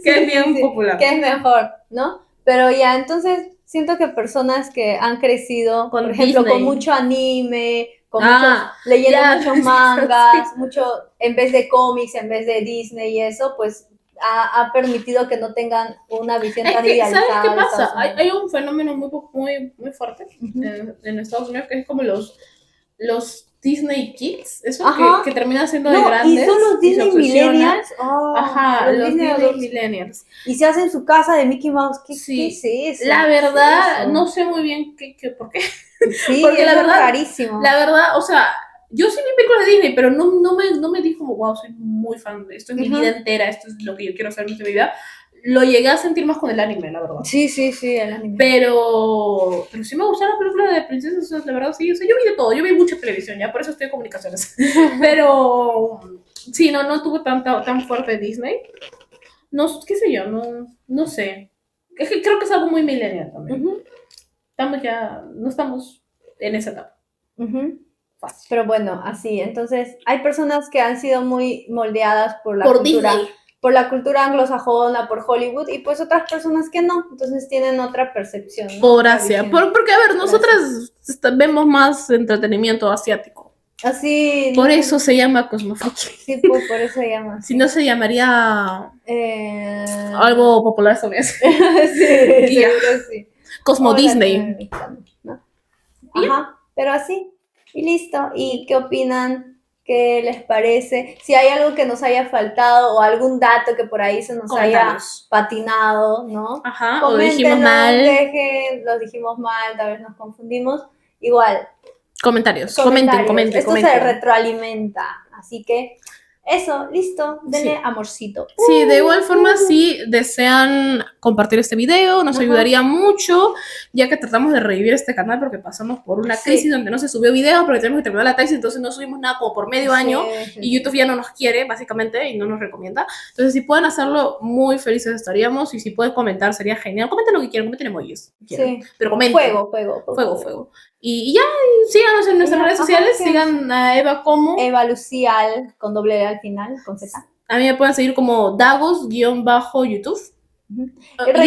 que es bien sí, popular. que es mejor, ¿no? Pero ya, entonces siento que personas que han crecido, Con por ejemplo, Disney. con mucho anime, con Ah, leyendo ya, muchos sí, mangas, mucho, en vez de cómics, en vez de Disney y eso, pues ha permitido que no tengan una visión Es tan que, ¿sabes idealizada qué de pasa? Estados Unidos. Hay un fenómeno muy fuerte en Estados Unidos que es como los Disney Kids, eso Ajá. que terminan siendo de No, grandes. y son los y se Disney obsesionan. Millennials. Oh, Ajá, los Disney Adults. Millennials. Y se hacen su casa de Mickey Mouse. ¿Qué, Sí. qué es eso? La ¿Qué es verdad, eso? no sé muy bien por qué. Sí, porque la es verdad, rarísimo. La verdad, o sea, yo sí vi películas de Disney, pero no me dijo como, wow, soy muy fan de esto, es mi vida entera, esto es lo que yo quiero hacer en mi vida. Lo llegué a sentir más con el anime, la verdad. Sí, el anime. Pero sí me gustaron las películas de princesas, o sea, la verdad sí, o sea, yo vi de todo, yo vi mucha televisión, ya por eso estoy en comunicaciones. Pero sí, no tuvo tan fuerte Disney. No, qué sé yo, no sé. Es que creo que es algo muy millennial también. No estamos en esa etapa. Fácil. Pero bueno, así, entonces hay personas que han sido muy moldeadas por la Por cultura, Disney. por la cultura anglosajona, por Hollywood, y pues otras personas que no, entonces tienen otra percepción, ¿no? Por Otra Asia. visión. Porque, a ver, nosotras vemos más entretenimiento asiático. Así. Por no, eso se llama Cosmofriki. Sí, pues, por eso se llama. Si no, se llamaría Algo. algo popular estadounidense. Sí, Ya. seguro sí. Cosmo O Disney. latinoamericano, ¿no? Ajá, pero así. Y listo. ¿Y qué opinan? ¿Qué les parece? Si hay algo que nos haya faltado o algún dato que por ahí se nos haya Comentarios. patinado, ¿no? Ajá, o lo dijimos Coméntenos, mal. dejen, los dijimos mal, tal vez nos confundimos. Igual, Comentarios. comentarios. Comenten. Esto se retroalimenta. Así que, eso, listo. Denle Sí. amorcito. Sí, de igual forma, si desean compartir este video, nos Ajá. ayudaría mucho, ya que tratamos de revivir este canal porque pasamos por una Sí. crisis donde no se subió video, porque tenemos que terminar la tesis, entonces no subimos nada como por medio año, y YouTube ya no nos quiere, básicamente, y no nos recomienda. Entonces, si pueden hacerlo, muy felices estaríamos, y si pueden comentar, sería genial. Comenten lo que quieran, comenten emojis. si quieren, Sí. Pero comenten. Fuego. Y ya, síganos en nuestras Ya, redes ajá, sociales, sí. sigan a Eva como... Eva Lucial, con doble E al final, con Z. A mí me pueden seguir como Dagos-YouTube. Y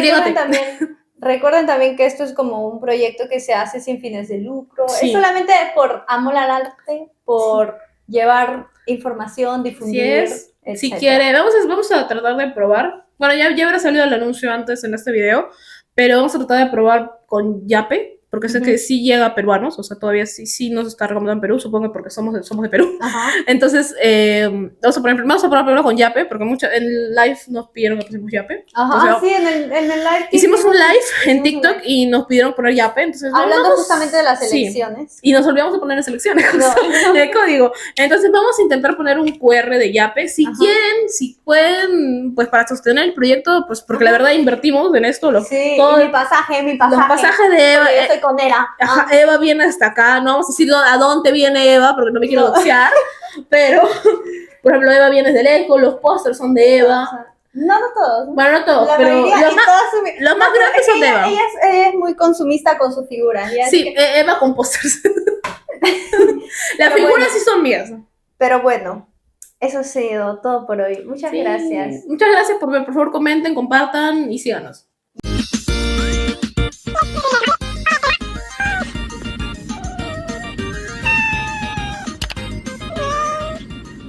recuerden también que esto es como un proyecto que se hace sin fines de lucro. Sí. Es solamente por amor al arte, por llevar información, difundir. Si etcétera. quiere, vamos a tratar de probar. Bueno, ya habrá salido el anuncio antes en este video, pero vamos a tratar de probar con Yape, porque sé que sí llega a peruanos, o sea, todavía sí nos está recomendando en Perú, supongo porque somos de Perú. Ajá. Entonces, vamos a probar primero con Yape, porque en live nos pidieron que pusiéramos Yape. Ajá, Entonces, sí, en el live. hicimos un live en hicimos un TikTok live. y nos pidieron poner Yape, entonces Hablando vamos- justamente de las sí. elecciones. Y nos olvidamos de poner en selecciones No. el código. Entonces vamos a intentar poner un QR de Yape. Si Ajá. quieren, si pueden, pues para sostener el proyecto, pues porque la verdad invertimos en esto. Sí, todo y mi pasaje. los pasajes de Eva. Porque yo soy conera. Ajá, Eva viene hasta acá. No vamos a decir a dónde viene Eva porque no me quiero No. doxear. Pero, por ejemplo, Eva viene desde lejos, los pósters son de Eva. No todos. Bueno, no todos, La pero mayoría, los y más, todas su- los más No, pero grandes es que son de Eva. ella es muy consumista con su figura. ¿ya? Así Sí, que- Eva con pósters. Las Pero figuras bueno. sí son mías. pero bueno, eso ha sido todo por hoy. Muchas Sí. gracias. Muchas gracias por ver. Por favor, comenten, compartan y síganos.